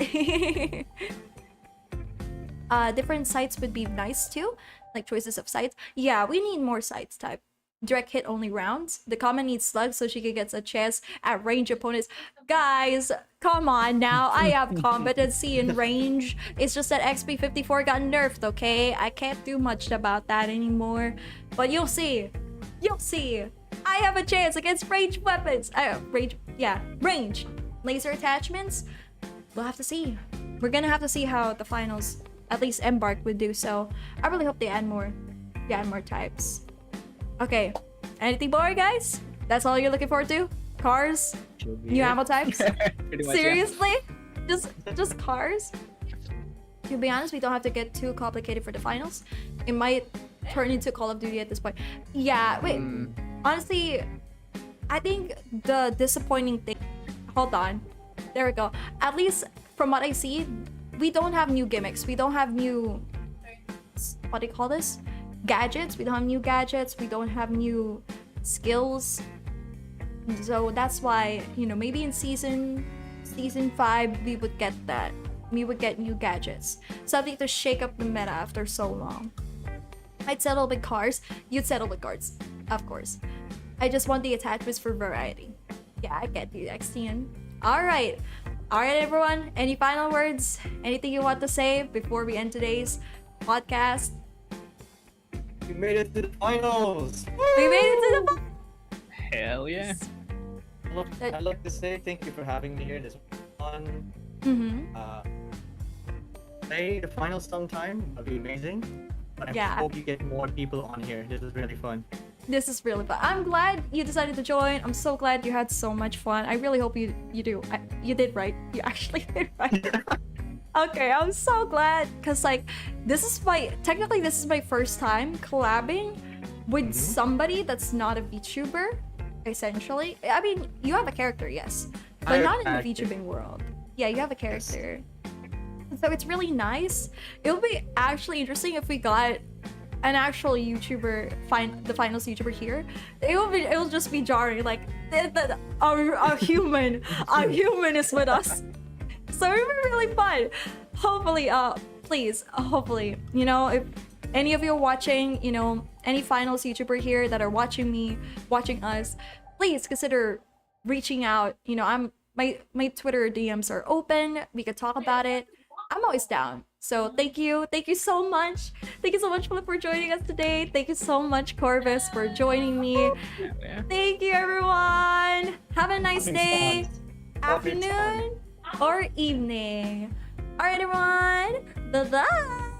Different sights would be nice too, like choices of sights. Yeah, we need more sights type. Direct hit only rounds. The common needs slugs so she can get a chance at range opponents. Guys, come on now. I have competency in range. It's just that XP54 got nerfed, okay? I can't do much about that anymore. But you'll see. You'll see. I have a chance against ranged weapons. Range. Laser attachments. We'll have to see. We're gonna have to see how the finals, at least Embark, would do. So I really hope they add more. More types. Okay. Anything more, guys? That's all you're looking forward to? Cars? Should be New it. ammo types? Pretty much, yeah. Seriously? Just cars? To be honest, we don't have to get too complicated for the finals. It might turn into Call of Duty at this point. Yeah, wait. Honestly, I think the disappointing thing... Hold on. There we go. At least from what I see, we don't have new gimmicks. We don't have new... What do you call this? Gadgets. We don't have new gadgets. We don't have new skills. So that's why, you know, maybe in season 5 we would get that. We would get new gadgets. Something to shake up the meta after so long. I'd settle with cars. You'd settle with cards. Of course. I just want the attachments for variety. Yeah, I get you, XTN. Alright. Alright, everyone. Any final words? Anything you want to say before we end today's podcast? We made it to the finals. We made it to the... Hell yeah. I'd like to say thank you for having me here. This was fun. Play the finals sometime. That'd be amazing. But I Yeah. hope you get more people on here. This is really fun. This is really fun. I'm glad you decided to join. I'm so glad you had so much fun. I really hope you do. You did right. You actually did right. Okay, I'm so glad because like this is my first time collabing with somebody that's not a VTuber. Essentially, I mean, you have a character, yes, but not in the VTubing world. Yeah, you have a character. So it's really nice. It'll be actually interesting if we got an actual YouTuber, the finals YouTuber here. It'll just be jarring. Like a human is with us. So it'll be really fun. Hopefully, please, hopefully, you know, if any of you are watching, you know, any finals YouTuber here that are watching us, please consider reaching out. You know, my Twitter DMs are open. We could talk about it. I'm always down. So thank you so much. Thank you so much, Philip, for joining us today. Thank you so much, Corvus, for joining me. Yeah. Thank you, everyone. Have a nice day, Have a good time. afternoon, or evening. All right, everyone. Bye bye.